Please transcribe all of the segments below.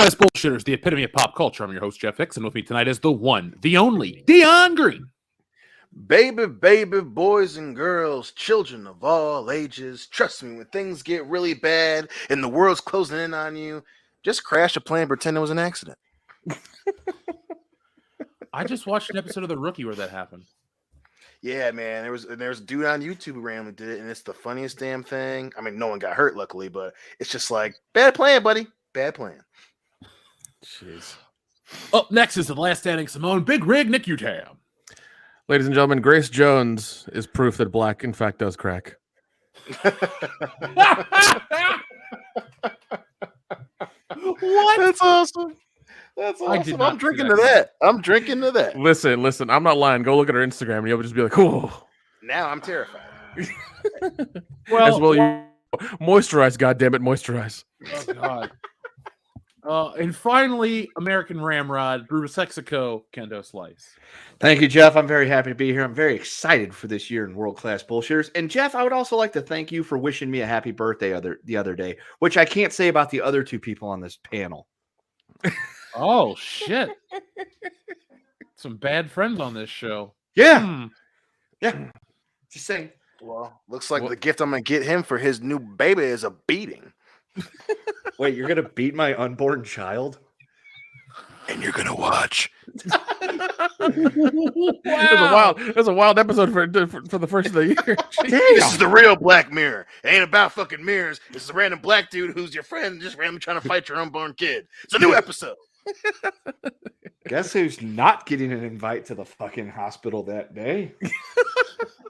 World-class bullshitters, the epitome of pop culture. I'm your host, Jeff Hicks, and with me tonight is the one, the only, Dion Green. Baby, baby, boys and girls, children of all ages, trust me, when things get really bad and the world's closing in on you, just crash a plane and pretend it was an accident. I just watched an episode of The Rookie where that happened. Yeah, man, there's a dude on YouTube who randomly did it, and it's the funniest damn thing. I mean, no one got hurt, luckily, but it's just like, bad plan, buddy. Bad plan. Jeez. Up next is the last standing Simone, Big Rig, Nick Utam. Ladies and gentlemen, Grace Jones is proof that black, in fact, does crack. What? That's awesome. That's awesome. I'm drinking to that. I'm drinking to that. Listen. I'm not lying. Go look at her Instagram, and you'll just be like, "Oh." Now I'm terrified. Well, as well, you moisturize. Goddamn it, moisturize. Oh God. And finally, American Ramrod, Brusexico, Kendo Slice. Thank you, Jeff. I'm very happy to be here. I'm very excited for this year in World Class Bullshitters. And Jeff, I would also like to thank you for wishing me a happy birthday the other day, which I can't say about the other two people on this panel. Oh shit! Some bad friends on this show. Yeah, yeah. Just saying. Well, looks like the gift I'm gonna get him for his new baby is a beating. Wait, you're gonna beat my unborn child? And you're gonna watch. Wow. It was a wild episode for the first of the year. This is the real Black Mirror. It ain't about fucking mirrors. This is a random black dude who's your friend just randomly trying to fight your unborn kid. It's a new episode. Guess who's not getting an invite to the fucking hospital that day?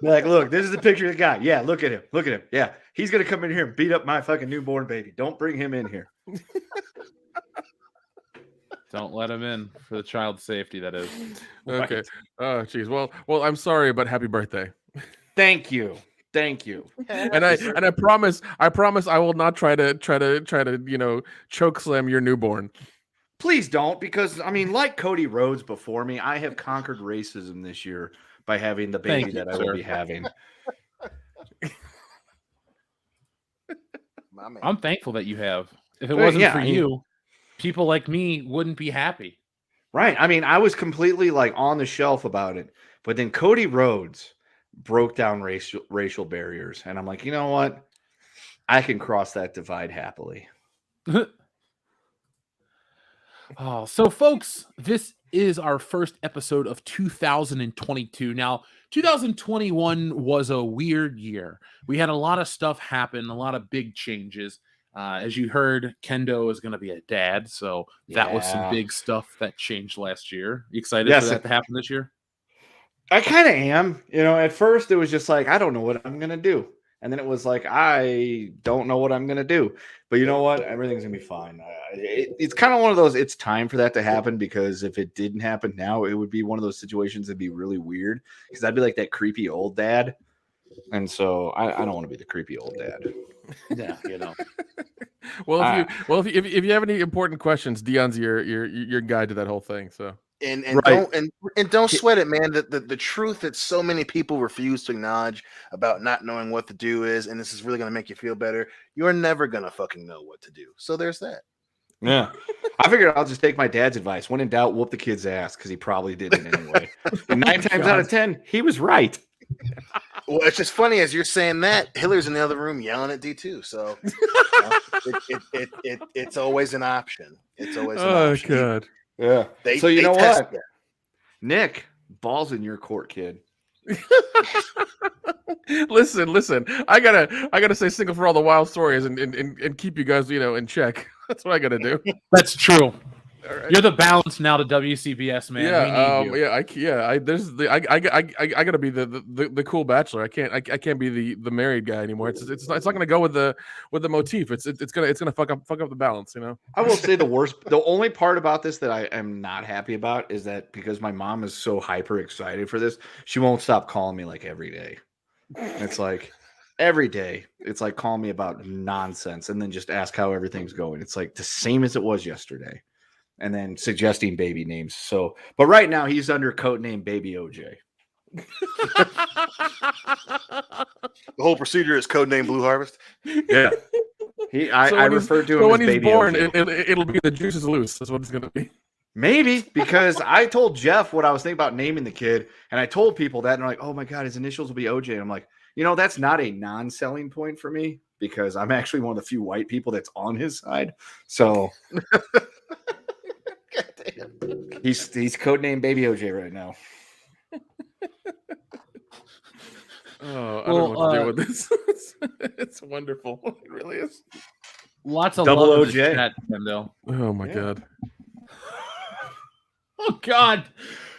Be like, look, this is the picture of the guy. Yeah, look at him. Look at him. Yeah, he's gonna come in here and beat up my fucking newborn baby. Don't bring him in here. Don't let him in for the child's safety. That is Okay. Right. Oh, geez. Well, I'm sorry, but happy birthday. Thank you. And I promise I will not try to choke slam your newborn. Please don't, because I mean, like Cody Rhodes before me, I have conquered racism this year by having the baby that I will be having. I'm thankful that you have. If it wasn't for you, people like me wouldn't be happy. Right. I mean, I was completely like on the shelf about it, but then Cody Rhodes broke down racial barriers, and I'm like, you know what? I can cross that divide happily. Oh, so folks, this is our first episode of 2022. Now, 2021 was a weird year. We had a lot of stuff happen, a lot of big changes. As you heard, Kendo is going to be a dad, so that was some big stuff that changed last year. You excited for that to happen this year? I kind of am. You know, at first it was just like, I don't know what I'm going to do. And then it was like, I don't know what I'm going to do. But you know what? Everything's going to be fine. It's kind of one of those, it's time for that to happen, because if it didn't happen now, it would be one of those situations that'd be really weird, because I'd be like that creepy old dad. And so I don't want to be the creepy old dad. Yeah, you know. If you have any important questions, Dion's your guide to that whole thing. So And Right. don't sweat it, man. The truth that so many people refuse to acknowledge about not knowing what to do is, and this is really gonna make you feel better, you're never gonna fucking know what to do. So there's that. Yeah. I figured I'll just take my dad's advice. When in doubt, whoop the kid's ass, because he probably didn't anyway. And 9 times out of 10, he was right. Well, it's just funny as you're saying that, Hillary's in the other room yelling at D2. So it's always an option. It's always an option. Oh God. Yeah. They so you know test what? that. Nick, ball's in your court, kid. Listen. I gotta say single for all the wild stories and keep you guys in check. That's what I gotta do. That's true. All right. You're the balance now to WCBS, man. Yeah, we need you. I gotta be the cool bachelor. I can't be the married guy anymore. It's not gonna go with the motif. It's gonna fuck up the balance. I will say the only part about this that I am not happy about is that because my mom is so hyper excited for this, she won't stop calling me like every day. It's like every day. It's like call me about nonsense and then just ask how everything's going. It's like the same as it was yesterday. And then suggesting baby names. So, but right now he's under code name Baby OJ. The whole procedure is codename Blue Harvest. Yeah. I referred to him so as when he's Baby born, OJ. it'll be the juice is loose. That's what it's gonna be. Maybe, because I told Jeff what I was thinking about naming the kid, and I told people that, and they're like, "Oh my god, his initials will be OJ." And I'm like, that's not a non-selling point for me because I'm actually one of the few white people that's on his side. So he's codenamed Baby OJ right now. Oh, I don't know what to do with this. It's wonderful. It really is. Lots of Double love in OJ. the chat, Nintendo. Oh my god. Oh God.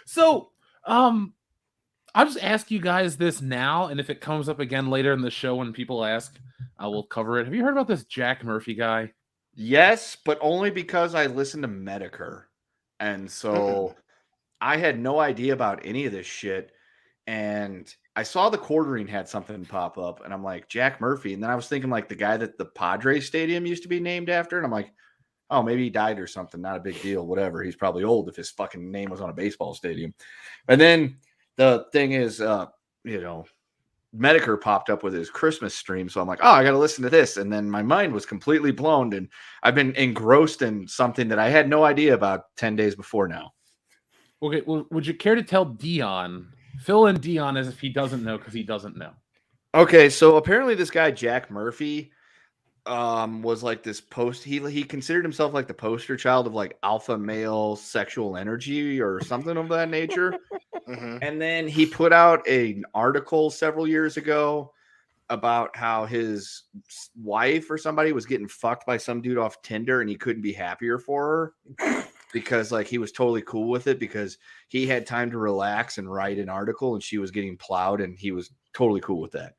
So, I'll just ask you guys this now, and if it comes up again later in the show when people ask, I will cover it. Have you heard about this Jack Murphy guy? Yes, but only because I listened to Medicare. And so I had no idea about any of this shit. And I saw the quartering had something pop up, and I'm like, Jack Murphy. And then I was thinking like the guy that the Padres Stadium used to be named after. And I'm like, oh, maybe he died or something. Not a big deal. Whatever. He's probably old if his fucking name was on a baseball stadium. And then the thing is, Medicare popped up with his Christmas stream. So I'm like, oh, I got to listen to this. And then my mind was completely blown. And I've been engrossed in something that I had no idea about 10 days before now. Okay. Well, would you care to tell Dion? Fill in Dion as if he doesn't know because he doesn't know. Okay. So apparently this guy, Jack Murphy, was like this he considered himself like the poster child of like alpha male sexual energy or something of that nature. And then he put out an article several years ago about how his wife or somebody was getting fucked by some dude off Tinder and he couldn't be happier for her because like he was totally cool with it because he had time to relax and write an article and she was getting plowed and he was totally cool with that.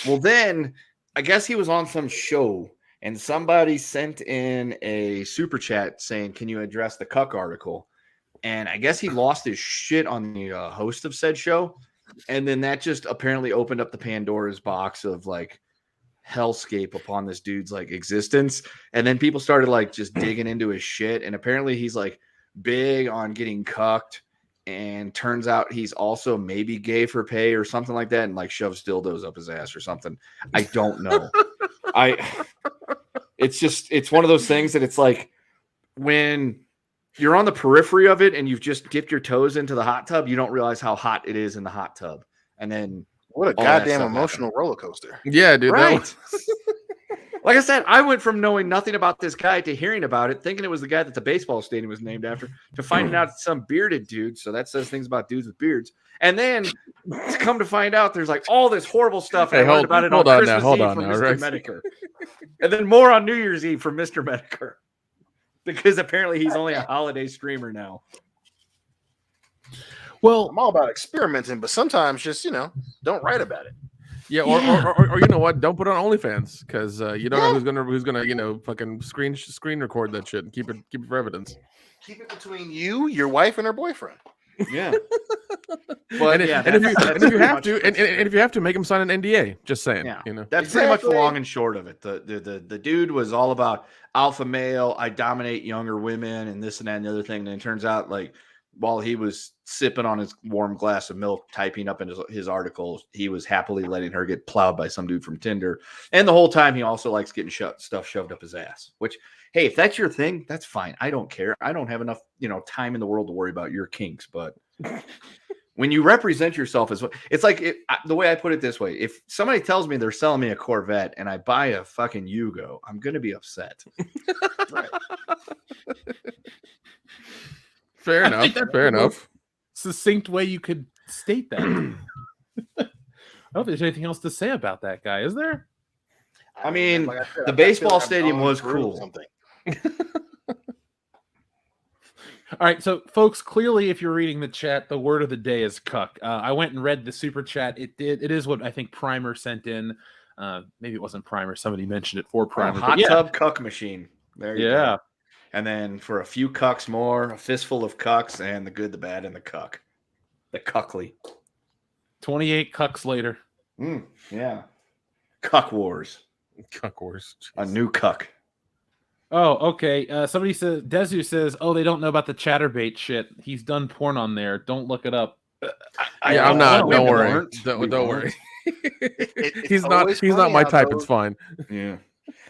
Well, then I guess he was on some show and somebody sent in a super chat saying, can you address the cuck article? And I guess he lost his shit on the host of said show. And then that just apparently opened up the Pandora's box of like hellscape upon this dude's like existence. And then people started like just digging into his shit. And apparently he's like big on getting cucked. And turns out he's also maybe gay for pay or something like that. And like shoves dildos up his ass or something. I don't know. It's one of those things that it's like when you're on the periphery of it and you've just dipped your toes into the hot tub, you don't realize how hot it is in the hot tub. And then what a goddamn emotional roller coaster. Yeah, dude. Right. Like I said, I went from knowing nothing about this guy to hearing about it, thinking it was the guy that the baseball stadium was named after, to finding out it's some bearded dude. So that says things about dudes with beards. And then to come to find out there's like all this horrible stuff. Hey, I learned about it on Christmas Eve from Mr. right? Medicare. And then more on New Year's Eve from Mr. Medicare. Because apparently he's only a holiday streamer now. Well, I'm all about experimenting, but sometimes just, don't write about it. Yeah, or you know what? Don't put it on OnlyFans because you don't know who's gonna fucking screen record that shit and keep it for evidence. Keep it between you, your wife, and her boyfriend. Yeah. But if you have to make him sign an NDA, just saying. Yeah. Exactly. That's pretty much the long and short of it. The dude was all about alpha male. I dominate younger women and this and that and the other thing. And it turns out like while he was sipping on his warm glass of milk, typing up in his articles, he was happily letting her get plowed by some dude from Tinder. And the whole time he also likes getting stuff shoved up his ass, which, hey, if that's your thing, that's fine. I don't care. I don't have enough, time in the world to worry about your kinks. But when you represent yourself as it's like the way I put it this way, if somebody tells me they're selling me a Corvette and I buy a fucking Yugo, I'm going to be upset. Right. Fair enough. Fair enough. Succinct way you could state that. I don't think there's anything else to say about that guy, is there? I mean, like I said, the baseball stadium was cool. Something. All right, so folks, clearly, if you're reading the chat, the word of the day is cuck. I went and read the super chat. It is what I think Primer sent in. Maybe it wasn't Primer. Somebody mentioned it for Primer. Hot tub cuck machine. There you go. And then for a few cucks more, a fistful of cucks, and the good, the bad, and the cuck. The cuckly. 28 cucks later. Yeah. Cuck Wars. Cuck Wars. Jeez. A new cuck. Oh, okay. Somebody says, Dezu says, oh, they don't know about the Chatterbait shit. He's done porn on there. Don't look it up. I'm not. Don't worry. Don't worry. He's not my type. It's fine. Yeah.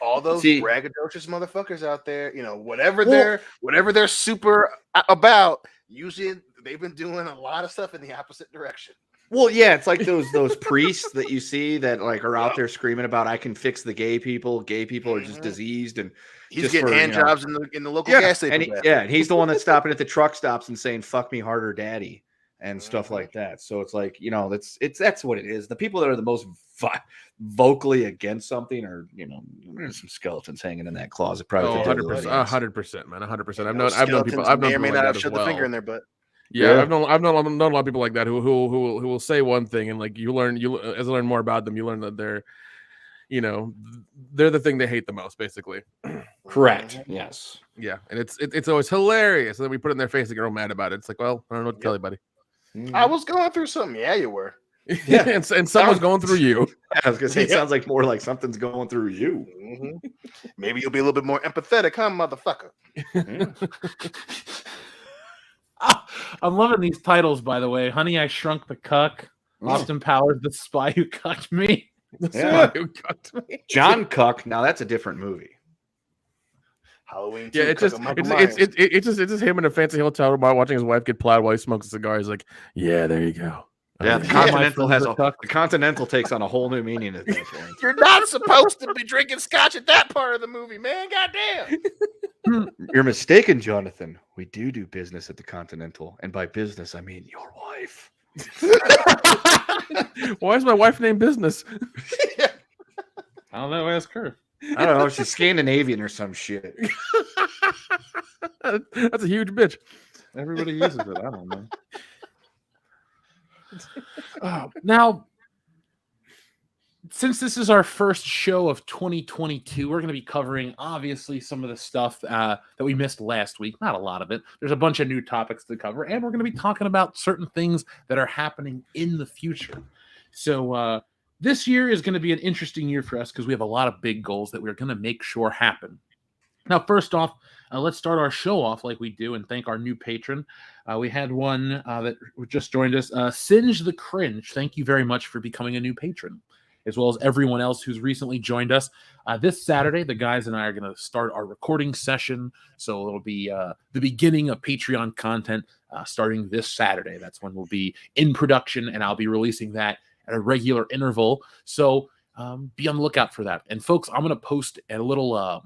all those See- braggadocious motherfuckers out there, whatever they're super about, usually they've been doing a lot of stuff in the opposite direction. Well, yeah, it's like those priests that you see that like are out there screaming about I can fix the gay people. Gay people are just diseased, and He's just getting for, hand jobs in the local gas station. and he's the one that's stopping at the truck stops and saying "fuck me harder, daddy" and stuff like that. So it's like that's what it is. The people that are the most vocally against something are there's some skeletons hanging in that closet. Probably 100%, man, 100%. I've known people. I've known may people not like have that shoved as the well. finger in their butt. Yeah, I've known a lot of people like that who will say one thing, and like you as I learn more about them, you learn that they're the thing they hate the most, basically. Correct. Yes. Yeah, and it's always hilarious. And then we put it in their face and get all mad about it. It's like, well, I don't know what to tell you, buddy. I was going through something. Yeah, you were. Yeah, and someone's going through you. I was gonna say it sounds like more like something's going through you. Mm-hmm. Maybe you'll be a little bit more empathetic, huh, motherfucker? I'm loving these titles, by the way. Honey, I Shrunk the Cuck. Austin Powers, The Spy Who Cucked Me. Yeah. John Cuck. Now that's a different movie. Halloween. Yeah, it's just him in a fancy hotel room watching his wife get plowed while he smokes a cigar. He's like, yeah, there you go. Yeah, the Continental takes on a whole new meaning at that point. You're not supposed to be drinking scotch at that part of the movie, man. Goddamn. You're mistaken, Jonathan. We do business at the Continental, and by business I mean your wife. Why is my wife named Business? I don't know. Ask her. I don't know. She's Scandinavian or some shit. That's a huge bitch. Everybody uses it. I don't know. Now, since this is our first show of 2022, we're going to be covering, obviously, some of the stuff that we missed last week. Not a lot of it. There's a bunch of new topics to cover, and we're going to be talking about certain things that are happening in the future. So this year is going to be an interesting year for us because we have a lot of big goals that we're going to make sure happen. Now, first off, let's start our show off like we do and thank our new patron. We had one that just joined us, Singe the Cringe. Thank you very much for becoming a new patron, as well as everyone else who's recently joined us. This Saturday, the guys and I are going to start our recording session. So it'll be the beginning of Patreon content starting this Saturday. That's when we'll be in production, and I'll be releasing that at a regular interval. So be on the lookout for that. And folks, I'm going to post a little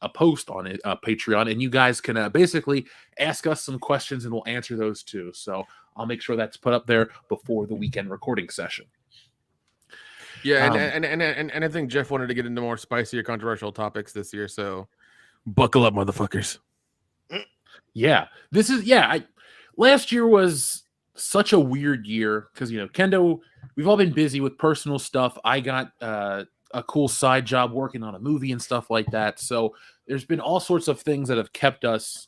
a post on it, Patreon, and you guys can basically ask us some questions and we'll answer those too. So I'll make sure that's put up there before the weekend recording session. Yeah, and I think Jeff wanted to get into more spicier, controversial topics this year, so buckle up, motherfuckers. Yeah, this is last year was such a weird year because Kendo, we've all been busy with personal stuff. I got a cool side job working on a movie and stuff like that. So there's been all sorts of things that have kept us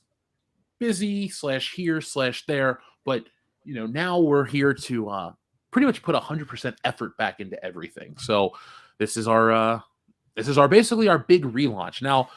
busy /here/there. But now we're here to pretty much put 100% effort back into everything. So this is our basically our big relaunch. Now,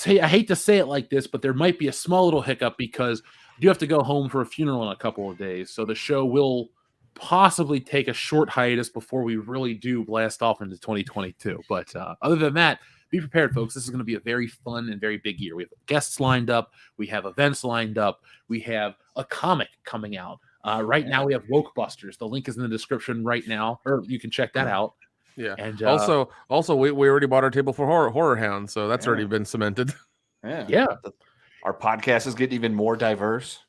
I hate to say it like this, but there might be a small little hiccup because I do have to go home for a funeral in a couple of days. So the show will possibly take a short hiatus before we really do blast off into 2022. But other than that, be prepared, folks. This is going to be a very fun and very big year. We have guests lined up. We have events lined up. We have a comic coming out. Right now, we have Wokebusters. The link is in the description right now, or you can check that out. Yeah. And also, we already bought our table for horror hound, so that's already been cemented. Yeah. Our podcast is getting even more diverse.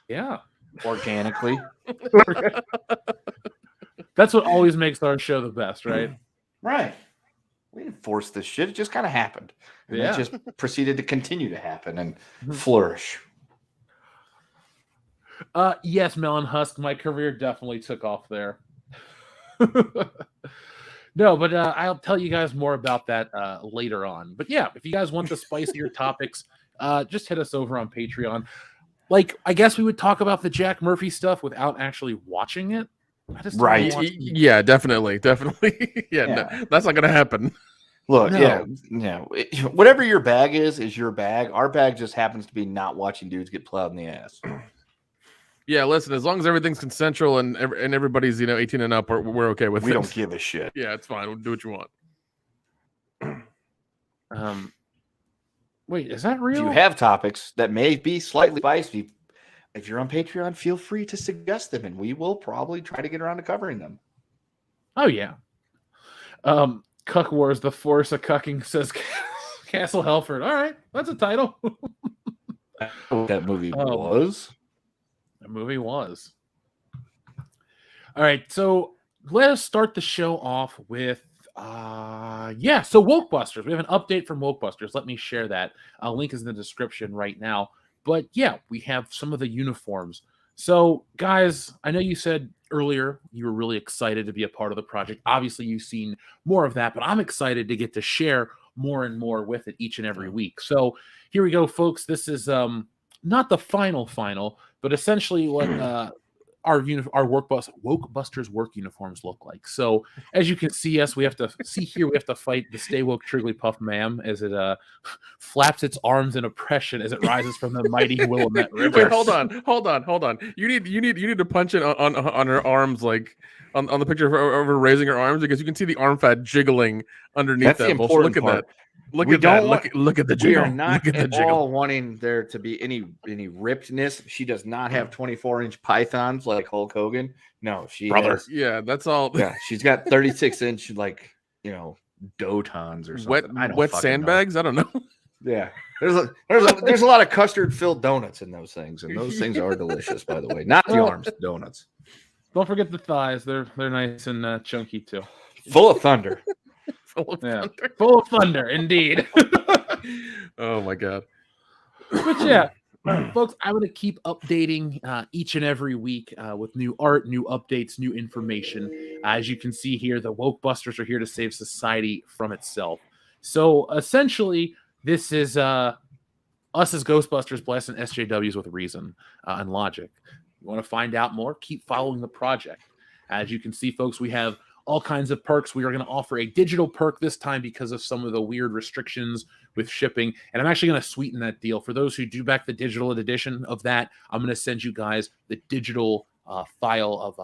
Yeah. Organically. That's what always makes our show the best, right? Right. We didn't force this shit. It just kind of happened. And it just proceeded to continue to happen and flourish. Yes, Melon Husk, my career definitely took off there. No, but I'll tell you guys more about that later on. But yeah, if you guys want the spicier topics, just hit us over on Patreon. Like, I guess we would talk about the Jack Murphy stuff without actually watching it. Right. Yeah, definitely. Yeah. No, that's not going to happen. Look, whatever your bag is your bag. Our bag just happens to be not watching dudes get plowed in the ass. Yeah, listen, as long as everything's consensual and everybody's 18 and up, we're okay with it. We don't give a shit. Yeah, it's fine. We'll do what you want. Wait, is that If real? you have topics that may be slightly spicy, if you're on Patreon, feel free to suggest them, and we will probably try to get around to covering them. Oh yeah. Cuck Wars, the Force of Cucking, says Castle Helford. All right, that's a title. What that movie was. The movie was. All right, so let us start the show off with so Wokebusters. We have an update from Wokebusters. Let me share that. Link is in the description right now. But yeah, we have some of the uniforms. So guys, I know you said earlier you were really excited to be a part of the project. Obviously, you've seen more of that, but I'm excited to get to share more and more with it each and every week. So here we go, folks. This is not the final, but essentially what our Wokebusters work uniforms look like. So as you can see we have to fight the Stay Woke Trigglypuff Ma'am as it flaps its arms in oppression as it rises from the mighty Willamette River. Wait, hold on. You need to punch it on her arms, like on the picture of her raising her arms, because you can see the arm fat jiggling underneath. That's that the important Look at part. that. Look at that. Look at the jiggle. We are not Look at the at jiggle. all wanting there to be any rippedness. She does not have 24-inch pythons like Hulk Hogan. No, she has. Yeah, that's all. Yeah, she's got 36-inch dotons or something. Wet sandbags. Know. I don't know. Yeah, there's a lot of custard-filled donuts in those things, and those things are delicious, by the way. Not the arms, donuts. Don't forget the thighs; they're nice and chunky too. Full of thunder. Full of thunder, indeed. Oh my god! But yeah, folks, I'm going to keep updating each and every week with new art, new updates, new information. As you can see here, the Wokebusters are here to save society from itself. So essentially, this is us as Ghostbusters blasting SJWs with reason and logic. You want to find out more? Keep following the project. As you can see, folks, we have all kinds of perks. We are going to offer a digital perk this time because of some of the weird restrictions with shipping. And I'm actually going to sweeten that deal. For those who do back the digital edition of that, I'm going to send you guys the digital file of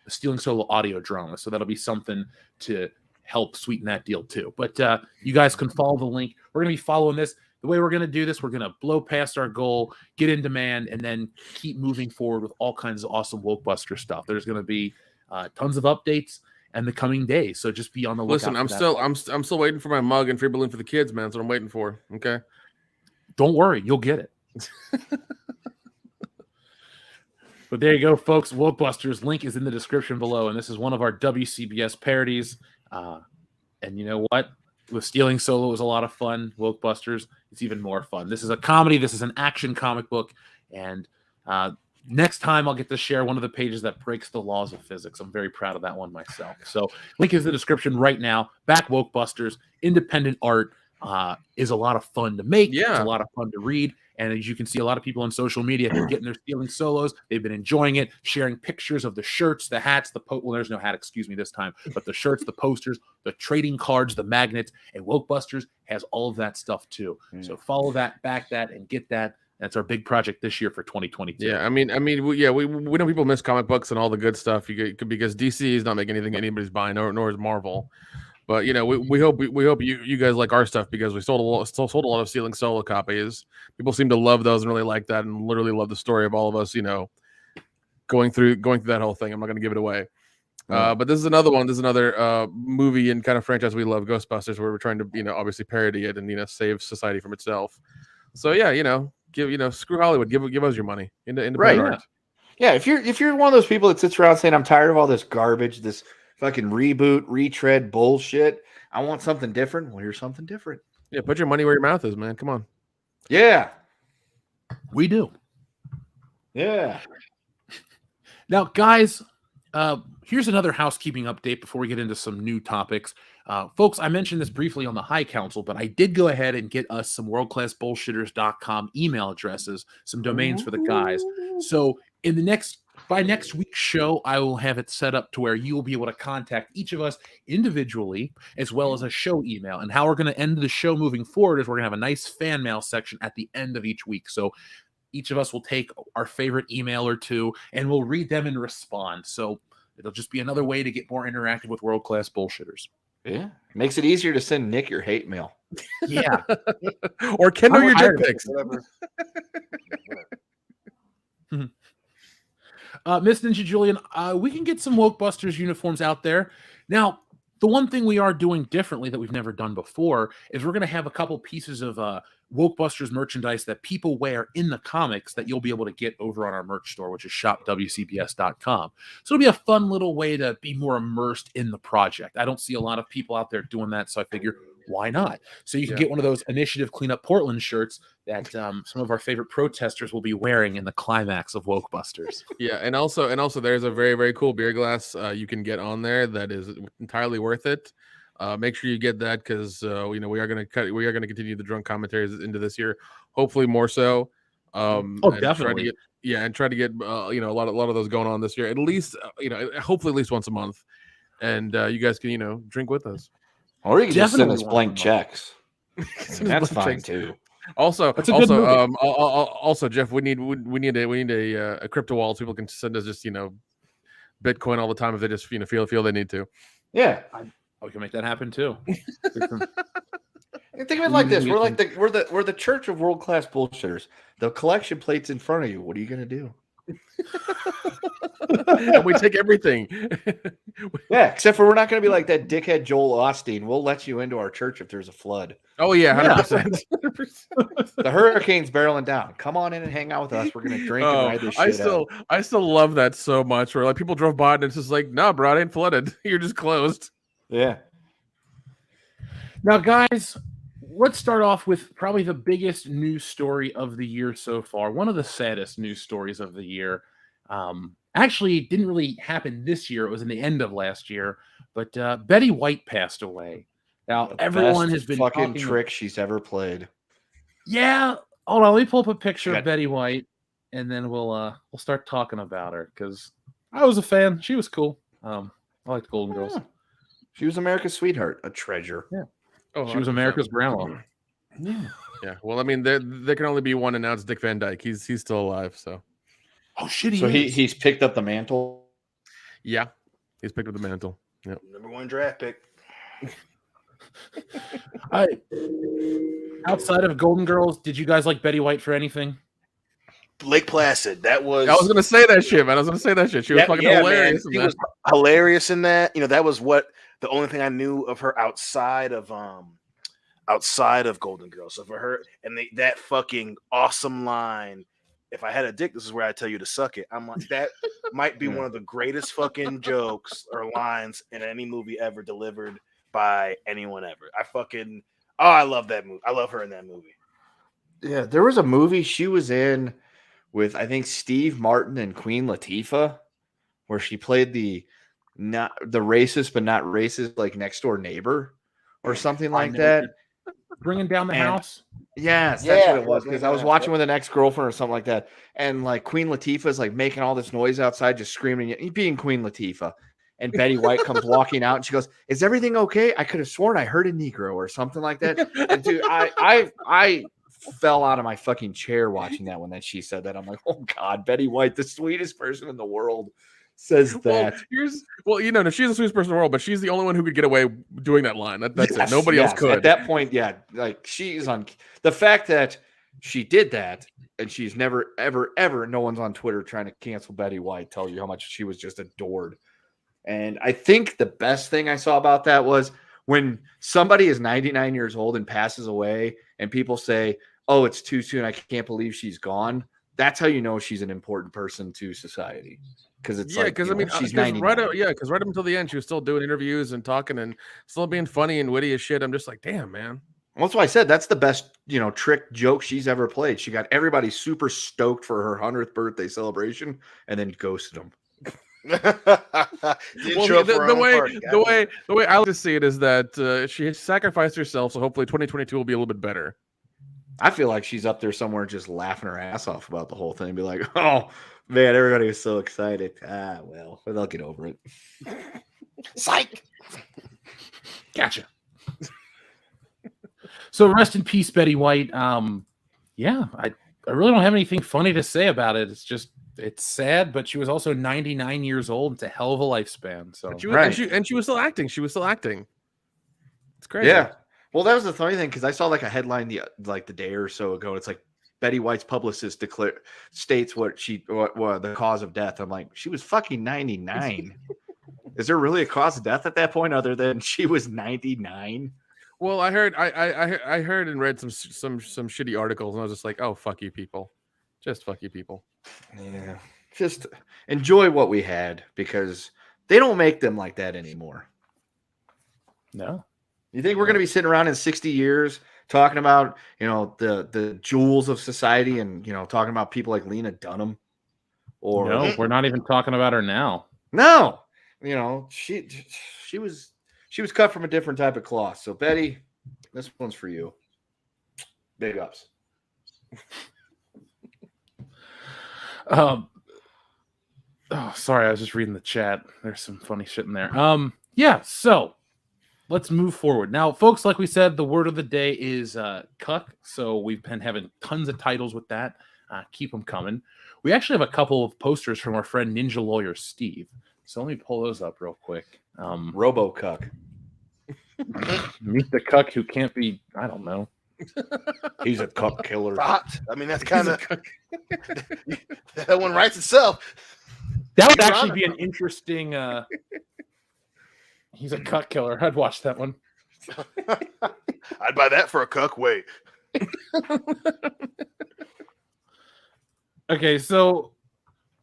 the Stealing Solo audio drama. So that'll be something to help sweeten that deal too. But you guys can follow the link. We're going to be following this. The way we're going to do this, we're going to blow past our goal, get in demand, and then keep moving forward with all kinds of awesome Wokebuster stuff. There's going to be tons of updates in the coming days, so just be on the lookout. Listen, I'm still waiting for my mug and free balloon for the kids, man. That's what I'm waiting for. Okay, don't worry, you'll get it. But there you go, folks. Wokebusters link is in the description below, and this is one of our WCBS parodies. And you know what? With Stealing Solo was a lot of fun. Wokebusters, it's even more fun. This is a comedy. This is an action comic book, and next time I'll get to share one of the pages that breaks the laws of physics. I'm very proud of that one myself. So link is in the description right now. Back Wokebusters. Independent art is a lot of fun to make. Yeah. It's a lot of fun to read. And as you can see, a lot of people on social media have been getting their Stealing Solos. They've been enjoying it, sharing pictures of the shirts, the hats, well, there's no hat, excuse me, this time, but the shirts, the posters, the trading cards, the magnets, and Wokebusters has all of that stuff too. So follow that, back that, and get that. That's our big project this year for 2022. Yeah, we know people miss comic books and all the good stuff. Because DC is not making anything anybody's buying, nor is Marvel. But we hope you guys like our stuff, because we sold a lot of Stealing Solo copies. People seem to love those and really like that, and literally love the story of all of us, going through that whole thing. I'm not going to give it away. But this is another one. This is another movie and kind of franchise we love, Ghostbusters, where we're trying to obviously parody it and save society from itself. So yeah, give screw Hollywood. Give us your money. Independent art. Yeah, if you're one of those people that sits around saying, I'm tired of all this garbage, this fucking reboot, retread bullshit, I want something different. Well, here's something different. Yeah, put your money where your mouth is, man. Come on. Yeah. We do. Yeah. Now, guys, here's another housekeeping update before we get into some new topics. Folks, I mentioned this briefly on the High Council, but I did go ahead and get us some worldclassbullshitters.com email addresses, some domains for the guys. So by next week's show, I will have it set up to where you will be able to contact each of us individually, as well as a show email. And how we're going to end the show moving forward is we're going to have a nice fan mail section at the end of each week. So each of us will take our favorite email or two, and we'll read them and respond. So it'll just be another way to get more interactive with World Class Bullshitters. Yeah, makes it easier to send Nick your hate mail. Yeah. Or Kendall I'm your dick tired of it. pics. Whatever. Miss Ninja Julian, we can get some Wokebusters uniforms out there. Now, the one thing we are doing differently that we've never done before is we're going to have a couple pieces of Wokebusters merchandise that people wear in the comics that you'll be able to get over on our merch store, which is shop.wcbs.com. So it'll be a fun little way to be more immersed in the project. I don't see a lot of people out there doing that, so I figure, why not? So you can get one of those Initiative Clean Up Portland shirts that some of our favorite protesters will be wearing in the climax of Wokebusters. Yeah, and also there's a very, very cool beer glass you can get on there that is entirely worth it. Make sure you get that because we are going to continue the drunk commentaries into this year, hopefully more so. Oh, and definitely. try to get a lot of those going on this year, at least hopefully at least once a month, and you guys can drink with us. Or you can just send Definitely us want blank some checks. That's blank fine checks. too. Also, That's a good movie. also, Jeff, we need a crypto wallet so people can send us just Bitcoin all the time if they just feel they need to. Yeah. We can make that happen too. And think of it like this: we're the church of world class bullshitters. The collection plate's in front of you. What are you gonna do? And we take everything. Yeah, except for we're not gonna be like that dickhead Joel Osteen. We'll let you into our church if there's a flood. Oh yeah, 100%. The hurricane's barreling down. Come on in and hang out with us. We're gonna drink and ride this shit out. I still love that so much. Where like people drove by and it's just like, nah, bro, it ain't flooded. You're just closed. Yeah. Now, guys, let's start off with probably the biggest news story of the year so far. One of the saddest news stories of the year. Actually, didn't really happen this year. It was in the end of last year. But Betty White passed away. Now, everyone has been fucking trick she's ever played. Yeah. Hold on. Let me pull up a picture of Betty White, and then we'll start talking about her because I was a fan. She was cool. I liked Golden Girls. She was America's sweetheart, a treasure. Yeah. Oh, she was America's grandma. Yeah. Yeah. Well, I mean, there can only be one, and now it's Dick Van Dyke. He's still alive. So. Oh shit! He's picked up the mantle. Yeah, he's picked up the mantle. Yeah. #1 draft pick. Outside of Golden Girls, did you guys like Betty White for anything? Lake Placid. That was. I was gonna say that shit, man. She was fucking hilarious. She was hilarious in that. That was the only thing I knew of her outside of Golden Girls. So for her and that fucking awesome line, if I had a dick, this is where I tell you to suck it. I'm like, that might be one of the greatest fucking jokes or lines in any movie ever delivered by anyone ever. I love that movie. I love her in that movie. Yeah, there was a movie she was in with, I think, Steve Martin and Queen Latifah, where she played the racist but not racist, like next door neighbor or something like that. Bringing down the house. Yes, that's what it was. Because I was watching with an ex-girlfriend or something like that, and like Queen Latifah is like making all this noise outside, just screaming, being Queen Latifah. And Betty White comes walking out, and she goes, "Is everything okay? I could have sworn I heard a Negro or something like that." And dude, I fell out of my fucking chair watching that when she said that. I'm like, oh God, Betty White, the sweetest person in the world, says that. She's the sweetest person in the world, but she's the only one who could get away doing that line. That's it. Nobody else could. At that point, yeah, like she's on the fact that she did that, and she's never, ever, ever. No one's on Twitter trying to cancel Betty White. Tell you how much she was just adored. And I think the best thing I saw about that was when somebody is 99 years old and passes away, and people say, "Oh, it's too soon. I can't believe she's gone." That's how you know she's an important person to society. Because it's she's 99. Right up until the end, she was still doing interviews and talking and still being funny and witty as shit. I'm just like, damn, man. Well, that's why I said that's the best, trick joke she's ever played. She got everybody super stoked for her 100th birthday celebration and then ghosted them. The way I like to see it is that she sacrificed herself, so hopefully 2022 will be a little bit better. I feel like she's up there somewhere just laughing her ass off about the whole thing. Be like, oh man, everybody was so excited. Well, they'll get over it. Psych. Gotcha. So rest in peace, Betty White. Yeah, I really don't have anything funny to say about it. It's sad, but she was also 99 years old. It's a hell of a lifespan. So and she was still acting. It's crazy. Yeah. Well, that was the funny thing because I saw like a headline the day or so ago. It's like Betty White's publicist states what the cause of death. I'm like, she was fucking 99. Is there really a cause of death at that point other than she was 99? Well, I heard I heard and read some shitty articles, and I was just like, oh, fuck you people. Just fuck you people. Yeah. Just enjoy what we had because they don't make them like that anymore. No. You think we're going to be sitting around in 60 years talking about, the jewels of society and, talking about people like Lena Dunham? Or No, we're not even talking about her now. No. She was cut from a different type of cloth. So Betty, this one's for you. Big ups. Oh, sorry, I was just reading the chat. There's some funny shit in there. Yeah, so let's move forward. Now, folks, like we said, the word of the day is cuck. So we've been having tons of titles with that. Keep them coming. We actually have a couple of posters from our friend Ninja Lawyer Steve. So let me pull those up real quick. Robo cuck. Meet the cuck who can't be, I don't know. He's a cuck killer. Hot. I mean, that's kind of that one writes itself. That would actually be an interesting. He's a cuck killer. I'd watch that one. I'd buy that for a cuck. Wait. Okay, so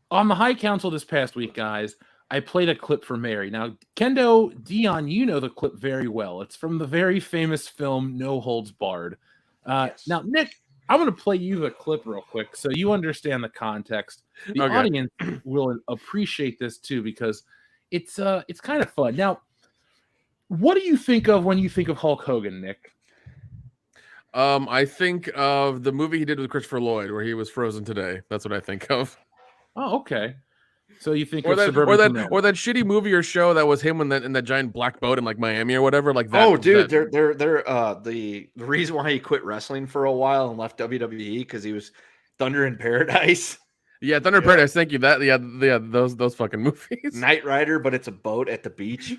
on the High Council this past week, guys, I played a clip for Mary. Now, Kendo, Dion, you know the clip very well. It's from the very famous film No Holds Barred. Yes. Now, Nick, I'm going to play you the clip real quick so you understand the context. The Okay. audience will appreciate this too because it's kind of fun. Now, what do you think of when you think of Hulk Hogan, Nick? I think of the movie he did with Christopher Lloyd where he was frozen today. That's what I think of. Oh, okay. So you think Or of that Suburban or that shitty movie or show that was him in that giant black boat in like Miami or whatever, like that. Oh, dude, that, they're the reason why he quit wrestling for a while and left WWE because he was Thunder in Paradise, yeah, Thunder Paradise. Thank you. That those fucking movies. Knight Rider, but it's a boat at the beach.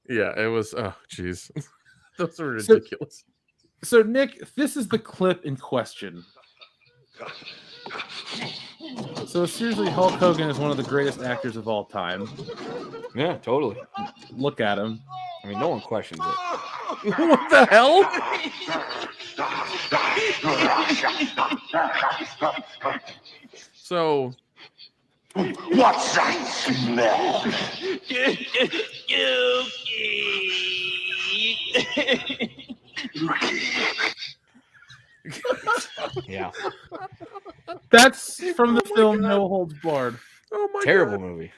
Yeah, it was. Oh, jeez, those are ridiculous. So, Nick, this is the clip in question. So, seriously, Hulk Hogan is one of the greatest actors of all time. Yeah, totally. Look at him. I mean, no one questions it. What the hell? So, What's that smell? Yeah, That's from the film No Holds Barred. oh my terrible God. movie.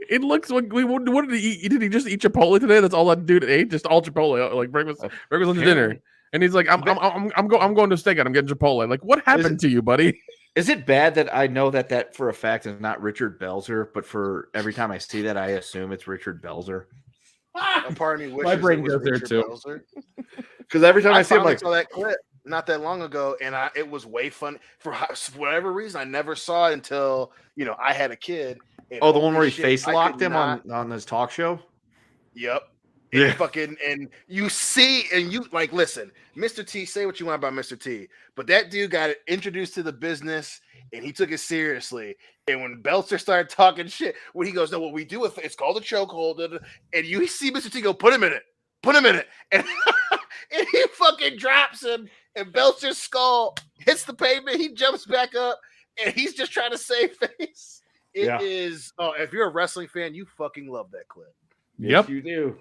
It looks like what did he eat? Did he just eat Chipotle today? That's all that dude ate, just all Chipotle, like breakfast, lunch, dinner. And he's like, I'm going to steak out. I'm getting Chipotle. Like, what happened to you, buddy? Is it bad that I know that for a fact is not Richard Belzer, but for every time I see that, I assume it's Richard Belzer? A part of me wishes My brain it was goes there, Richard too. Belzer. Because every time I see him, finally like, saw that clip not that long ago, and it was way fun. For whatever reason, I never saw it until I had a kid. And oh, the one where he shit, face I locked could him not- on his talk show. Yep. Yeah. And you see, and you like, listen, Mr. T, say what you want about Mr. T, but that dude got introduced to the business and he took it seriously. And when Belzer started talking shit, when he goes, no, what we do with it's called a chokehold, and you see Mr. T go, put him in it, and, and he fucking drops him, and Belzer's skull hits the pavement, he jumps back up, and he's just trying to save face. It is. Oh, if you're a wrestling fan, you fucking love that clip. Yes, you do.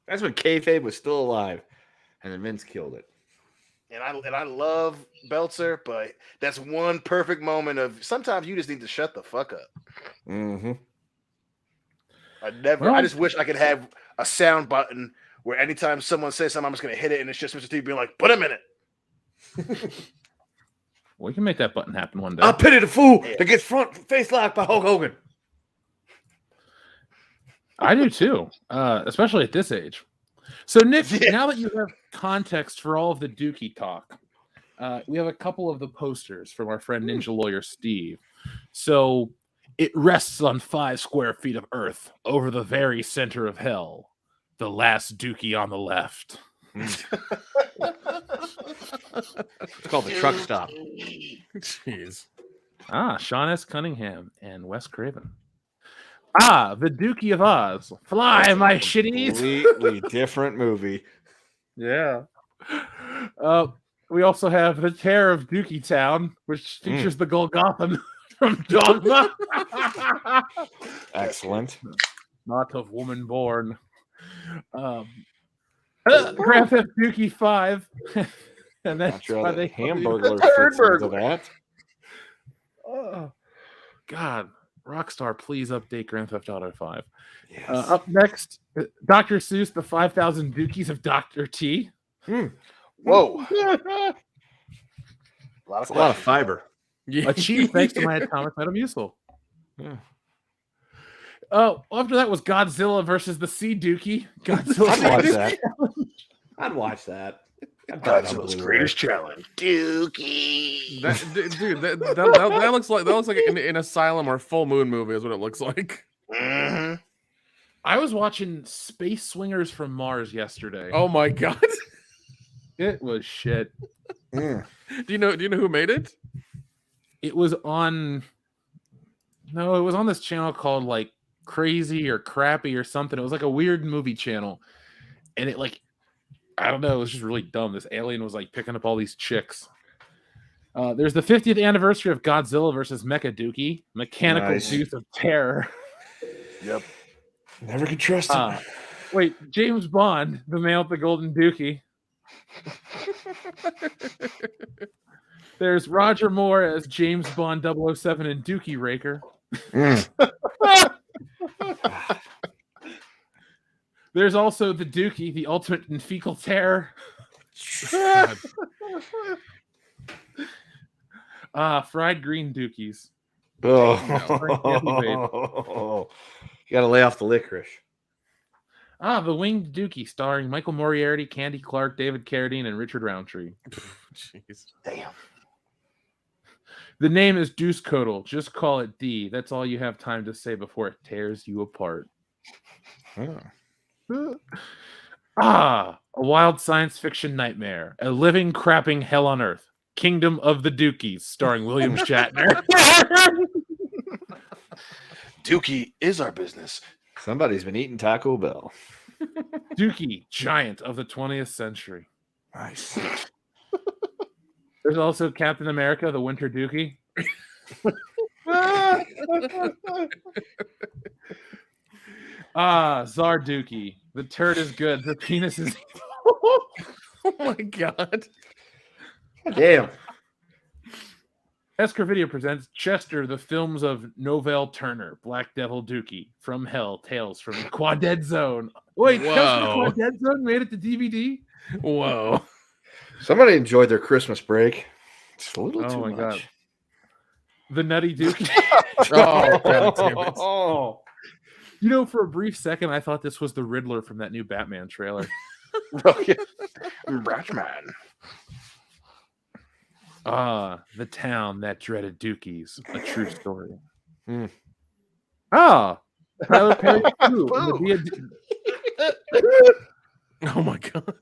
That's when kayfabe was still alive, and then Vince killed it. And I love Belzer, but that's one perfect moment of sometimes you just need to shut the fuck up. Mm-hmm. I just wish I could have a sound button where anytime someone says something, I'm just gonna hit it, and it's just Mr. T being like, "Put him in it." We can make that button happen one day. I pity the fool that gets face locked by Hulk Hogan. I do too, especially at this age. So, Nick, now that you have context for all of the Dookie talk, we have a couple of the posters from our friend Ninja Lawyer Steve. So, it rests on 5 square feet of earth over the very center of hell. The last Dookie on the left. It's called the truck stop. Jeez. Sean S. Cunningham and Wes Craven. The Dookie of Oz. Fly, my shitties. Completely different movie. Yeah. We also have The Terror of Dookie Town, which features the Golgothan from Dogma. Excellent. Not of woman born. Grand Theft Dookie 5. And that's Not sure why that they Hamburglar Third fits into burglar. that. Oh, God. Rockstar, please update Grand Theft Auto 5. Yes. Up next, Dr. Seuss, The 5,000 Dookies of Dr. T. Whoa. A lot of fiber. Achieved thanks to my Atomic Metamucil. Yeah. After that was Godzilla versus the Sea Dookie. I'd watch that. I'd watch that. Godzilla's greatest challenge. Dookie. That looks like an asylum or full moon movie is what it looks like. Mm-hmm. I was watching Space Swingers from Mars yesterday. Oh my god. It was shit. Do you know who made it? It was on this channel called like Crazy or Crappy or something. It was like a weird movie channel. And it like, I don't know, it was just really dumb. This alien was like picking up all these chicks. There's the 50th anniversary of Godzilla versus Mecha Dookie, Mechanical Tooth of Terror. Yep. Never could trust him. Wait, James Bond, the man with the golden Dookie. There's Roger Moore as James Bond 007 and Dookie Raker. There's also the Dookie, the ultimate in fecal terror. Fried green Dookies. Oh. You got to lay off the licorice. The Winged Dookie, starring Michael Moriarty, Candy Clark, David Carradine, and Richard Roundtree. Jeez. Damn. The name is Deuce Codal. Just call it D. That's all you have time to say before it tears you apart. A wild science fiction nightmare. A living, crapping hell on earth. Kingdom of the Dookies, starring William Shatner. Dookie is our business. Somebody's been eating Taco Bell. Dookie, giant of the 20th century. Nice. There's also Captain America, the Winter Dookie. Czar Dookie. The turd is good. The penis is Oh my god. Damn. Esker Video presents Chester, the films of Novell Turner, Black Devil Dookie, From Hell, Tales from the Quadead Zone. Wait, Tales from the Quadead Zone made it to DVD? Whoa. Somebody enjoyed their Christmas break. It's a little too much. God. The Nutty Dookie. Oh, god damn it. Oh. You know, for a brief second, I thought this was the Riddler from that new Batman trailer. Batman. The town that dreaded Dookies. A true story. Tyler Perry 2. Oh my god.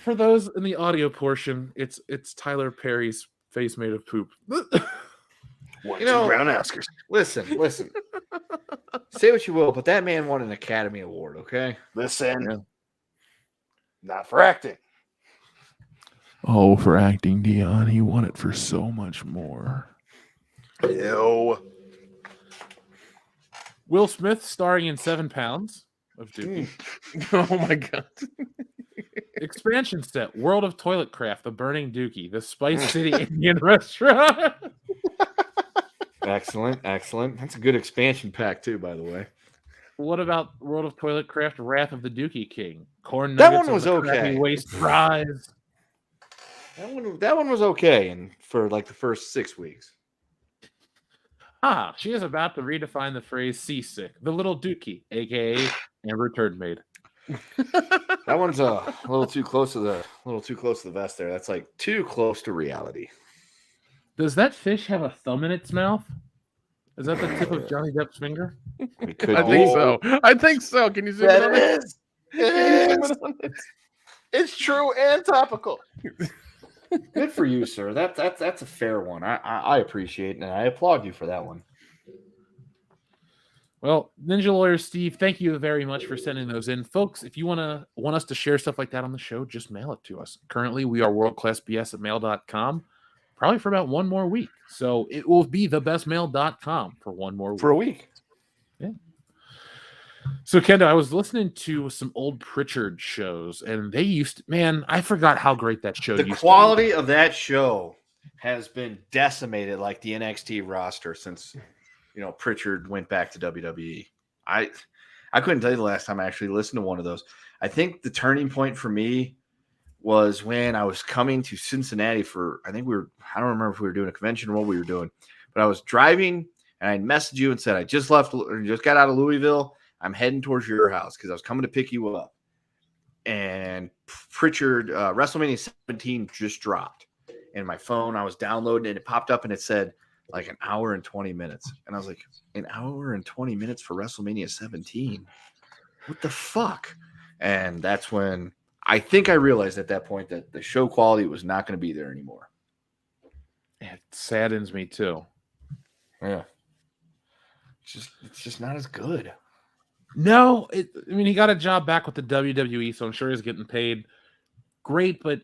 For those in the audio portion, it's Tyler Perry's face made of poop. One, two brown askers. Listen. Say what you will, but that man won an Academy Award, okay? Listen. Not for acting. Oh, for acting, Dion. He won it for so much more. Ew. Will Smith starring in 7 Pounds of Dookie. Oh my god. Expansion set, World of Toilet Craft, The Burning Dookie, The Spice City Indian Restaurant. Excellent. That's a good expansion pack, too, by the way. What about World of Toilet Craft, Wrath of the Dookie King? Corn That nuggets one was of the crappy okay. Waste fries. That one was okay and for like the first 6 weeks. She is about to redefine the phrase seasick. The Little Dookie, a.k.a. Amber Turd Maid. That one's a little too close to the vest there. That's like too close to reality. Does that fish have a thumb in its mouth? Is that the tip of Johnny Depp's finger? It could I be. think so. I think so. Can you zoom in on it? is. It is. It's true and topical. Good for you, sir. That's a fair one. I appreciate it, and I applaud you for that one. Well, Ninja Lawyer Steve, thank you very much for sending those in. Folks, if you want us to share stuff like that on the show, just mail it to us. Currently, we are worldclassbs@mail.com, probably for about one more week. So it will be thebestmail.com for one more week. For a week. Yeah. So, Kendo, I was listening to some old Pritchard shows, and they used to, man, I forgot how great that show The used quality of that show has been decimated like the NXT roster since Pritchard went back to WWE. I couldn't tell you the last time I actually listened to one of those. I think the turning point for me was when I was coming to Cincinnati for, I don't remember if we were doing a convention or what we were doing, but I was driving and I messaged you and said, I just got out of Louisville. I'm heading towards your house because I was coming to pick you up. And Pritchard, WrestleMania 17 just dropped. And my phone, I was downloading and it popped up and it said like an hour and 20 minutes. And I was like, an hour and 20 minutes for WrestleMania 17? What the fuck? And that's when I think I realized at that point that the show quality was not going to be there anymore. It saddens me too. Yeah. It's just not as good. No, he got a job back with the WWE, so I'm sure he's getting paid great, but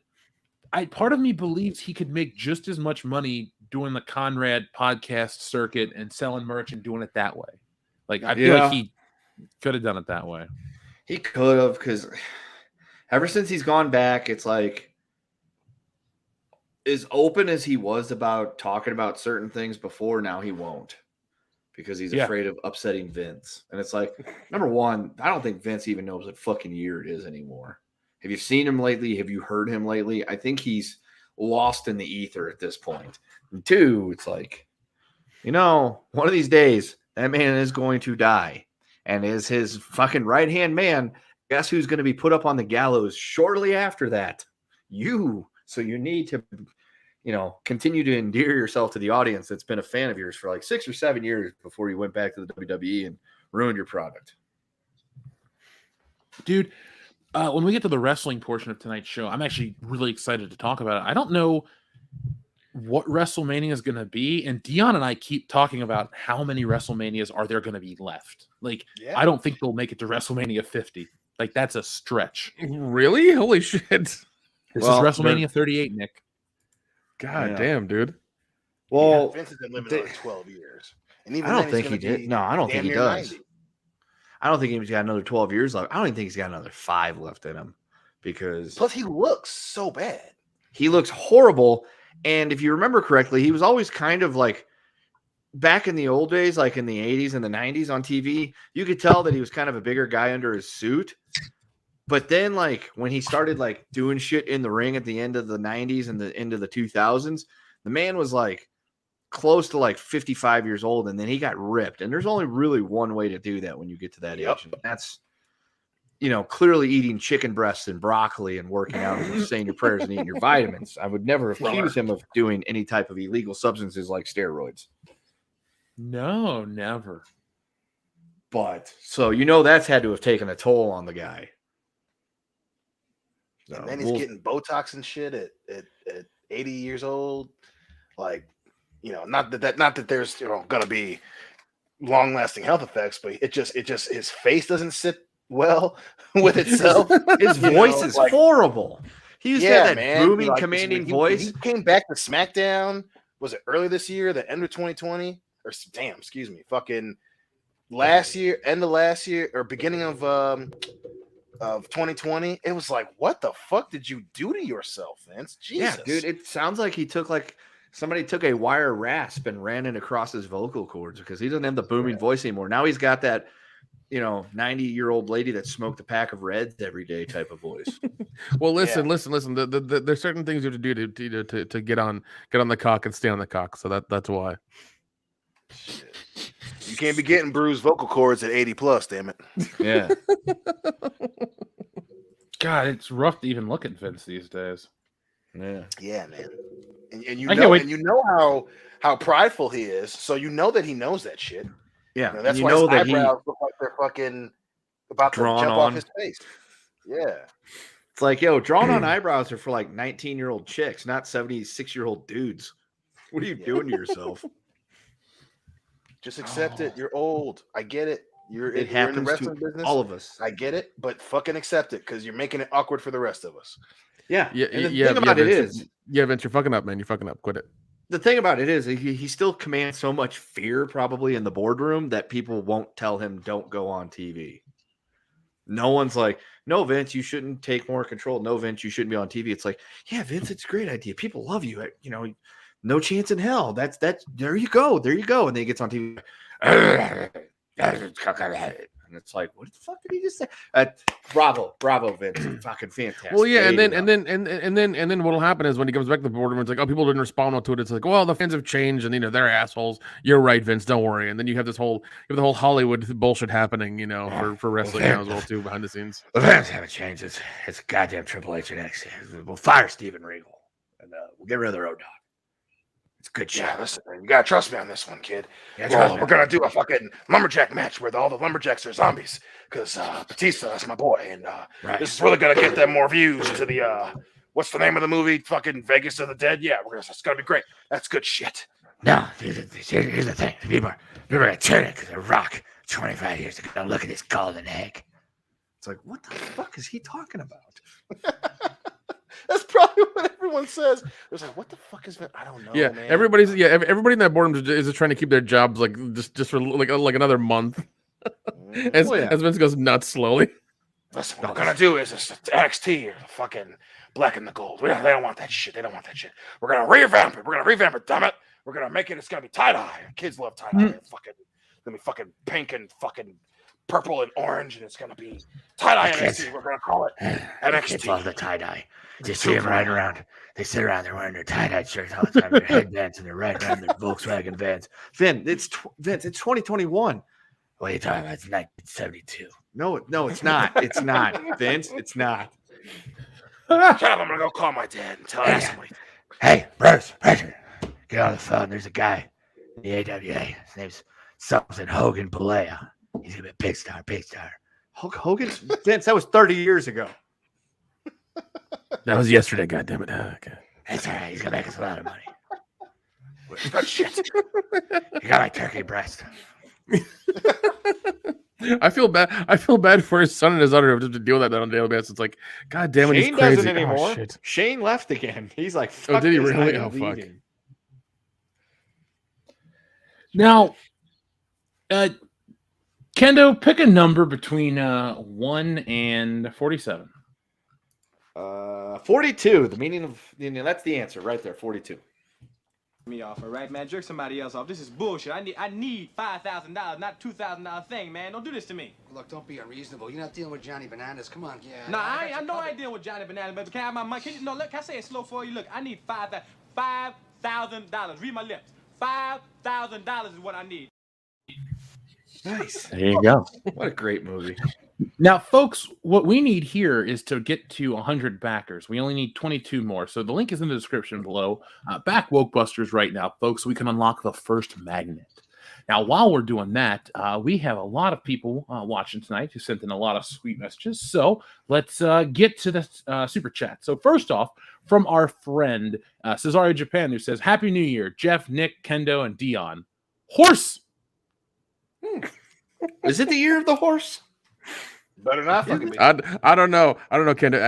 part of me believes he could make just as much money doing the Conrad podcast circuit and selling merch and doing it that way. Like, I feel like he could have done it that way. He could have, because ever since he's gone back, it's like as open as he was about talking about certain things before, now he won't. Because he's afraid of upsetting Vince. And it's like, number one, I don't think Vince even knows what fucking year it is anymore. Have you seen him lately? Have you heard him lately? I think he's lost in the ether at this point. And two, it's like, one of these days, that man is going to die. And is his fucking right-hand man, guess who's going to be put up on the gallows shortly after that? You. So you need to continue to endear yourself to the audience that's been a fan of yours for like 6 or 7 years before you went back to the WWE and ruined your product. Dude, when we get to the wrestling portion of tonight's show, I'm actually really excited to talk about it. I don't know what WrestleMania is going to be, and Dion and I keep talking about how many WrestleManias are there going to be left. Like, I don't think they'll make it to WrestleMania 50. Like, that's a stretch. Really? Holy shit. This is WrestleMania 38, Nick. God damn, dude. Well, Vince has been living another 12 years. And even I don't think he did. No, I don't think he does. 90. I don't think he's got another 12 years left. I don't even think he's got another 5 left in him because plus he looks so bad. He looks horrible. And if you remember correctly, he was always kind of like back in the old days, like in the 80s and the 90s on TV, you could tell that he was kind of a bigger guy under his suit. But then, like, when he started, like, doing shit in the ring at the end of the 90s and the end of the 2000s, the man was, like, close to, like, 55 years old, and then he got ripped. And there's only really one way to do that when you get to that age. And that's, clearly eating chicken breasts and broccoli and working out and saying your prayers and eating your vitamins. I would never accuse him of doing any type of illegal substances like steroids. No, never. But, so, that's had to have taken a toll on the guy. So, and then he's getting Botox and shit at 80 years old. Like, not that there's gonna be long lasting health effects, but it just his face doesn't sit well with itself. His voice is horrible. He used to have that booming, commanding voice. He came back to SmackDown. Was it early this year? The end of 2020? Fucking last year, end of last year, or beginning of 2020, it was like, what the fuck did you do to yourself, Vince? Jesus. Yeah, dude, it sounds like he took somebody took a wire rasp and ran it across his vocal cords because he doesn't have the booming voice anymore. Now he's got that, 90-year-old lady that smoked a pack of Reds every day type of voice. Well, listen. There's certain things you have to do to get on the cock and stay on the cock. So that's why. Shit. You can't be getting bruised vocal cords at 80 plus, damn it. Yeah. God, it's rough to even look at Vince these days. Yeah. Yeah, man. and you I can't know, wait. and you know how prideful he is. So you know that he knows that shit. Yeah, You know, that's you why know his that he eyebrows look like they're fucking about to drawn jump on. off his face. Yeah. It's like, yo, drawn on eyebrows are for like 19-year-old chicks, not 76-year-old dudes. What are you doing to yourself? Just accept it. You're old. I get it. You're It in the happens wrestling to business. all of us. I get it, but fucking accept it because you're making it awkward for the rest of us. Yeah. Yeah, And the yeah, thing about it Vince, is, Vince, you're fucking up, man. You're fucking up. Quit it. the thing about it is he still commands so much fear probably in the boardroom that people won't tell him don't go on TV. No one's like, no, Vince, you shouldn't take more control. No, Vince, you shouldn't be on TV. It's like, yeah, Vince, it's a great idea. People love you. You know, no chance in hell. That's there you go. There you go. And then he gets on TV. And it's like, what the fuck did he just say? Bravo, Vince. Fucking fantastic. Well, yeah, There and you then what'll happen is when he comes back to the boardroom, it's like, oh, people didn't respond well to it. It's like, well, the fans have changed, and they're assholes. You're right, Vince. Don't worry. And then you have the whole Hollywood bullshit happening, for wrestling now as well too behind the scenes. The fans haven't changed. It's goddamn Triple H and X. We'll fire Steven Regal and we'll get rid of the Road Dogg. It's good shit. Yeah, listen, man, you gotta trust me on this one, kid. Yeah, Well, we're gonna do a fucking lumberjack match where all the lumberjacks are zombies. Because Batista, that's my boy, and Right. this is really gonna get them more views to the what's the name of the movie? Fucking Vegas of the Dead. Yeah, it's gonna be great. That's good shit. No, here's the thing. People are gonna turn it because The Rock 25 years ago. Look at this golden egg. It's like, what the fuck is he talking about? That's probably what everyone says. It's like, what the fuck is that? I don't know. Yeah, man. everybody in that boardroom is just trying to keep their jobs like just for like another month. As Vince goes nuts slowly. Listen, what we're gonna do is it's NXT or fucking Black and the Gold. They don't want that shit. They don't want that shit. We're gonna revamp it. Damn it. We're gonna make it. It's gonna be tie dye. Kids love tie dye. It's gonna be fucking pink and fucking purple and orange, and it's gonna be tie dye NXT. We're gonna call it NXT. Kids love the tie dye. You see them riding around. They sit around. They're wearing their tie dye shirts all the time. Their headbands, and they're riding around their Volkswagen vans. Vince, it's 2021. What are you talking about? It's 1972. No, it's not. It's not, Vince. It's not. Shut up! I'm gonna go call my dad and tell him somebody. Hey, Bruce, get on the phone. There's a guy in the AWA. His name's something Hogan Balea. He's gonna be a big star. Hogan, Vince, that was 30 years ago. That was yesterday. Goddammit. Okay. That's all right. He's gonna make us a lot of money. Good shit. You got my turkey breast. I feel bad for his son and his daughter who have to deal with that on a daily basis. It's like, God damn it, Shane he's crazy. doesn't anymore. Oh, shit. Shane left again. He's like, Oh, fuck did he this, really? I'm Oh, fuck. leaving. Now, Kendo, pick a number between 1 and 47. 42. The meaning of that's the answer right there. 42. Me off, all right, man. Jerk somebody else off. This is bullshit. I need $5,000, not $2,000 thing, man. Don't do this to me. Look, don't be unreasonable. You're not dealing with Johnny Bananas. Come on. Yeah. Nah, I know I ain't dealing with Johnny Bananas, but can I have my money? Can I say it slow for you? Look, I need $5,000. Read my lips. $5,000 is what I need. Nice. There you go. What a great movie. Now, folks, what we need here is to get to 100 backers. We only need 22 more. So the link is in the description below. Back Wokebusters right now, folks, so we can unlock the first magnet. Now, while we're doing that, we have a lot of people watching tonight who sent in a lot of sweet messages. So let's get to the super chat. So first off, from our friend Cesario Japan, who says, Happy New Year, Jeff, Nick, Kendo, and Dion. Horse! Is it the year of the horse? Better not fucking be. I don't know. Kendo.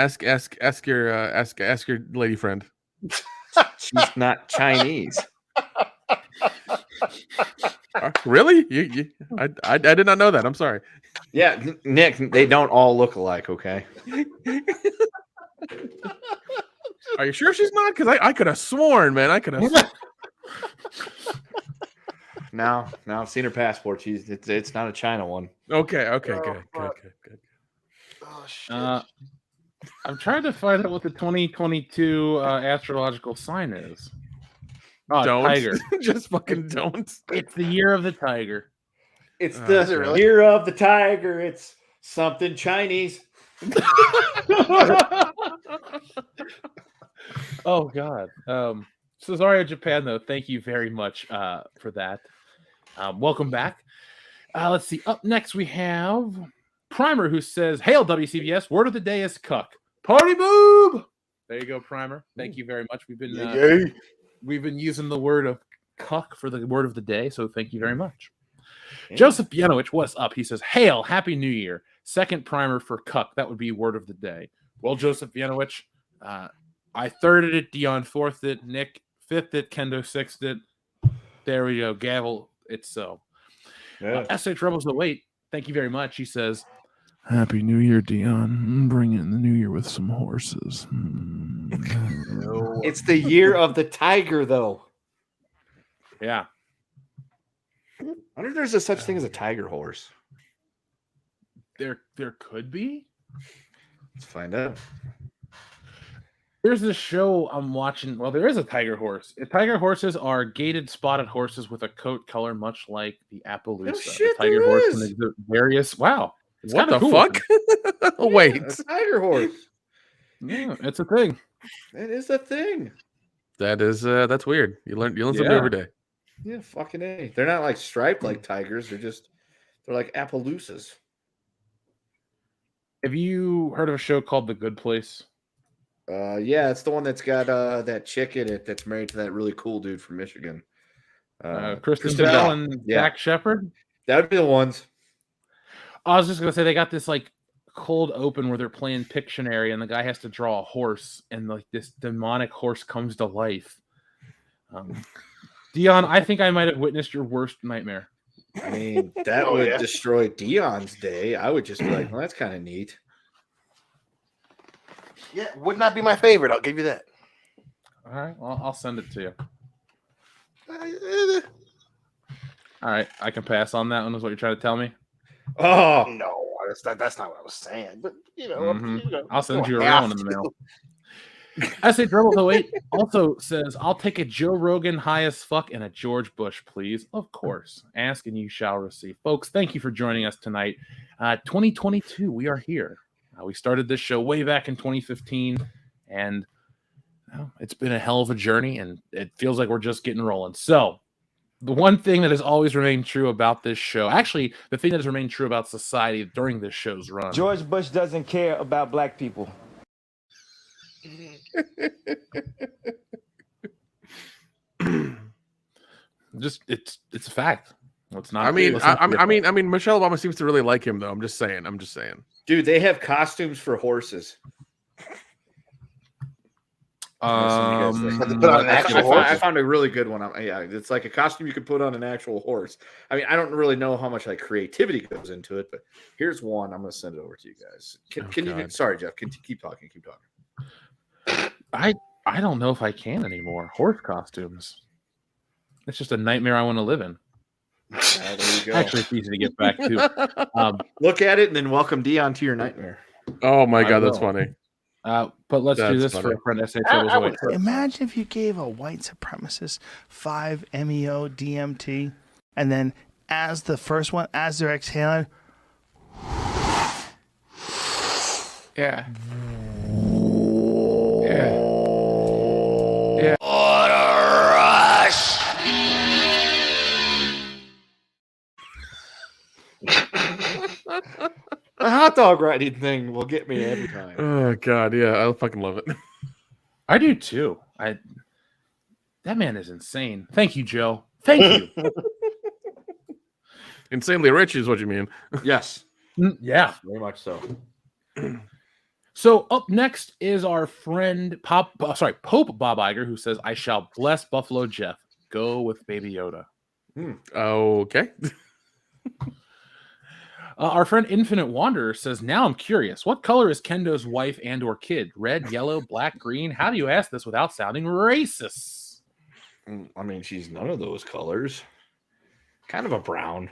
Ask your lady friend. She's not Chinese. Really? I did not know that. I'm sorry. Yeah, Nick, they don't all look alike, okay? Are you sure she's not? Because I could have sworn, man. I could have. Now I've seen her passport. It's not a China one. Okay. Good. Oh shit. I'm trying to find out what the 2022 astrological sign is. Oh, Don't. Tiger. Just fucking don't. It's the year of the tiger. It's Oh, the is it really? year of the tiger. It's something Chinese. Oh God. Cesario Japan, though, thank you very much for that. Welcome back. Let's see. Up next, we have Primer, who says, "Hail WCBS! Word of the day is cuck. Party boob." There you go, Primer. Thank you very much. We've been using the word of cuck for the word of the day, so thank you very much. Yeah. Joseph Bienowicz, what's up? He says, "Hail, Happy New Year! Second primer for cuck. That would be word of the day." Well, Joseph Bienowicz, I thirded it. Dion fourthed it. Nick fifth it. Kendo sixth it. There we go. Gavel. It's so. Yeah. SH Rebels 08, thank you very much. He says, "Happy New Year, Dion. Bring in the new year with some horses." It's the year of the tiger, though. Yeah. I wonder if there's such thing as a tiger horse. There could be. Let's find out. There's this show I'm watching. Well, there is a tiger horse. Tiger horses are gated spotted horses with a coat color much like the Appaloosa. Oh, shit, the tiger there horse is. can exhibit various. Wow. What the cool. fuck? Wait. A tiger horse. Yeah, it's a thing. It is a thing. That's weird. You learn something every day. Yeah, fucking A. They're not like striped like tigers. They're like Appaloosas. Have you heard of a show called The Good Place? Yeah, it's the one that's got that chick in it that's married to that really cool dude from Michigan. Kristen Bell and Zach Shepard? That would be the ones. I was just going to say they got this like cold open where they're playing Pictionary and the guy has to draw a horse and like this demonic horse comes to life. Dion, I think I might have witnessed your worst nightmare. I mean, that would destroy Dion's day. I would just be like, well, that's kind of neat. Yeah, would not be my favorite. I'll give you that. All right. Well, I'll send it to you. All right. I can pass on that one, is what you're trying to tell me? Oh, no. That's not what I was saying. But, you know, I'll send you a real one in the mail. SH Rebel 08 also says, "I'll take a Joe Rogan high as fuck and a George Bush, please." Of course. Ask and you shall receive. Folks, thank you for joining us tonight. 2022, we are here. We started this show way back in 2015, and it's been a hell of a journey, and it feels like we're just getting rolling. So, the one thing that has always remained true about this show, actually, the thing that has remained true about society during this show's run. George Bush doesn't care about black people. Just it's a fact. It's not. I mean, Michelle Obama seems to really like him, though. I'm just saying. Dude, they have costumes for horses. I found a really good one. Yeah, it's like a costume you could put on an actual horse. I mean, I don't really know how much like creativity goes into it, but here's one. I'm going to send it over to you guys. Can you? Sorry, Jeff. Keep talking. I don't know if I can anymore. Horse costumes. It's just a nightmare I want to live in. There you go. Actually, it's easy to get back to. Look at it and then welcome Dion to your nightmare. Oh my God, that's funny. But let's do this for a friend. Imagine if you gave a white supremacist 5-MeO DMT, and then as the first one, as they're exhaling, yeah. What a rush! The hot dog riding thing will get me every time. Oh God, yeah, I fucking love it. I do too. That man is insane. Thank you, Joe. Thank you. Insanely rich is what you mean. Yes. Yeah, very much so. So up next is our friend Pope Bob Iger, who says, "I shall bless Buffalo Jeff. Go with Baby Yoda." Okay. Our friend Infinite Wanderer says, "Now I'm curious. What color is Kendo's wife and/or kid? Red, yellow, black, green? How do you ask this without sounding racist?" I mean, she's none of those colors. Kind of a brown.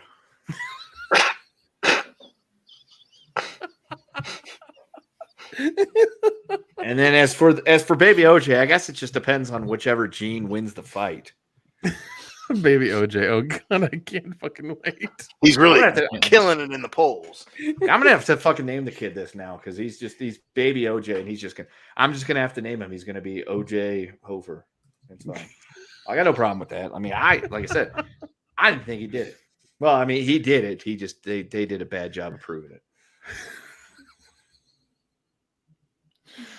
And then as for Baby OJ, I guess it just depends on whichever gene wins the fight. Baby OJ. Oh God, I can't fucking wait. He's really killing it in the polls. I'm gonna have to fucking name the kid this now because he's Baby OJ, and I'm just gonna have to name him. He's gonna be OJ Hofer. It's fine. I got no problem with that. I mean, like I said, I didn't think he did it. Well, I mean, he did it. He just they did a bad job of proving it.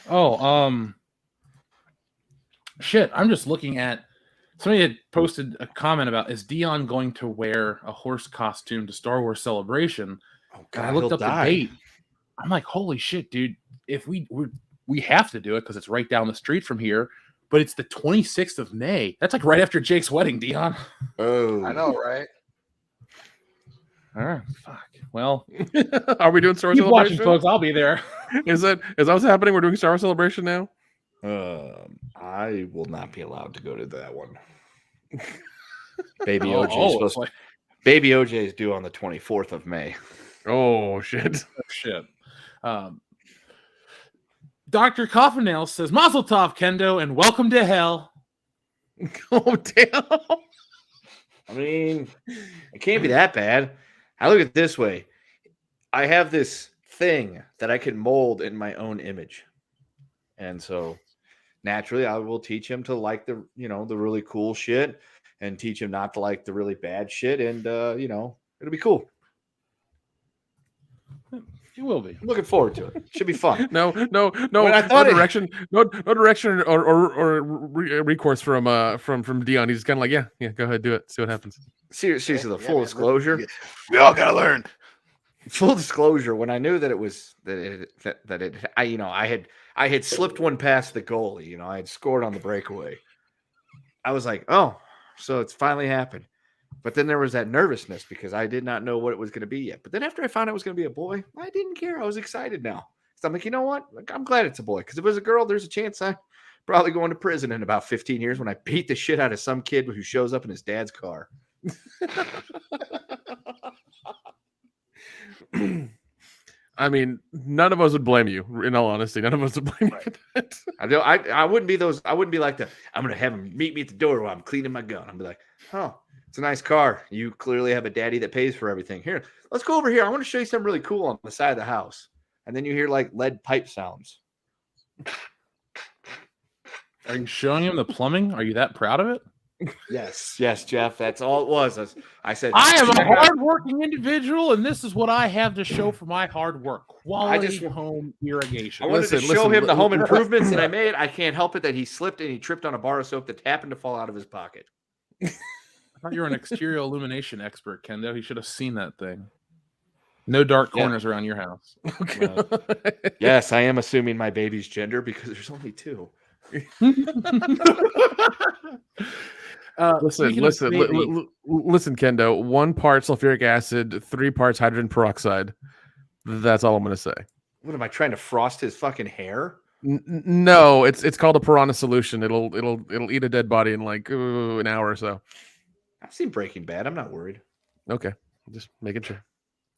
Oh, shit. I'm just looking at somebody had posted a comment about, is Dion going to wear a horse costume to Star Wars Celebration? Oh And I looked up the date. I'm like, holy shit, dude! If we have to do it because it's right down the street from here, but it's the 26th of May. That's like right after Jake's wedding, Dion. Oh, I know, right? All right, fuck. Well, Are we doing Star Wars keep watching, Celebration? folks. I'll be there. Is that what's happening? We're doing Star Wars Celebration now? I will not be allowed to go to that one. Baby Oh, OJ is supposed like- Baby OJ is due on the 24th of May. Oh, shit. Shit. Dr. Coffinail says, Mazel Tov, Kendo, and welcome to hell. Oh, damn. I mean, it can't be that bad. I look at it this way. I have this thing that I can mold in my own image. And so naturally I will teach him to like the really cool shit and teach him not to like the really bad shit. And, it'll be cool. It will be. I'm looking forward to it. Should be fun. No When I thought direction, no direction or recourse from Dion. He's kind of like, yeah, go ahead, do it, see what happens. Seriously, the full disclosure. We all gotta learn. Full disclosure. When I knew that it was I had slipped one past the goalie. I had scored on the breakaway. I was like, oh, so it's finally happened. But then there was that nervousness because I did not know what it was going to be yet. But then after I found out it was going to be a boy, I didn't care. I was excited now. So I'm like, you know what? I'm glad it's a boy. Because if it was a girl, there's a chance I'm probably going to prison in about 15 years when I beat the shit out of some kid who shows up in his dad's car. I mean, none of us would blame you. In all honesty, none of us would blame you for that. I wouldn't be those. I wouldn't be like I'm going to have him meet me at the door while I'm cleaning my gun. I'd be like, oh, it's a nice car. You clearly have a daddy that pays for everything. Here, let's go over here. I want to show you something really cool on the side of the house. And then you hear like lead pipe sounds. Are you showing him the plumbing? Are you that proud of it? Yes, Jeff. That's all it was. I said, I am a hardworking individual, and this is what I have to show for my hard work. Quality home irrigation. I wanted to show him the home improvements that I made. I can't help it that he slipped and he tripped on a bar of soap that happened to fall out of his pocket. I thought you were an exterior illumination expert, Kendo. He should have seen that thing. No dark corners around your house. Yes, I am assuming my baby's gender because there's only two. Listen, Kendo. 1 part sulfuric acid, 3 parts hydrogen peroxide. That's all I'm going to say. What am I trying to frost his fucking hair? No, it's called a piranha solution. It'll eat a dead body in like an hour or so. I've seen Breaking Bad. I'm not worried. Okay, just making sure.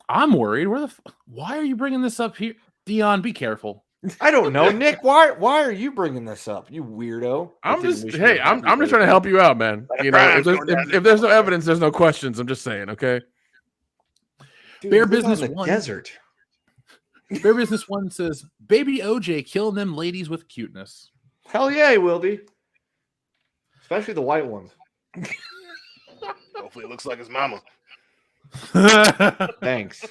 I'm worried. Why are you bringing this up here, Dion? Be careful. I don't know, Nick. Why are you bringing this up, you weirdo? I'm just trying to help you out, man. If there's no evidence, there's no questions. I'm just saying, okay. Dude, Bear Business on the One. desert. Bear Business One says, "Baby OJ killing them ladies with cuteness." Hell yeah, he will be. Especially the white ones. Hopefully, it looks like his mama. Thanks.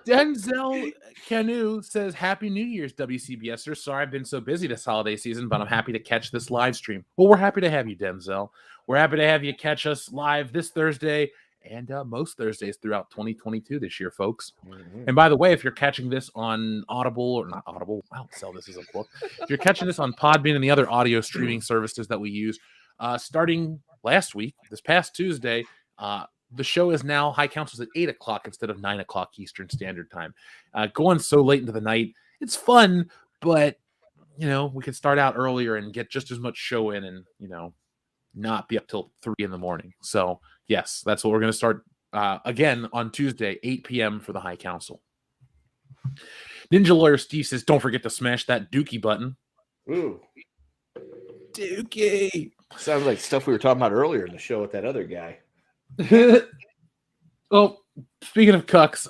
Denzel Canu says, Happy New Year's, WCBSers. Sorry I've been so busy this holiday season, but I'm happy to catch this live stream. Well, we're happy to have you, Denzel. We're happy to have you catch us live this Thursday and most Thursdays throughout 2022 this year, folks. Mm-hmm. And by the way, if you're catching this on Audible or not Audible, I don't sell this as a book. If you're catching this on Podbean and the other audio streaming services that we use, starting last week, this past Tuesday, the show is now High Council's at 8 o'clock instead of 9 o'clock Eastern Standard Time. Going so late into the night, it's fun, but, we could start out earlier and get just as much show in and, not be up till 3 in the morning. So, yes, that's what we're going to start again on Tuesday, 8 p.m. for the High Council. Ninja Lawyer Steve says, don't forget to smash that Dookie button. Ooh. Dookie. Sounds like stuff we were talking about earlier in the show with that other guy. Well, speaking of cucks,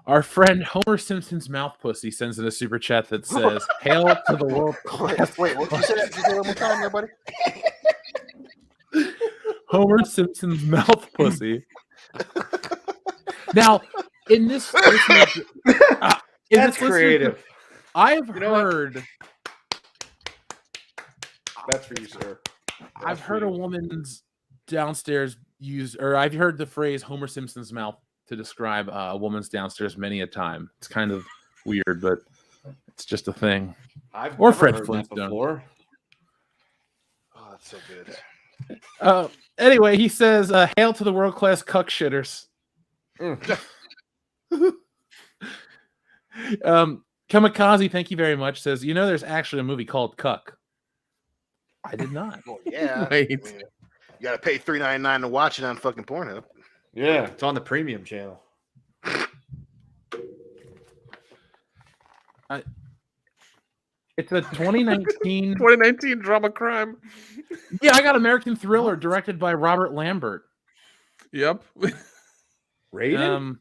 Our friend Homer Simpson's mouth pussy sends in a super chat that says, "Hail to the world." Wait, what you say that? You say it one more time, everybody. Homer Simpson's mouth pussy. Now, in this That's creative. I've You know what? heard. That's for you, sir. I've heard a woman's downstairs use, or I've heard the phrase Homer Simpson's mouth to describe a woman's downstairs many a time. It's kind of weird, but it's just a thing. I've Or never Fred heard that Flintstone. before. Oh, that's so good. Anyway, he says, "Hail to the world-class cuck shitters." Kamikaze, thank you very much, says, there's actually a movie called Cuck. I did not. Well, yeah. Wait. I mean, you gotta pay $3.99 to watch it on fucking Pornhub. Yeah, it's on the premium channel. It's a 2019. 2019 drama crime. Yeah, I got American Thriller, directed by Robert Lambert. Yep. Rated?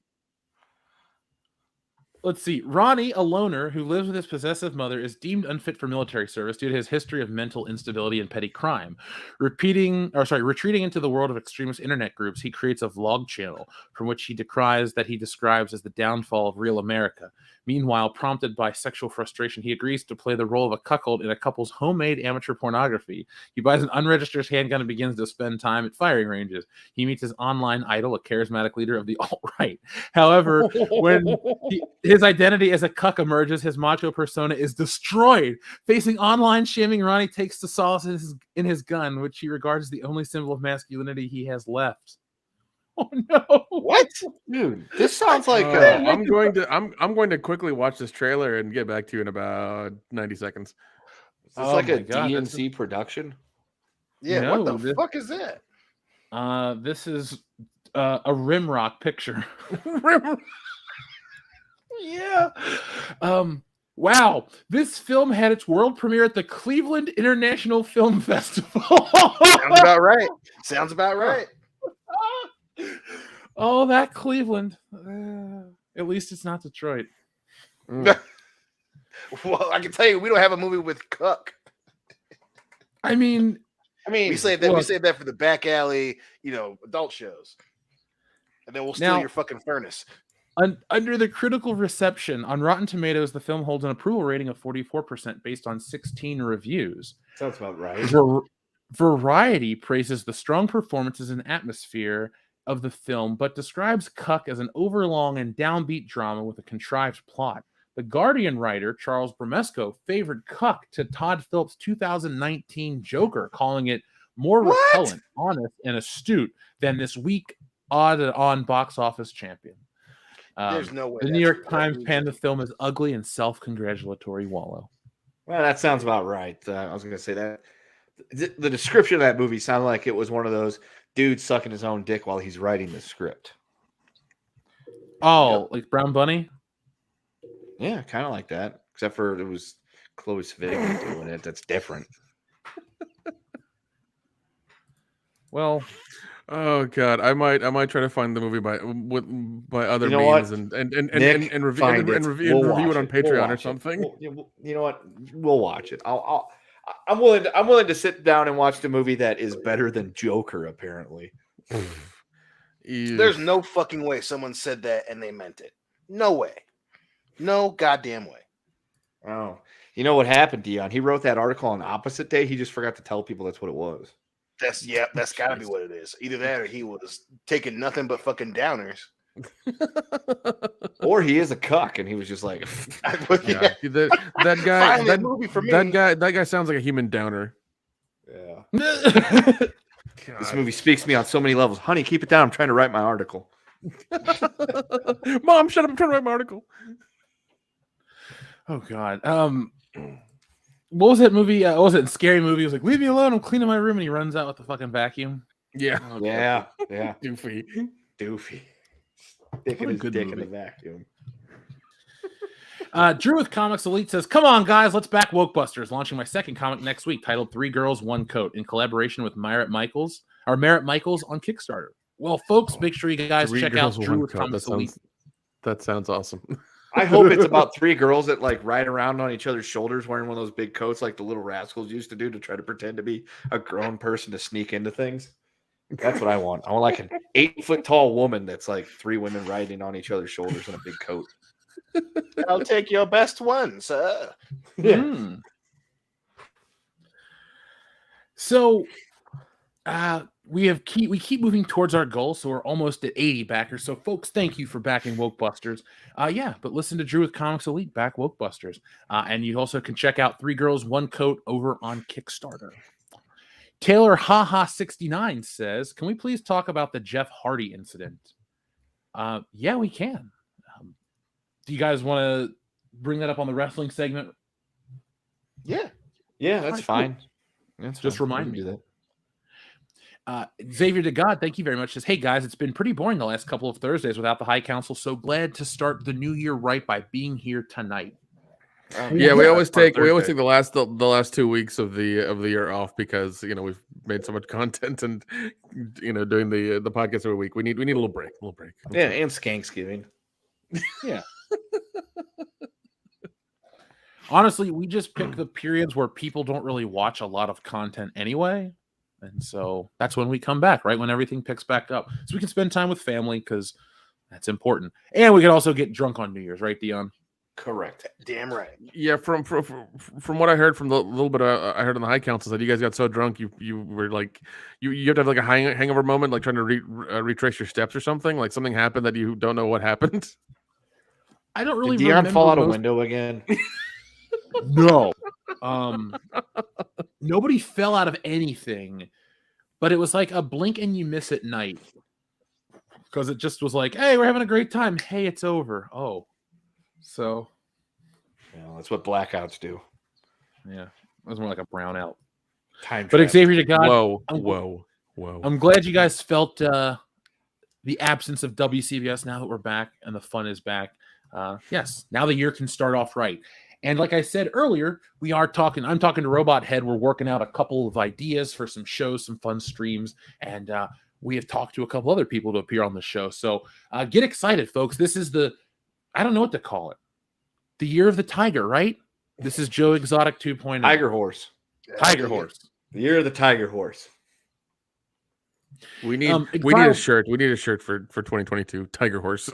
Let's see. Ronnie, a loner who lives with his possessive mother, is deemed unfit for military service due to his history of mental instability and petty crime. Retreating into the world of extremist internet groups, he creates a vlog channel from which he describes as the downfall of real America. Meanwhile, prompted by sexual frustration, he agrees to play the role of a cuckold in a couple's homemade amateur pornography. He buys an unregistered handgun and begins to spend time at firing ranges. He meets his online idol, a charismatic leader of the alt-right. However, when his identity as a cuck emerges, his macho persona is destroyed. Facing online shaming, Ronnie takes the solace in his gun, which he regards as the only symbol of masculinity he has left. Oh no! What, dude? This sounds like I'm going to quickly watch this trailer and get back to you in about 90 seconds. Is this like a DNC production? Yeah, No, what the fuck is that? This is a Rimrock picture. Yeah. Wow. This film had its world premiere at the Cleveland International Film Festival. Sounds about right. Sounds about right. Oh, that Cleveland. At least it's not Detroit. Well, I can tell you, we don't have a movie with cuck. I mean, we say that. We say that for the back alley, adult shows, and then we'll steal your fucking furnace. Under the critical reception on Rotten Tomatoes, the film holds an approval rating of 44% based on 16 reviews. Sounds about right. Variety praises the strong performances and atmosphere of the film, but describes Cuck as an overlong and downbeat drama with a contrived plot. The Guardian writer, Charles Bramesco, favored Cuck to Todd Phillips' 2019 Joker, calling it more repellent, honest, and astute than this weak odd-on box office champion. There's no way. The New York Times panned the film as ugly and self-congratulatory wallow. Well, that sounds about right. I was going to say that. The description of that movie sounded like it was one of those dudes sucking his own dick while he's writing the script. Oh, like Brown Bunny? Yeah, kind of like that. Except for it was Chloe Feig doing it. That's different. Well, oh god, I might try to find the movie by other You know means what? and review it on Patreon or something. You know what? We'll watch it. I'm willing to sit down and watch the movie that is better than Joker. Apparently, there's no fucking way someone said that and they meant it. No way. No goddamn way. Oh, you know what happened, Dion? He wrote that article on the opposite day. He just forgot to tell people that's what it was. That's got to be what it is. Either that or he was taking nothing but fucking downers. Or he is a cuck and he was just like, yeah. That guy sounds like a human downer. Yeah. This movie speaks to me on so many levels. Honey, keep it down. I'm trying to write my article. Mom, shut up. I'm trying to write my article. Oh god. What was that movie? What was it? Scary Movie. It was like, leave me alone. I'm cleaning my room, and he runs out with the fucking vacuum. Yeah. Oh, yeah. Doofy. Sticking his dick in the vacuum. Drew with Comics Elite says, come on, guys, let's back Wokebusters. Launching my second comic next week titled 3 Girls, 1 Coat in collaboration with Merritt Michaels on Kickstarter. Well, folks, make sure you guys check out Drew with Comics Elite. That sounds awesome. I hope it's about 3 girls that like ride around on each other's shoulders wearing one of those big coats like the Little Rascals used to do to try to pretend to be a grown person to sneak into things. That's what I want. I want like an 8-foot tall woman that's like 3 women riding on each other's shoulders in a big coat. I'll take your best one, sir. Yeah. So we keep moving towards our goal, so we're almost at 80 backers. So folks, thank you for backing Wokebusters. But listen to Drew with Comics Elite, back Wokebusters. And you also can check out 3 Girls, 1 Coat over on Kickstarter. Taylor Haha69 says, can we please talk about the Jeff Hardy incident? Yeah, we can. Do you guys want to bring that up on the wrestling segment? Yeah, that's fine. That's Just fine. remind We me. can do that. Xavier DeGod, thank you very much. Says, hey guys, it's been pretty boring the last couple of Thursdays without the High Council. So glad to start the new year right by being here tonight. We always take the last 2 weeks of the year off because we've made so much content and doing the podcast every week. We need a little break. Yeah, and Skanksgiving. Yeah. Honestly, we just pick the periods where people don't really watch a lot of content anyway. And so that's when we come back, right? When everything picks back up. So we can spend time with family because that's important. And we can also get drunk on New Year's, right, Dion? Correct. damn right. Yeah, from what I heard from the little bit I heard on the High Council that you guys got so drunk you were like you have to have like a hangover moment, like trying to retrace your steps or something. Like something happened that you don't know what happened. I don't really Did Dion remember fall out a window again? No. Nobody fell out of anything, but it was like a blink and you miss at night. Because it just was like, hey, we're having a great time. Hey, it's over. Oh. So that's what blackouts do. Yeah. It was more like a brownout. Time But trap. Xavier DeGod. Whoa. I'm glad you guys felt the absence of WCBS now that we're back and the fun is back. Yes, now the year can start off right. And like I said earlier, I'm talking to Robot Head. We're working out a couple of ideas for some shows, some fun streams, and we have talked to a couple other people to appear on the show. So get excited, folks. This is I don't know what to call it. The year of the tiger, right? This is Joe Exotic 2.0. Tiger horse. Tiger horse. The year of the tiger horse. We need a shirt. We need a shirt for 2022. Tiger horse.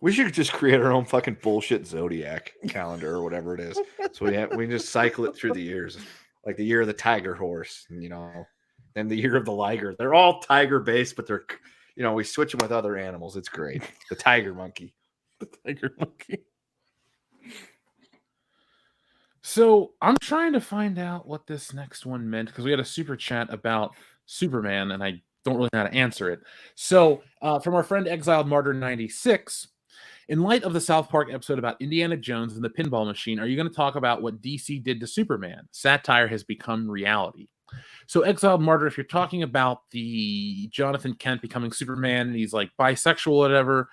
We should just create our own fucking bullshit zodiac calendar or whatever it is. So we can just cycle it through the years, like the year of the tiger horse, and the year of the liger. They're all tiger based, but they're we switch them with other animals. It's great. The tiger monkey. The tiger monkey. So I'm trying to find out what this next one meant because we had a super chat about Superman and I don't really know how to answer it. So from our friend Exiled Martyr 96, in light of the South Park episode about Indiana Jones and the pinball machine, are you going to talk about what DC did to Superman? Satire has become reality. So Exiled Martyr, if you're talking about the Jonathan Kent becoming Superman and he's like bisexual or whatever,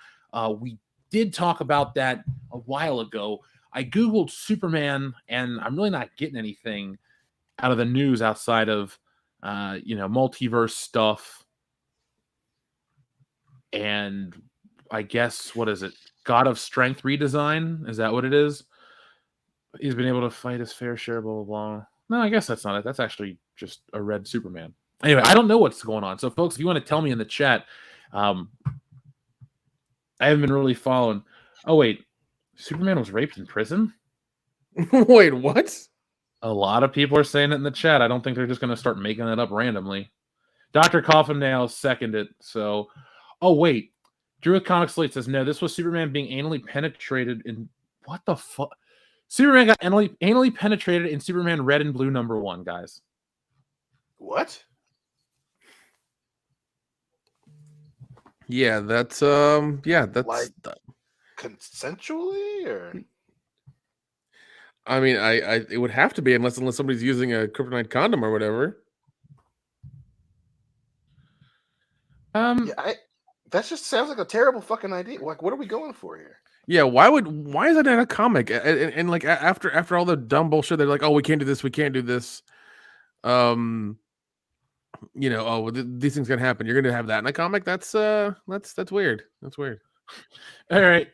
we did talk about that a while ago. I Googled Superman and I'm really not getting anything out of the news outside of multiverse stuff. And I guess, what is it? God of Strength redesign? Is that what it is? He's been able to fight his fair share, blah, blah, blah. No, I guess that's not it. That's actually just a red Superman. Anyway, I don't know what's going on. So, folks, if you want to tell me in the chat, I haven't been really following. Oh, wait. Superman was raped in prison? Wait, what? A lot of people are saying it in the chat. I don't think they're just going to start making it up randomly. Dr. Coffin Nails seconded it. So, oh, wait. Drew with Comic Slate says, no, this was Superman being anally penetrated in... What the fuck? Superman got anally penetrated in Superman Red and Blue #1, guys. What? Yeah, that's Like consensually, or I mean, it would have to be unless somebody's using a kryptonite condom or whatever. That just sounds like a terrible fucking idea. Like, what are we going for here? Yeah, why is that in a comic? And like after all the dumb bullshit, they're like, oh, we can't do this, we can't do this. These things can happen. You're gonna have that in a comic. That's weird. That's weird. All right.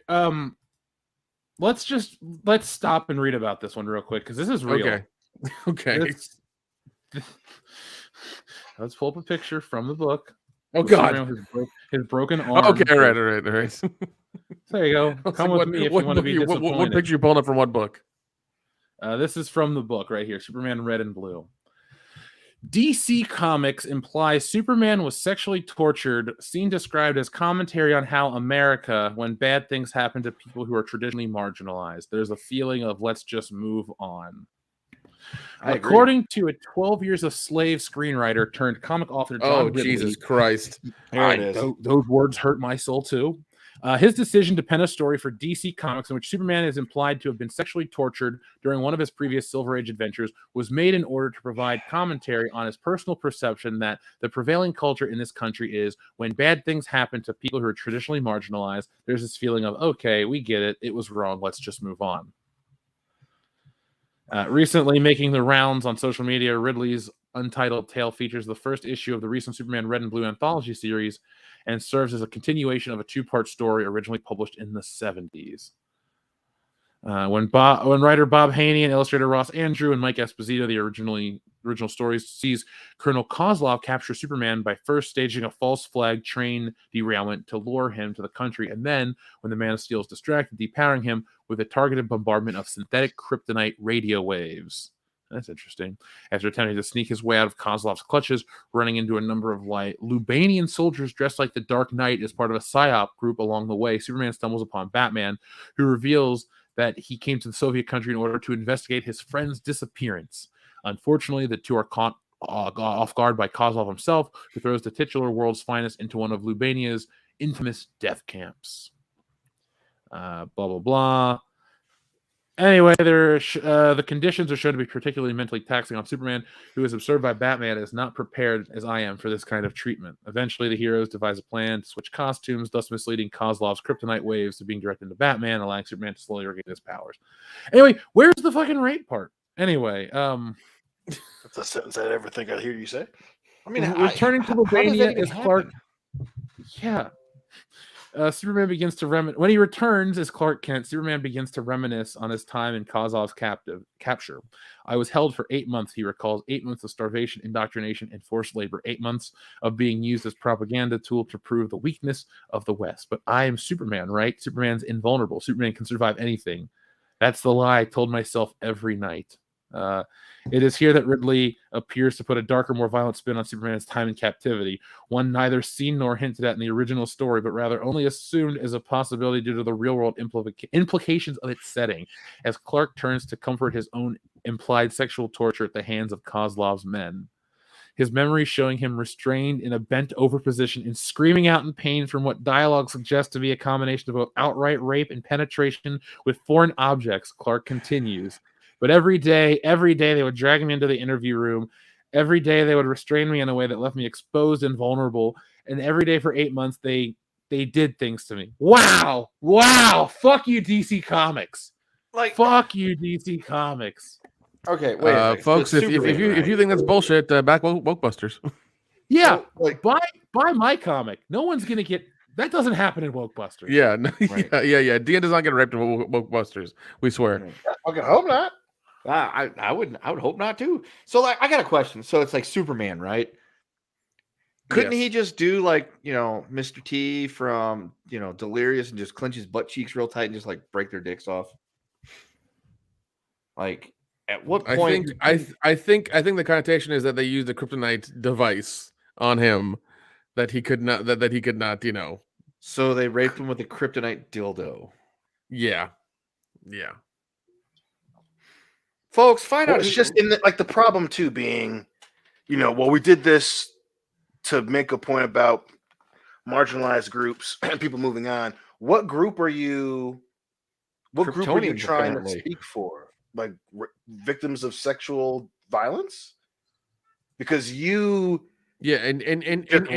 Let's stop and read about this one real quick because this is real. Okay. Let's pull up a picture from the book. Oh God. His broken arm. Okay. All right. So there you go. Come with me if you want to be disappointed. What picture you pulling up from what book? This is from the book right here, Superman Red and Blue. DC Comics implies Superman was sexually tortured, scene described as commentary on how America, when bad things happen to people who are traditionally marginalized. There's a feeling of let's just move on. According to a 12 Years a Slave screenwriter turned comic author John Ridley, Jesus Christ. Those words hurt my soul too. His decision to pen a story for DC Comics in which Superman is implied to have been sexually tortured during one of his previous Silver Age adventures was made in order to provide commentary on his personal perception that the prevailing culture in this country is when bad things happen to people who are traditionally marginalized, there's this feeling of, okay, we get it. It was wrong. Let's just move on. Recently making the rounds on social media, Ridley's untitled tale features the first issue of the recent Superman Red and Blue anthology series and serves as a continuation of a two-part story originally published in the 70s. When writer Bob Haney and illustrator Ross Andrew and Mike Esposito, the original stories, sees Colonel Kozlov capture Superman by first staging a false flag train derailment to lure him to the country, and then, when the Man of Steel is distracted, depowering him with a targeted bombardment of synthetic kryptonite radio waves. That's interesting. After attempting to sneak his way out of Kozlov's clutches, running into a number of Lubanian soldiers dressed like the Dark Knight as part of a PSYOP group along the way, Superman stumbles upon Batman, who reveals that he came to the Soviet country in order to investigate his friend's disappearance. Unfortunately, the two are caught off guard by Kozlov himself, who throws the titular world's finest into one of Lubania's infamous death camps. Blah, blah, blah. Anyway, the conditions are shown to be particularly mentally taxing on Superman, who is observed by Batman as not prepared as I am for this kind of treatment. Eventually, the heroes devise a plan to switch costumes, thus misleading Kozlov's kryptonite waves to being directed to Batman, allowing Superman to slowly regain his powers. Anyway, where's the fucking rape part? Anyway, that's a sentence I never think I'd hear you say. I mean, returning to Lubania is Clark. Yeah. Superman begins to when he returns as Clark Kent, Superman begins to reminisce on his time in Kozlov's capture. I was held for 8 months, he recalls. 8 months of starvation, indoctrination, and forced labor. 8 months of being used as propaganda tool to prove the weakness of the West. But I am Superman, right? Superman's invulnerable. Superman can survive anything. That's the lie I told myself every night. It is here that Ridley appears to put a darker, more violent spin on Superman's time in captivity, one neither seen nor hinted at in the original story, but rather only assumed as a possibility due to the real-world implications of its setting, as Clark turns to comfort his own implied sexual torture at the hands of Kozlov's men. His memory showing him restrained in a bent-over position and screaming out in pain from what dialogue suggests to be a combination of both outright rape and penetration with foreign objects, Clark continues. But every day they would drag me into the interview room. Every day they would restrain me in a way that left me exposed and vulnerable. And every day for 8 months, they did things to me. Wow. Fuck you, DC Comics. Fuck you, DC Comics. Okay, wait, folks. If you think that's bullshit, back Wokebusters. Yeah, buy my comic. No one's gonna get. That doesn't happen in Wokebusters. Yeah, right. yeah. Dean does not get raped in Wokebusters. We swear. I can hope not. I would hope not too. So I got a question. So it's like Superman, right? Couldn't he just do Mr. T from Delirious and just clench his butt cheeks real tight and just break their dicks off? At what point? I think the connotation is that they used a kryptonite device on him that he could not So they raped him with a kryptonite dildo. Yeah. Folks, find out. It's just in the problem too being, we did this to make a point about marginalized groups and people moving on. What group are you? What group are you trying to speak for? Victims of sexual violence? Because and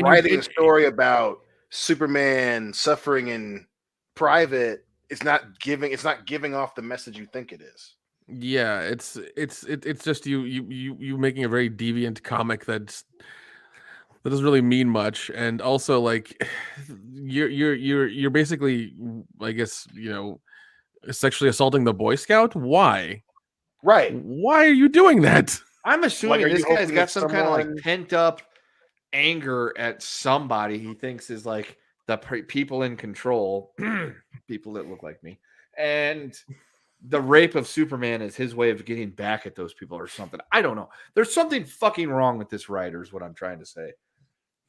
writing a story about Superman suffering in private, it's not giving off the message you think it is. Yeah, it's just you making a very deviant comic that's that doesn't really mean much. And also, like, you're basically, I guess, sexually assaulting the Boy Scout. Why? Right. Why are you doing that? I'm assuming are this you guy's hoping got that some kind of like someone- pent up anger at somebody he thinks is like the people in control, people that look like me, and the rape of Superman is his way of getting back at those people or something. I don't know. There's something fucking wrong with this writer is what I'm trying to say.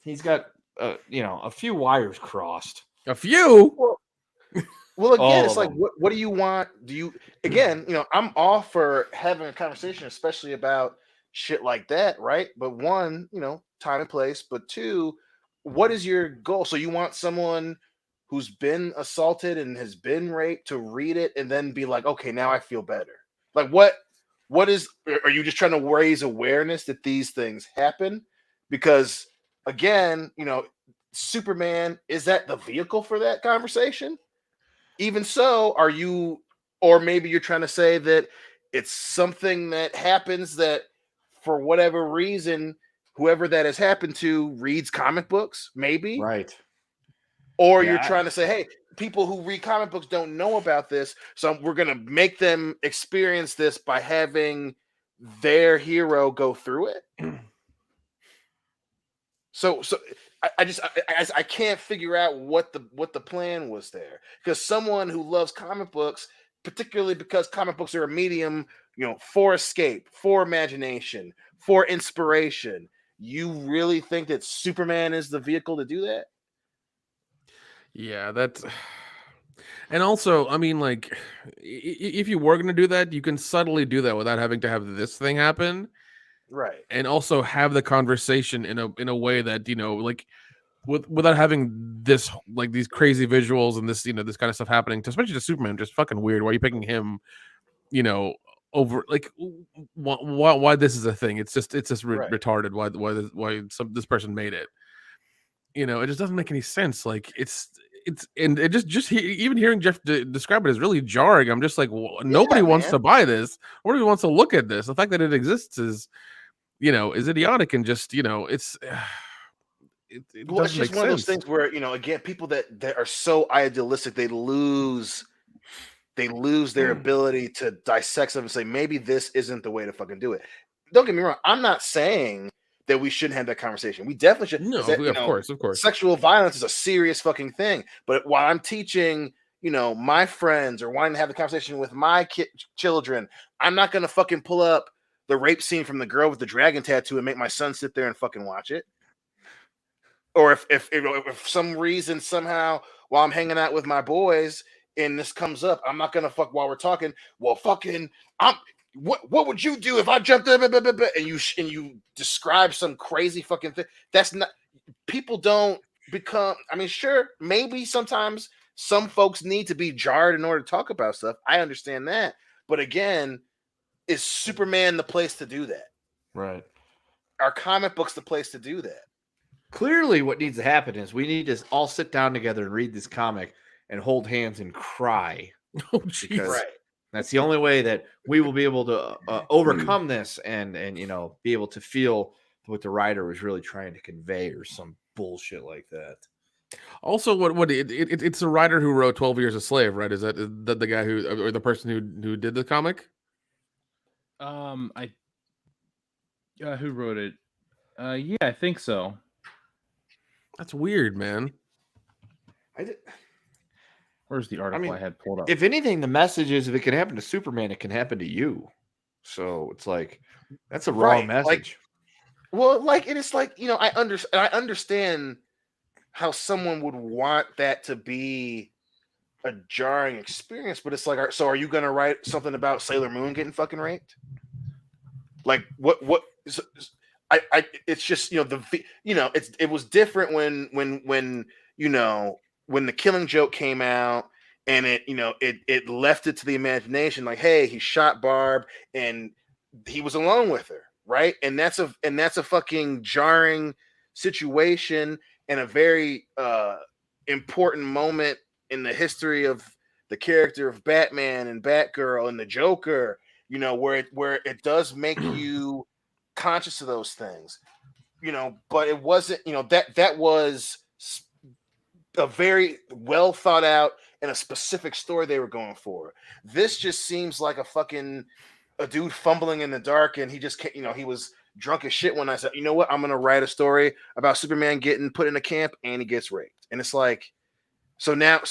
He's got a few wires crossed. A few. Well, again, All it's of like, them. what do you want? Do you, again, I'm all for having a conversation, especially about shit like that, right? But one, time and place. But two, what is your goal? So you want someone who's been assaulted and has been raped to read it and then be like, okay, now I feel better. Like, what is? Are you just trying to raise awareness that these things happen? Because again, Superman, is that the vehicle for that conversation? Even so, are you, or maybe you're trying to say that it's something that happens that for whatever reason, whoever that has happened to reads comic books, maybe? Right. Or Yeah. you're trying to say, hey, people who read comic books don't know about this, so we're going to make them experience this by having their hero go through it. So I can't figure out what the plan was there, because someone who loves comic books, particularly because comic books are a medium, for escape, for imagination, for inspiration, you really think that Superman is the vehicle to do that? Yeah, that's. And also, I mean, like, if you were going to do that, you can subtly do that without having to have this thing happen. Right. And also have the conversation in a way that, like, without having this, like, these crazy visuals and this, this kind of stuff happening to, especially to Superman. Just fucking weird. Why are you picking him, over, like, why this is a thing? It's just Right. retarded. Why this person made it. It just doesn't make any sense. Like, it's and it just even hearing Jeff describe it is really jarring. I'm just like, nobody wants man. to buy this. Nobody wants to look at this. The fact that it exists is idiotic, and just, it's it Well, it's doesn't just make one of those sense. things where, again, people that are so idealistic, they lose their ability to dissect something and say, maybe this isn't the way to fucking do it. Don't get me wrong. I'm not saying that we shouldn't have that conversation. We definitely should. No, of course. Sexual violence is a serious fucking thing. But while I'm teaching, my friends, or wanting to have a conversation with my children, I'm not going to fucking pull up the rape scene from the girl with the dragon tattoo and make my son sit there and fucking watch it. Or if some reason somehow while I'm hanging out with my boys and this comes up, I'm not gonna fuck while we're talking. Well, fucking, what would you do if I jumped in? And you describe some crazy fucking thing. That's not. People don't become. I mean, sure, maybe sometimes some folks need to be jarred in order to talk about stuff. I understand that, but again, is Superman the place to do that? Right. Are comic books the place to do that? Clearly, what needs to happen is we need to all sit down together and read this comic and hold hands and cry. Oh, jeez. Right. That's the only way that we will be able to overcome this and be able to feel what the writer was really trying to convey, or some bullshit like that. Also, it's a writer who wrote 12 Years a Slave, right? Is that the guy or the person who did the comic? Who wrote it? Yeah, I think so. That's weird, man. Where's the article I had pulled up? If anything, the message is, if it can happen to Superman, it can happen to you. So it's like, that's a wrong message. It is like, I understand how someone would want that to be a jarring experience, but it's like, so are you going to write something about Sailor Moon getting fucking raped? Like, what? It's just, it was different when the Killing Joke came out, and it left it to the imagination. Like, hey, he shot Barb and he was alone with her, right? And that's a fucking jarring situation, and a very important moment in the history of the character of Batman and Batgirl and the Joker. Where it does make you conscious of those things. but it wasn't, that was a very well thought out and a specific story they were going for. This just seems like a dude fumbling in the dark, and he just can't, he was drunk as shit when I said, you know what, I'm gonna write a story about Superman getting put in a camp and he gets raped. And it's like, so now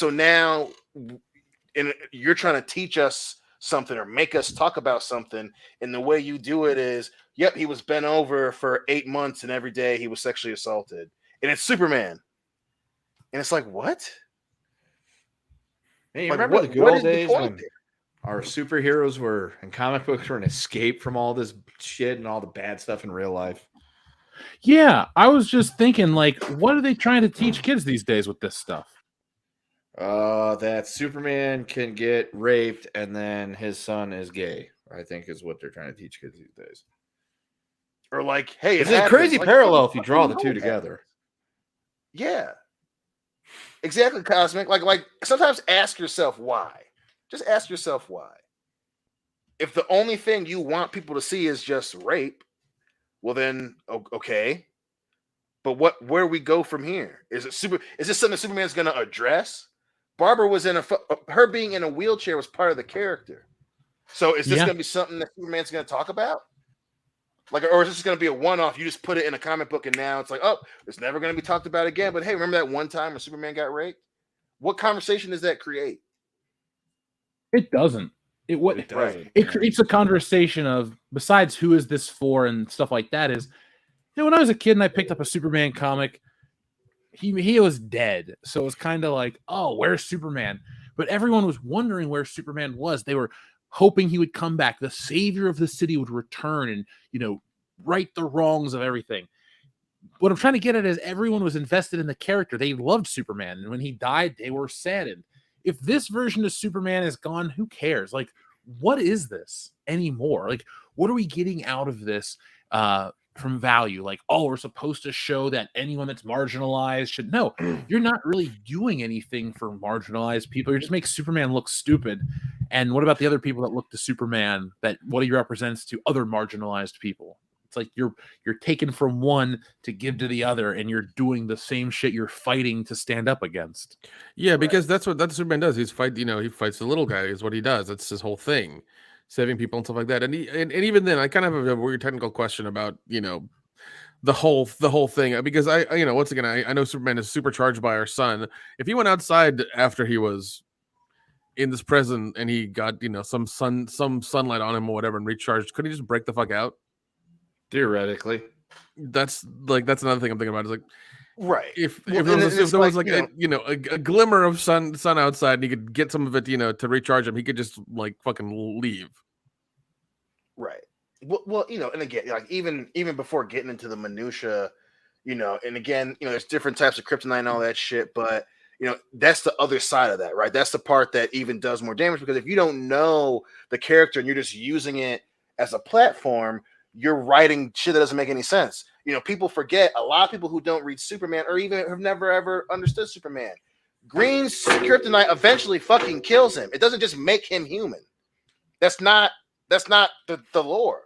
and you're trying to teach us something or make us talk about something, and the way you do it is, yep, he was bent over for 8 months and every day he was sexually assaulted, and it's Superman. And it's like, what? Hey, you Like, remember the good old days when there? our superheroes were and comic books were an escape from all this shit and all the bad stuff in real life? Yeah, I was just thinking, like, what are they trying to teach kids these days with this stuff? That Superman can get raped and then his son is gay, I think is what they're trying to teach kids these days. Or like, hey, it's a crazy parallel if you draw the two together. Yeah. Exactly, Cosmic. Like sometimes ask yourself why. Just ask yourself why. If the only thing you want people to see is just rape, well then, okay. But where we go from here? Is this something Superman's going to address? Barbara was her being in a wheelchair was part of the character. So is this going to be something that Superman's going to talk about? Like, or is this going to be a one-off? You just put it in a comic book and now it's like, oh, it's never going to be talked about again. But hey, remember that one time when Superman got raped? What conversation does that create? It doesn't. It creates a conversation of, besides who is this for and stuff like that, is, when I was a kid and I picked up a Superman comic, he was dead. So it was kind of like, oh, where's Superman? But everyone was wondering where Superman was. They were hoping he would come back. The savior of the city would return and, right the wrongs of everything. What I'm trying to get at is everyone was invested in the character. They loved Superman. And when he died, they were saddened. If this version of Superman is gone, who cares? Like, what is this anymore? Like, what are we getting out of this from value? Like, oh, we're supposed to show that anyone that's marginalized should know. You're not really doing anything for marginalized people. You just make Superman look stupid. And what about the other people that look to Superman, that what he represents to other marginalized people? It's like you're taking from one to give to the other, and you're doing the same shit you're fighting to stand up against. Yeah, because that's what Superman does. He fights the little guy is what he does. That's his whole thing, saving people and stuff like that. And even then, I kind of have a weird technical question about the whole thing, because I once again I know Superman is supercharged by our sun. If he went outside after he was in this prison and he got some sunlight on him or whatever and recharged, could he just break the fuck out? Theoretically. That's another thing I'm thinking about. Is like, right, if there was like a glimmer of sun outside and he could get some of it to recharge him, he could just like fucking leave. Right. Well, and again, like even before getting into the minutia, and again, there's different types of kryptonite and all that shit, but that's the other side of that, right? That's the part that even does more damage, because if you don't know the character and you're just using it as a platform, you're writing shit that doesn't make any sense. People forget, a lot of people who don't read Superman or even have never ever understood Superman, Green's kryptonite eventually fucking kills him. It doesn't just make him human. That's not the lore.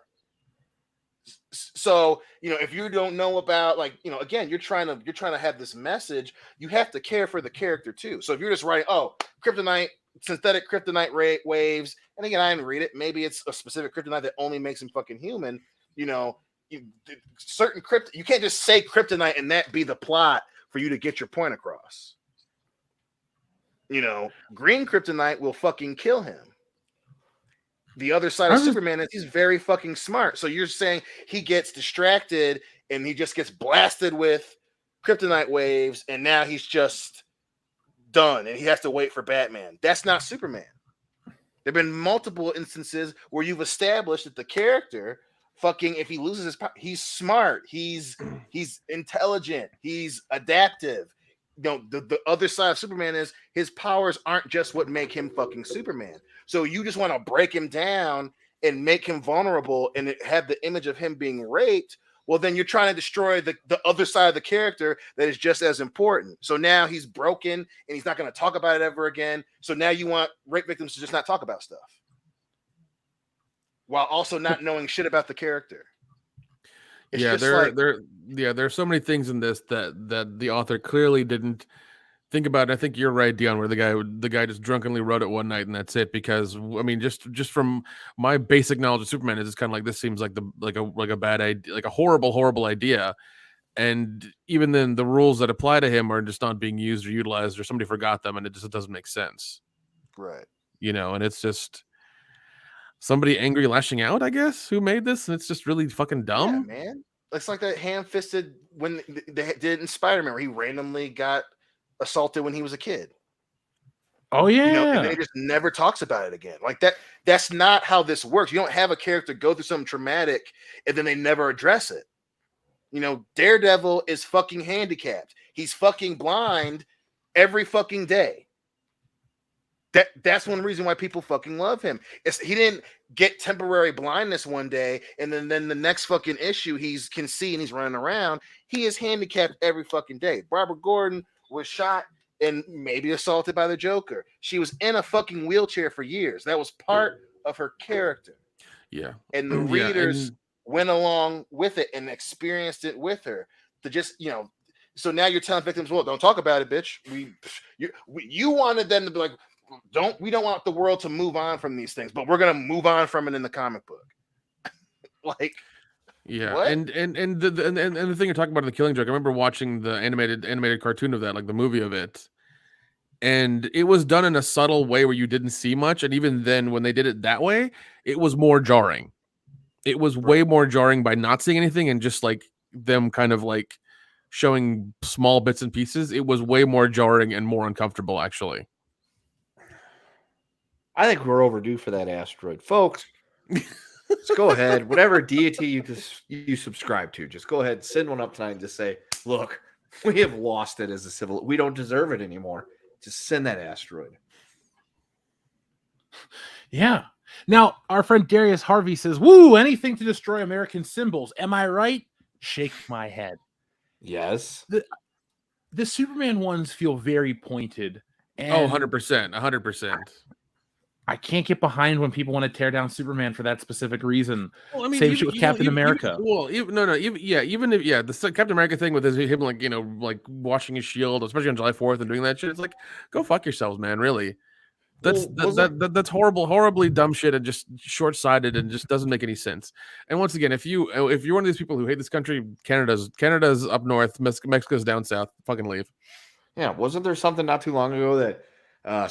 So, if you don't know about, like, again, you're trying to have this message, you have to care for the character too. So if you're just writing, oh, kryptonite, synthetic kryptonite waves, and again, I didn't read it, maybe it's a specific kryptonite that only makes him fucking human, certain you can't just say kryptonite and that be the plot for you to get your point across. Green kryptonite will fucking kill him. The other side of Superman is he's very fucking smart. So you're saying he gets distracted and he just gets blasted with kryptonite waves, and now he's just done and he has to wait for Batman. That's not Superman. There have been multiple instances where you've established that the character fucking, if he loses his power, he's smart, he's intelligent, he's adaptive. The other side of Superman is his powers aren't just what make him fucking Superman. So you just want to break him down and make him vulnerable and have the image of him being raped. Well, then you're trying to destroy the other side of the character that is just as important. So now he's broken and he's not going to talk about it ever again. So now you want rape victims to just not talk about stuff, while also not knowing shit about the character. It's yeah, just there's so many things in this that the author clearly didn't think about it. I think you're right, Dion, where the guy just drunkenly wrote it one night and that's it. Because I mean, just from my basic knowledge of Superman, it's just kind of like this seems like a bad idea, like a horrible idea. And even then, the rules that apply to him are just not being used or utilized, or somebody forgot them, and it just doesn't make sense. right. And it's just somebody angry lashing out, I guess, who made this, and it's just really fucking dumb. Yeah, man. It's like that ham-fisted when they did it in Spider-Man, where he randomly got assaulted when he was a kid. Oh yeah, and then he just never talks about it again. Like that's not how this works. You don't have a character go through something traumatic and then they never address it. Daredevil is fucking handicapped. He's fucking blind every fucking day. That's one reason why people fucking love him. He didn't get temporary blindness one day, and then the next fucking issue he can see and he's running around. He is handicapped every fucking day. Barbara Gordon was shot and maybe assaulted by the Joker. She was in a fucking wheelchair for years. That was part of her character. Yeah. And the readers went along with it and experienced it with her to just, so now you're telling victims, well, don't talk about it, bitch. You wanted them to be like, we don't want the world to move on from these things, but we're going to move on from it in the comic book. Like, yeah. what? And the thing you're talking about in The Killing Joke, I remember watching the animated cartoon of that, like the movie of it. And it was done in a subtle way where you didn't see much. And even then, when they did it that way, it was more jarring. It was way more jarring by not seeing anything and just like them kind of like showing small bits and pieces. It was way more jarring and more uncomfortable, actually. I think we're overdue for that asteroid, folks. Just go ahead, whatever deity you subscribe to, just go ahead and send one up tonight and just say, look, we have lost it as a civil. We don't deserve it anymore. Just send that asteroid. Yeah. Now, our friend Darius Harvey says, woo, anything to destroy American symbols. Am I right? Shake my head. Yes. The Superman ones feel very pointed. And 100%. I can't get behind when people want to tear down Superman for that specific reason. Well, I mean, same shit with Captain America. Even the Captain America thing with him, like washing his shield, especially on July 4th and doing that shit. It's like, go fuck yourselves, man. Really, that's horribly dumb shit and just short-sighted and just doesn't make any sense. And once again, if you're one of these people who hate this country, Canada's up north, Mexico's down south. Fucking leave. Yeah, wasn't there something not too long ago that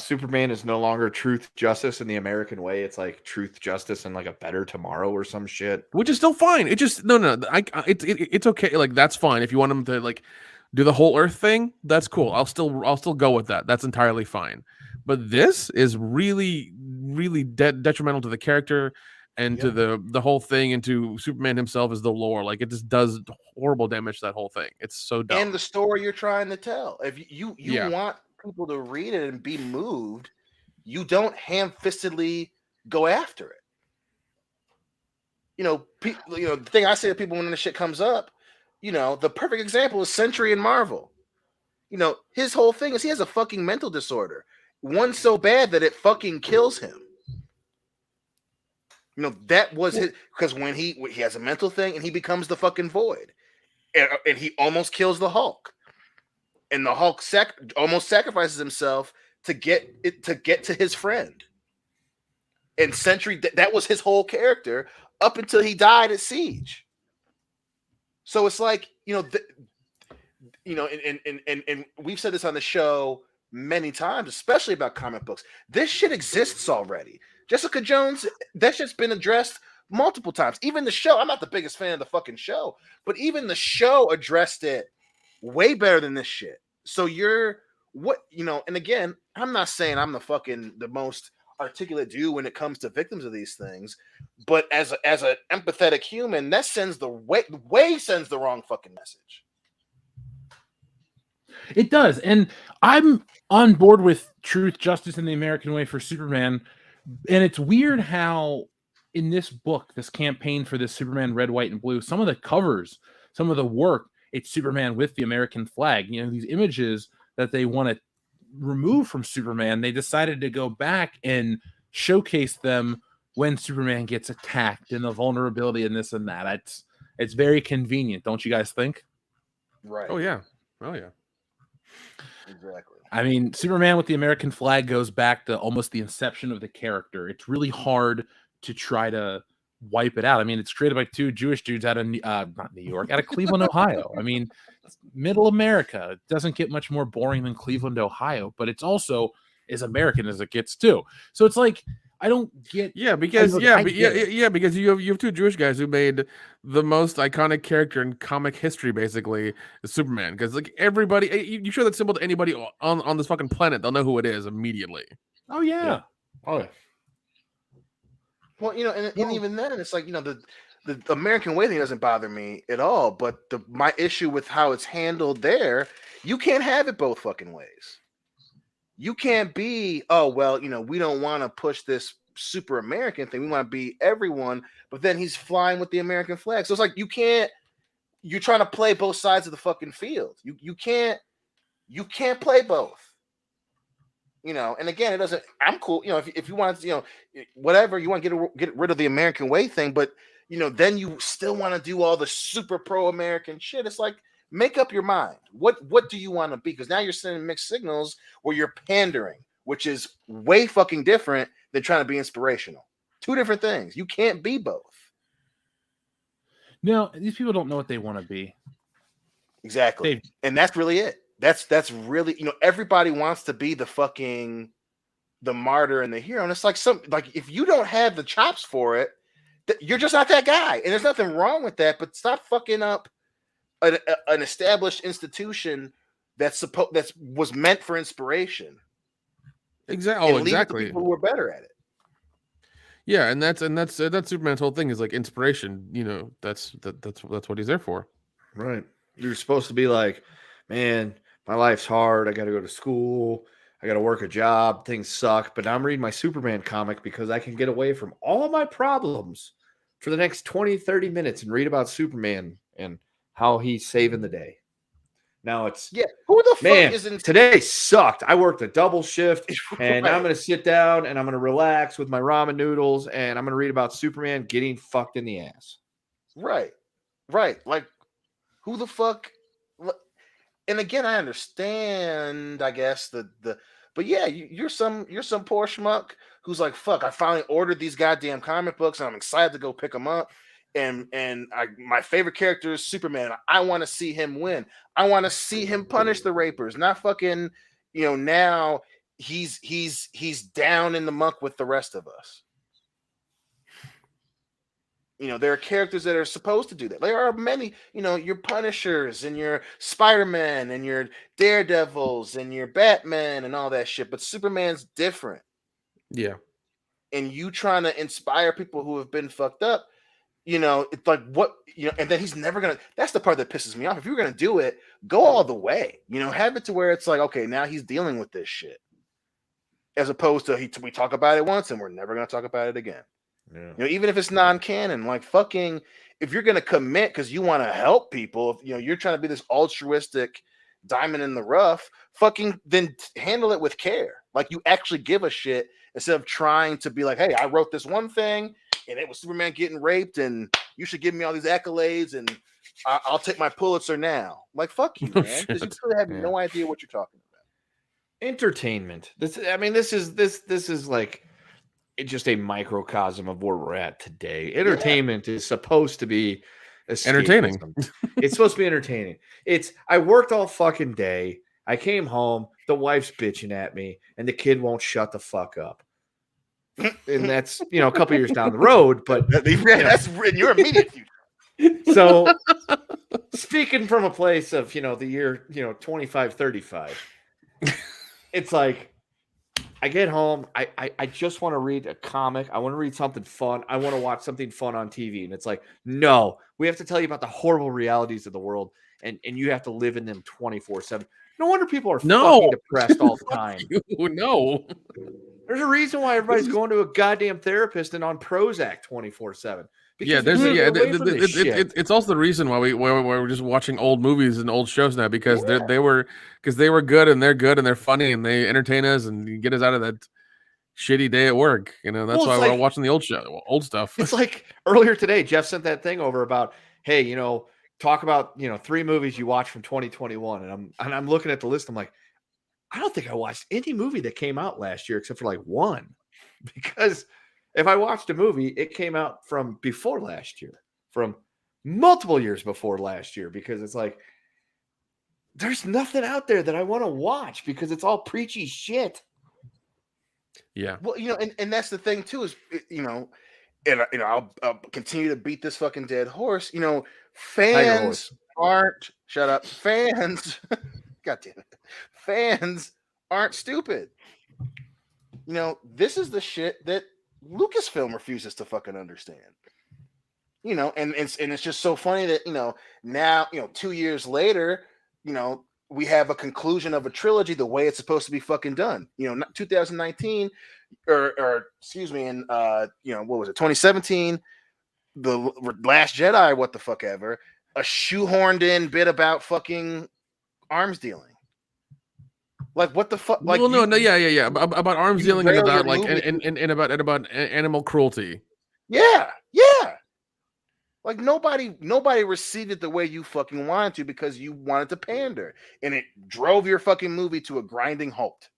Superman is no longer truth, justice in the American way? It's like truth, justice, and like a better tomorrow or some shit. Which is still fine. It just it's okay. Like that's fine if you want them to like do the whole Earth thing. That's cool. I'll still go with that. That's entirely fine. But this is really, really detrimental to the character and to the whole thing, and to Superman himself as the lore. Like it just does horrible damage to that whole thing. It's so dumb. And the story you're trying to tell. If you want people to read it and be moved, you don't ham-fistedly go after it. The thing I say to people when this shit comes up, the perfect example is Sentry in Marvel. His whole thing is he has a fucking mental disorder, one so bad that it fucking kills him. That was his, because when he has a mental thing and he becomes the fucking Void, and he almost kills the Hulk. And the Hulk almost sacrifices himself to get to his friend. And Sentry, that was his whole character up until he died at Siege. So it's like, and we've said this on the show many times, especially about comic books. This shit exists already. Jessica Jones, that shit's been addressed multiple times. Even the show, I'm not the biggest fan of the fucking show, but even the show addressed it way better than this shit. So and again, I'm not saying I'm the most articulate dude when it comes to victims of these things, but as an empathetic human, that sends the wrong fucking message. It does. And I'm on board with truth, justice, and the American way for Superman. And it's weird how in this book, this campaign for this Superman red, white, and blue, some of the covers, some of the work, it's Superman with the American flag. These images that they want to remove from Superman, they decided to go back and showcase them when Superman gets attacked and the vulnerability and this and that. It's very convenient, don't you guys think? Right. Oh yeah. Oh yeah. Exactly. I mean, Superman with the American flag goes back to almost the inception of the character. It's really hard to try to wipe it out. I mean, it's created by two Jewish dudes out of not New York, out of Cleveland, Ohio. I mean, middle America. It doesn't get much more boring than Cleveland, Ohio, but it's also as American as it gets too. So it's like I don't get. Because because you have two Jewish guys who made the most iconic character in comic history, basically, is Superman. Because like everybody, you show that symbol to anybody on this fucking planet, they'll know who it is immediately. Oh yeah. Oh yeah. Well, and even then, it's like the American way thing doesn't bother me at all. But my issue with how it's handled there, you can't have it both fucking ways. You can't be, oh well, we don't want to push this super American thing. We want to be everyone, but then he's flying with the American flag. So it's like you're trying to play both sides of the fucking field. You can't play both. And again, it doesn't. I'm cool. If you want to, whatever you want to get rid of the American way thing, but then you still want to do all the super pro American shit. It's like, make up your mind. What do you want to be? Because now you're sending mixed signals where you're pandering, which is way fucking different than trying to be inspirational. Two different things. You can't be both. No, these people don't know what they want to be. Exactly. And that's really it. That's really, everybody wants to be the martyr and the hero. And it's like if you don't have the chops for it, you're just not that guy. And there's nothing wrong with that, but stop fucking up an established institution that was meant for inspiration. Exactly. Oh, exactly. People who are better at it. Yeah, and that's Superman's whole thing is like inspiration. That's what he's there for. Right. You're supposed to be like, man, my life's hard. I got to go to school. I got to work a job. Things suck. But I'm reading my Superman comic because I can get away from all of my problems for the next 20, 30 minutes and read about Superman and how he's saving the day. Now it's who the fuck is in today sucked. I worked a double shift and I'm gonna sit down and I'm gonna relax with my ramen noodles and I'm gonna read about Superman getting fucked in the ass. Right. Like who the fuck? And again, I understand, I guess but yeah, you're some poor schmuck who's like, fuck, I finally ordered these goddamn comic books and I'm excited to go pick them up. And my favorite character is Superman. I want to see him win. I want to see him punish the rapers. Not fucking, now he's down in the muck with the rest of us. There are characters that are supposed to do that. There are many, your Punishers and your Spider-Man and your Daredevils and your Batman and all that shit. But Superman's different. Yeah. And you trying to inspire people who have been fucked up. It's like what, and then he's never gonna. That's the part that pisses me off. If you're gonna do it, go all the way. Have it to where it's like, okay, now he's dealing with this shit, as opposed to we talk about it once and we're never gonna talk about it again. Yeah. Even if it's non-canon, like fucking, if you're gonna commit because you want to help people, if you're trying to be this altruistic diamond in the rough, fucking then handle it with care. Like you actually give a shit instead of trying to be like, hey, I wrote this one thing. And it was Superman getting raped, and you should give me all these accolades, and I'll take my Pulitzer now. Like, fuck you, man. Because you clearly have no idea what you're talking about. Entertainment. This is like just a microcosm of where we're at today. Entertainment is supposed to be entertaining. It's supposed to be entertaining. I worked all fucking day. I came home. The wife's bitching at me, and the kid won't shut the fuck up. And that's a couple years down the road, but that's in your immediate future. So speaking from a place of the year 2535, it's like I get home, I just want to read a comic, I want to read something fun, I want to watch something fun on TV, and it's like, no, we have to tell you about the horrible realities of the world, and you have to live in them 24/7. No wonder people are fucking depressed all the time. No. There's a reason why everybody's going to a goddamn therapist and on Prozac 24/7. Yeah, it's also the reason why we're just watching old movies and old shows now because they were good and they're funny and they entertain us and get us out of that shitty day at work. That's why we're watching the old stuff. It's like earlier today, Jeff sent that thing over about hey, talk about 3 movies you watched from 2021, and I'm looking at the list. I'm like, I don't think I watched any movie that came out last year except for like one, because if I watched a movie, it came out from before last year, from multiple years before last year, because it's like there's nothing out there that I want to watch because it's all preachy shit. Yeah. Well, and that's the thing too is, and I'll continue to beat this fucking dead horse. Fans aren't shut up. Fans, God damn it, fans aren't stupid. This is the shit that Lucasfilm refuses to fucking understand. And it's just so funny that now 2 years later, we have a conclusion of a trilogy the way it's supposed to be fucking done. 2019, or excuse me, in what was it, 2017, the Last Jedi, what the fuck ever, a shoehorned in bit about fucking arms dealing. Like what the fuck? Like, well, yeah. About arms dealing and about like movie. and about animal cruelty. Yeah. Like nobody received it the way you fucking wanted to because you wanted to pander, and it drove your fucking movie to a grinding halt.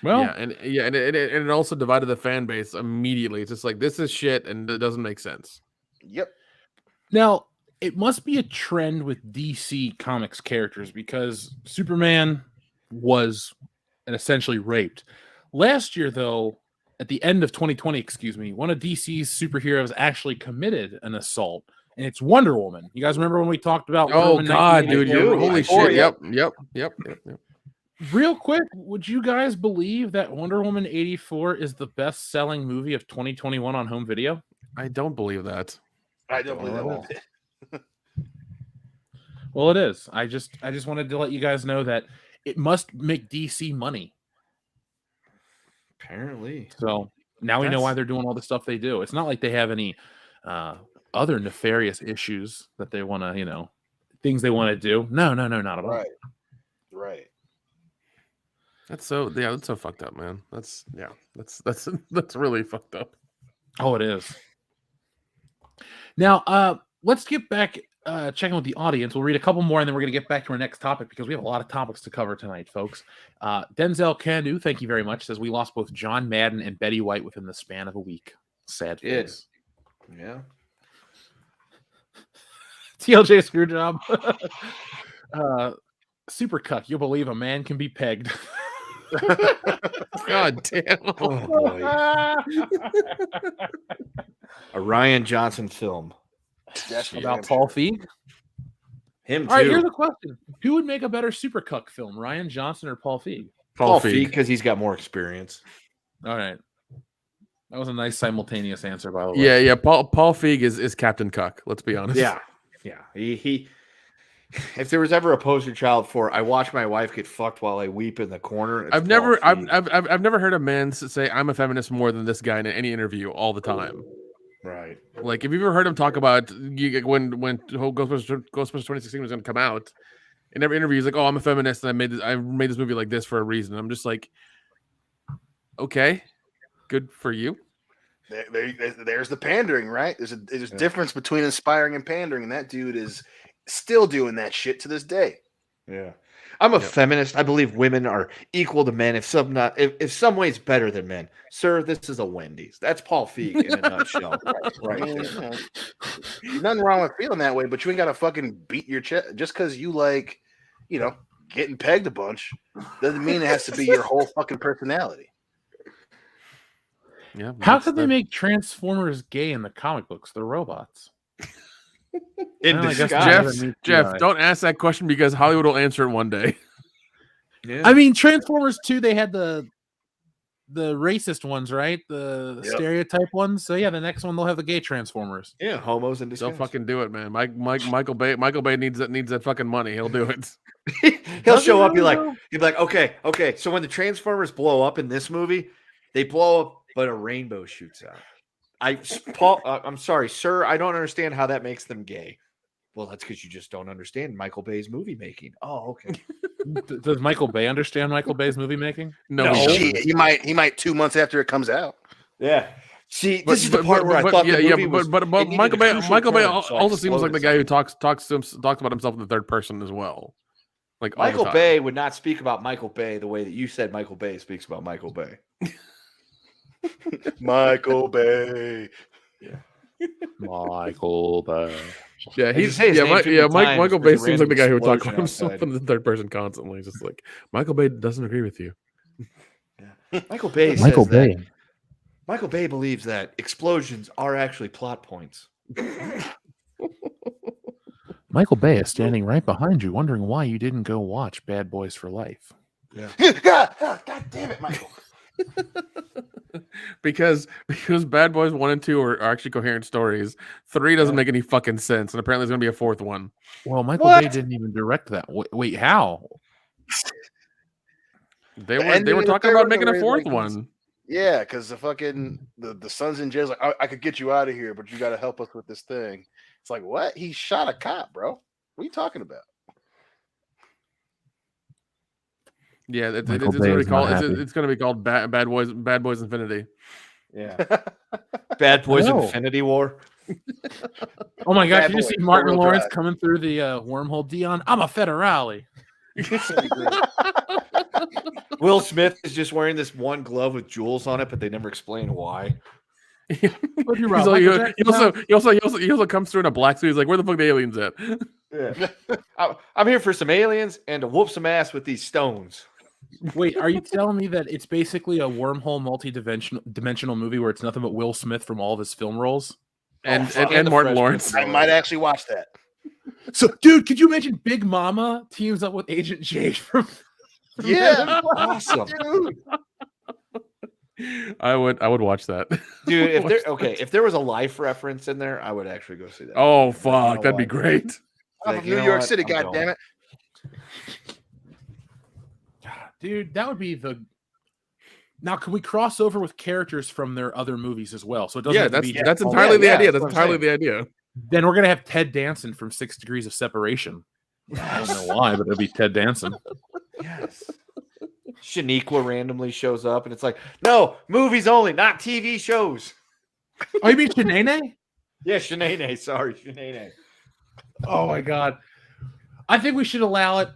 Well, and it also divided the fan base immediately. It's just like, this is shit and it doesn't make sense. Yep. Now, it must be a trend with DC Comics characters because Superman was essentially raped. Last year, though, at the end of 2020, one of DC's superheroes actually committed an assault, and it's Wonder Woman. You guys remember when we talked about Wonder Woman God, dude, holy shit. Yep. Real quick, would you guys believe that Wonder Woman 84 is the best-selling movie of 2021 on home video? I don't believe that. I don't believe that. Well, it is. I just wanted to let you guys know that it must make DC money. Apparently. So now we know why they're doing all the stuff they do. It's not like they have any other nefarious issues that they want to, things they want to do. No, not at all. Right. That's so fucked up, man. That's really fucked up. Oh, it is. Now, let's get back checking with the audience. We'll read a couple more, and then we're going to get back to our next topic because we have a lot of topics to cover tonight, folks. Denzel Candu, thank you very much, says we lost both John Madden and Betty White within the span of a week. Sad face. Yeah. TLJ Screwjob. Super cuck. You'll believe a man can be pegged. God damn. Oh, boy. A Ryan Johnson film. About Paul Feig? Him too. All right, here's a question. Who would make a better super cuck film, Ryan Johnson or Paul Feig? Paul Feig, because he's got more experience. All right. That was a nice simultaneous answer, by the way. Yeah. Paul Feig is Captain Cuck. Let's be honest. Yeah. He if there was ever a poster child for I watch my wife get fucked while I weep in the corner, I've never heard a man say I'm a feminist more than this guy in any interview all the time. Right. Like, if you've ever heard him talk about when Ghostbusters 2016 was going to come out, in every interview he's like, "Oh, I'm a feminist and I made this movie like this for a reason." I'm just like, okay, good for you. There's the pandering, right? There's a difference between inspiring and pandering, and that dude is still doing that shit to this day. Yeah. I'm a feminist. I believe women are equal to men, if some ways better than men. Sir, this is a Wendy's. That's Paul Feig in a nutshell. Right. Nothing wrong with feeling that way, but you ain't got to fucking beat your chest just because you like, getting pegged a bunch. Doesn't mean it has to be your whole fucking personality. Yeah. How could they make Transformers gay in the comic books? They're robots. Jeff, don't ask that question because Hollywood will answer it one day. Yeah. I mean, Transformers 2, they had the racist ones, right? The stereotype ones. So yeah, the next one they'll have the gay Transformers. Yeah, homos in disguise. They'll fucking do it, man. Michael Bay needs that fucking money. He'll do it. He'll show up. He'll be like, okay. So when the Transformers blow up in this movie, they blow up, but a rainbow shoots out. I'm sorry, sir. I don't understand how that makes them gay. Well, that's because you just don't understand Michael Bay's movie making. Oh, okay. Does Michael Bay understand Michael Bay's movie making? No. He might 2 months after it comes out. Yeah. See, this is the part where I thought the movie was. But Michael Bay also seems like the guy who talks about himself in the third person as well. Like Michael Bay would not speak about Michael Bay the way that you said Michael Bay speaks about Michael Bay. Michael Bay. Yeah. Michael Bay. Yeah, Michael Bay seems like the guy who would talk about himself in the third person constantly. Just like Michael Bay doesn't agree with you. Yeah. Michael Bay says that Michael Bay believes that explosions are actually plot points. Michael Bay is standing right behind you, wondering why you didn't go watch Bad Boys for Life. Yeah. God damn it, Michael. because Bad Boys 1 and 2 are actually coherent stories. 3 doesn't make any fucking sense, and apparently there's gonna be a fourth one. Well, Michael Bay didn't even direct that. Wait, how? They were talking about making a fourth one. Yeah, because the fucking the son's in jail. Like, I could get you out of here, but you got to help us with this thing. It's like, what? He shot a cop, bro. What are you talking about? Yeah, it's going to be called Bad Boys Infinity. Yeah, Bad Boys Infinity War. Oh my gosh! Did you see Martin Lawrence coming through the wormhole? Dion, I'm a federale. Will Smith is just wearing this one glove with jewels on it, but they never explain why. He also comes through in a black suit. He's like, "Where the fuck are the aliens at?" Yeah, I'm here for some aliens and to whoop some ass with these stones. Wait, are you telling me that it's basically a wormhole, multi-dimensional movie where it's nothing but Will Smith from all of his film roles and Martin Lawrence? I might actually watch that. So, dude, could you imagine Big Mama teams up with Agent Jade from? Yeah, awesome. Dude. I would watch that, dude. If there was a Life reference in there, I would actually go see that. Oh fuck, that'd be great. I'm from New York City, goddammit. Dude, that would be the. Now, can we cross over with characters from their other movies as well? So it doesn't. That's entirely the idea. That's entirely the idea. Then we're gonna have Ted Danson from 6 Degrees of Separation. I don't know why, but it'll be Ted Danson. Yes. Shaniqua randomly shows up, and it's like, no, movies only, not TV shows. Oh, you mean Shanae? Yeah, Shanae. Sorry, Shanae. Oh my god, I think we should allow it.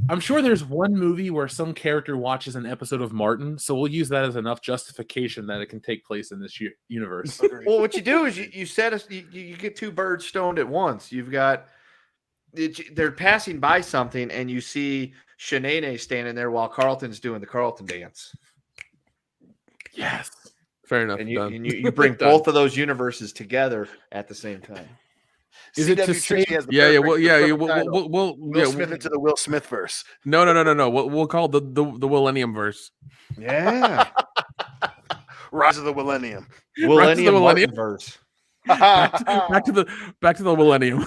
I'm sure there's one movie where some character watches an episode of Martin, so we'll use that as enough justification that it can take place in this universe. Well, what you do is you get two birds stoned at once. You've got they're passing by something, and you see Shanae standing there while Carlton's doing the Carlton dance. Yes, fair enough. And you bring both of those universes together at the same time. Is it to say? Will Smith into the Will Smith verse. No. We'll call it the Millennium verse. Yeah. Rise of the Millennium. Millennium verse. back to the Millennium.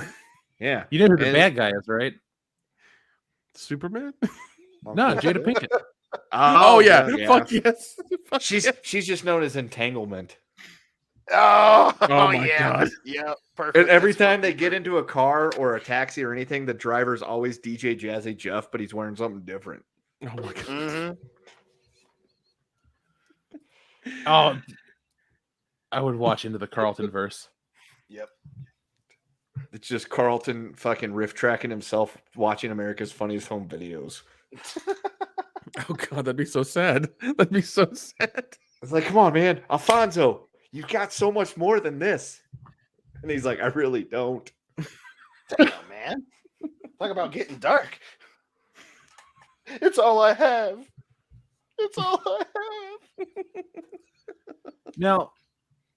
Yeah. You know who the bad guy is, right? Superman? No, Jada Pinkett. Oh yeah. Fuck yes. She's just known as Entanglement. Oh my god. Yeah, perfect. And every time they get into a car or a taxi or anything, the driver's always DJ Jazzy Jeff, but he's wearing something different. Oh my god. Mm-hmm. Oh, I would watch into the Carlton verse. Yep. It's just Carlton fucking riff tracking himself watching America's Funniest Home Videos. Oh god, that'd be so sad. That'd be so sad. It's like, come on, man, Alfonso, you got so much more than this. And he's like, I really don't. Damn, man. Talk about getting dark. It's all I have. It's all I have. Now,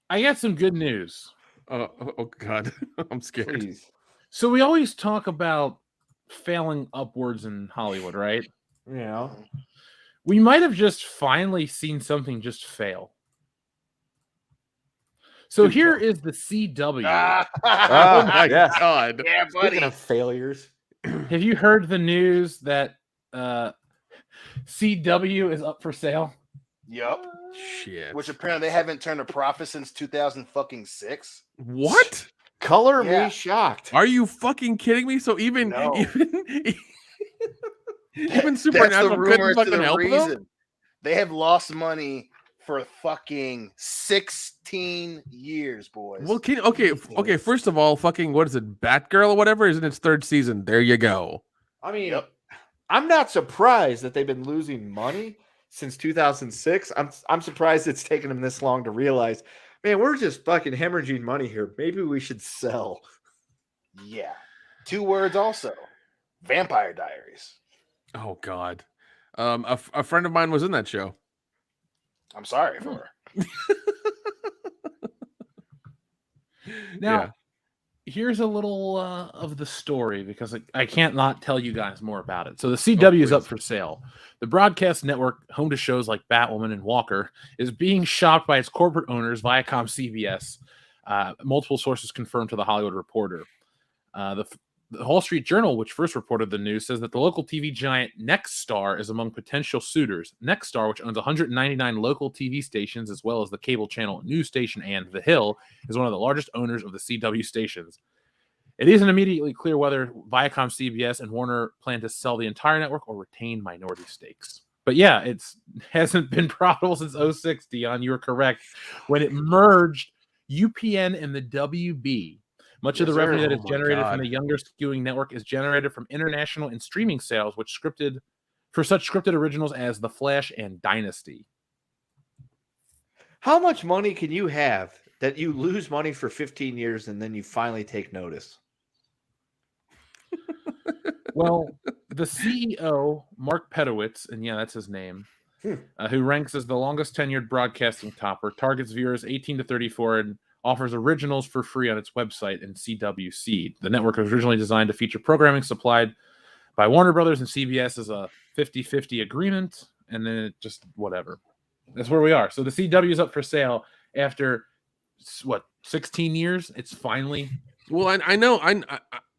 I got some good news. Oh god, I'm scared. Please. So we always talk about failing upwards in Hollywood, right? Yeah. We might have just finally seen something just fail. So here is the CW. Oh my god. Yeah, buddy. Speaking of failures. Have you heard the news that CW is up for sale? Yep. Shit. Which apparently they haven't turned a profit since 2006. What? Color me shocked. Are you fucking kidding me? So even That's Supernatural the couldn't rumor to fucking the help reason. them? They have lost money for fucking 16 years, boys. Well, okay. First of all, fucking what is it? Batgirl or whatever is in its 3rd season. There you go. I mean, I'm not surprised that they've been losing money since 2006. I'm surprised it's taken them this long to realize, man, we're just fucking hemorrhaging money here. Maybe we should sell. Yeah. 2 words also. Vampire Diaries. Oh God. A friend of mine was in that show. I'm sorry for her. Now, here's a little of the story because I can't not tell you guys more about it. So the CW is up for sale. The broadcast network, home to shows like Batwoman and Walker, is being shopped by its corporate owners, Viacom CBS. Multiple sources confirmed to The Hollywood Reporter. The Wall Street Journal, which first reported the news, says that the local TV giant Nexstar is among potential suitors. Nexstar, which owns 199 local TV stations, as well as the cable channel news station and The Hill, is one of the largest owners of the CW stations. It isn't immediately clear whether Viacom, CBS, and Warner plan to sell the entire network or retain minority stakes. But yeah, it hasn't been profitable since 2006, Dion. You were correct. When it merged UPN and the WB, much of the revenue that is generated from the younger skewing network is generated from international and streaming sales, which for such scripted originals as The Flash and Dynasty. How much money can you have that you lose money for 15 years and then you finally take notice? Well, the CEO, Mark Pedowitz, and yeah, that's his name, who ranks as the longest tenured broadcasting topper, targets viewers 18 to 34 and offers originals for free on its website and CW Seed. The network was originally designed to feature programming supplied by Warner Brothers and CBS as a 50-50 agreement, and then it just whatever. That's where we are. So the CW is up for sale after 16 years. It's finally. Well, I know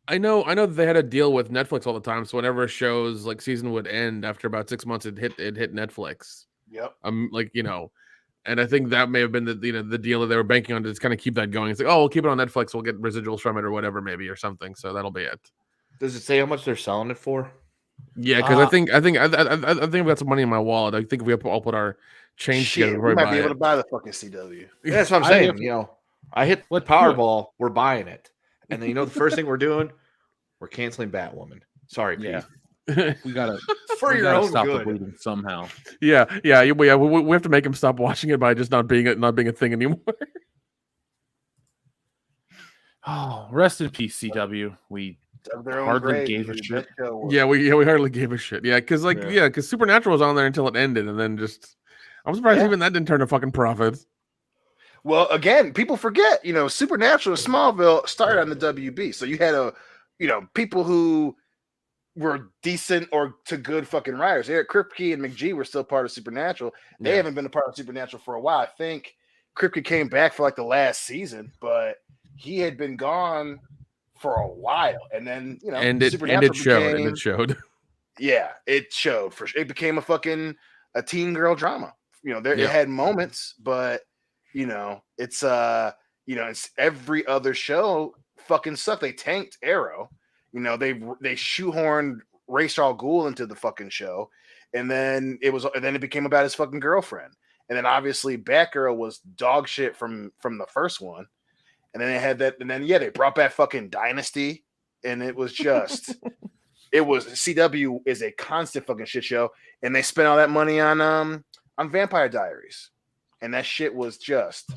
that they had a deal with Netflix all the time. So whenever a show's like season would end after about 6 months, it hit Netflix. Yep. And I think that may have been the deal that they were banking on to just kind of keep that going. It's like, oh, we'll keep it on Netflix. We'll get residuals from it or whatever, maybe, or something. So that'll be it. Does it say how much they're selling it for? Yeah, because I think I've got some money in my wallet. I think if we all put our change together, we might be able to buy the fucking CW. Yeah, that's what I'm saying. I hit Powerball. We're buying it, and then the first thing we're doing, we're canceling Batwoman. Sorry, Pete. Yeah. We gotta for your own stop good the bleeding somehow. Yeah. We have to make him stop watching it by just not being a thing anymore. Oh, rest in peace, CW. We hardly gave a shit. Yeah, we hardly gave a shit. Yeah, because Supernatural was on there until it ended, and then just I'm surprised even that didn't turn a fucking profit. Well, again, people forget. Supernatural and Smallville started on the WB, so you had people who were decent or to good fucking writers. Eric Kripke and McGee were still part of Supernatural. They haven't been a part of Supernatural for a while. I think Kripke came back for like the last season, but he had been gone for a while. And then, it showed. Yeah, it showed. It became a teen girl drama. It had moments, but it's every other show fucking sucked. They tanked Arrow. They shoehorned Ra's al Ghul into the fucking show, and then it became about his fucking girlfriend, and then obviously Batgirl was dog shit from the first one, and then they had that, and then they brought back fucking Dynasty, and it was just CW is a constant fucking shit show, and they spent all that money on Vampire Diaries. And that shit was just,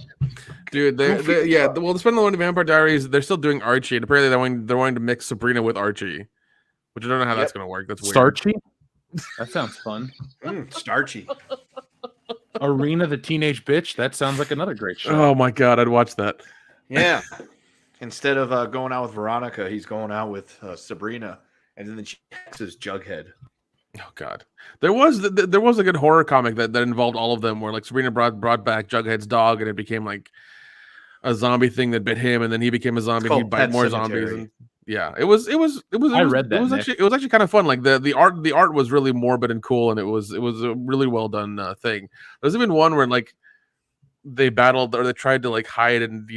dude. They're spending the money on Vampire Diaries. They're still doing Archie, and apparently they're wanting to mix Sabrina with Archie, which I don't know how that's going to work. That's weird. Starchy. That sounds fun. Starchy. Arena the Teenage Bitch. That sounds like another great show. Oh my god, I'd watch that. Yeah. Instead of going out with Veronica, he's going out with Sabrina, and then she is Jughead. Oh god, there was a good horror comic that involved all of them, where like Sabrina brought back Jughead's dog, and it became like a zombie thing that bit him, and then he became a zombie, and he'd bite more zombies. And it was. I read that. It was actually kind of fun. Like the art was really morbid and cool, and it was a really well done thing. There's even one where like they battled or they tried to like hide and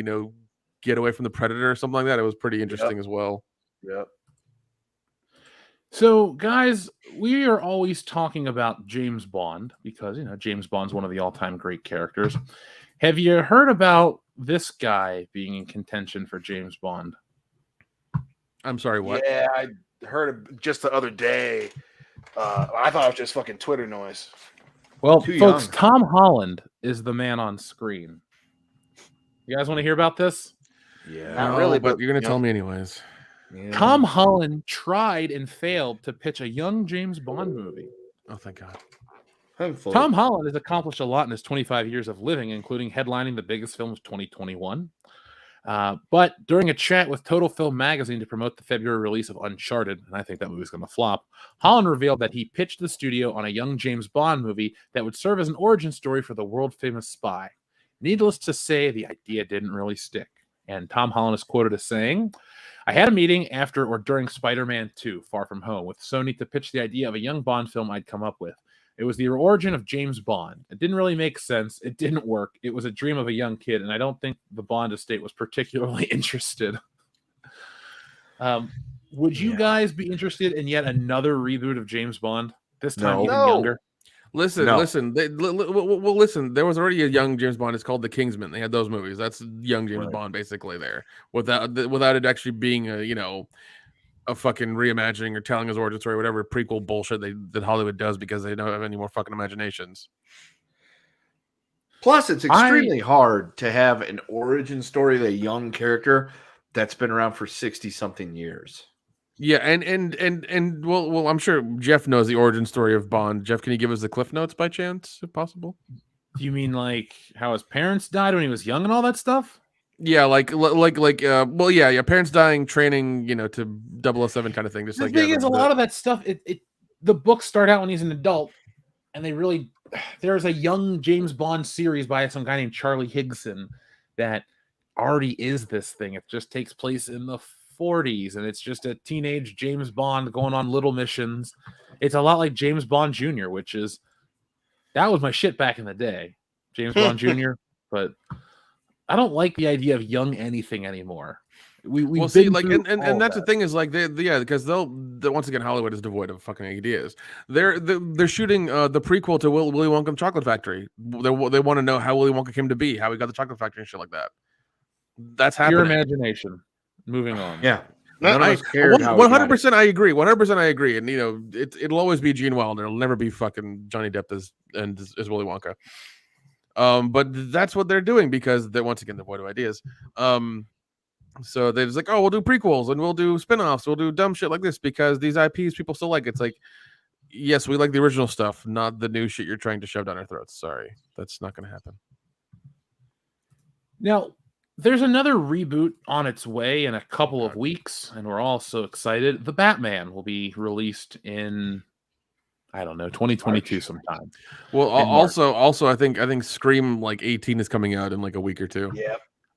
get away from the predator or something like that. It was pretty interesting as well. Yep. So, guys, we are always talking about James Bond because, James Bond's one of the all-time great characters. Have you heard about this guy being in contention for James Bond? I'm sorry, what? Yeah, I heard it just the other day. I thought it was just fucking Twitter noise. Well, Too folks, young. Tom Holland is the man on screen. You guys want to hear about this? Yeah. Not No, really, but you're gonna tell me anyways. Yeah. Tom Holland tried and failed to pitch a young James Bond movie. Oh, thank God. Hopefully. Tom Holland has accomplished a lot in his 25 years of living, including headlining the biggest film of 2021. But during a chat with Total Film Magazine to promote the February release of Uncharted, and I think that movie's going to flop, Holland revealed that he pitched the studio on a young James Bond movie that would serve as an origin story for the world-famous spy. Needless to say, the idea didn't really stick. And Tom Holland is quoted as saying, "I had a meeting after or during Spider-Man 2, Far From Home, with Sony to pitch the idea of a young Bond film I'd come up with. It was the origin of James Bond. It didn't really make sense. It didn't work. It was a dream of a young kid, and I don't think the Bond estate was particularly interested." Would you guys be interested in yet another reboot of James Bond? This time No. even No. younger? Listen. Well, listen. There was already a young James Bond. It's called The Kingsman. They had those movies. That's young James Bond, basically. There, without it actually being a fucking reimagining or telling his origin story, whatever prequel bullshit that Hollywood does because they don't have any more fucking imaginations. Plus, it's extremely hard to have an origin story of a young character that's been around for 60-something years. Yeah, and well, I'm sure Jeff knows the origin story of Bond. Jeff, can you give us the Cliff Notes by chance, if possible? Do you mean like how his parents died when he was young and all that stuff? Yeah, parents dying, training, to 007 kind of thing. Just The like thing is, a lot of that stuff, the books start out when he's an adult, and there's a young James Bond series by some guy named Charlie Higson that already is this thing. It just takes place in the 40s, and it's just a teenage James Bond going on little missions. It's a lot like James Bond Jr., that was my shit back in the day, James Bond Jr., but I don't like the idea of young anything anymore. And that's the thing is like because they'll once again Hollywood is devoid of fucking ideas. They're shooting the prequel to Willy Wonka and Chocolate Factory. They want to know how Willy Wonka came to be, how he got the chocolate factory and shit like that. That's happening. Your imagination. Moving on. Yeah. 100% I agree. 100% I agree. And it'll always be Gene Wilder. It'll never be fucking Johnny Depp as Willy Wonka. But that's what they're doing because they're once again devoid of ideas. So they're just like, oh, we'll do prequels and we'll do spin-offs, we'll do dumb shit like this because these IPs people still like. It's like, yes, we like the original stuff, not the new shit you're trying to shove down our throats. Sorry, that's not going to happen. Now, there's another reboot on its way in a couple of weeks, and we're all so excited. The Batman will be released in, I don't know, 2022 March. Sometime. Well, also, I think Scream 18 is coming out in a week or two. Yeah,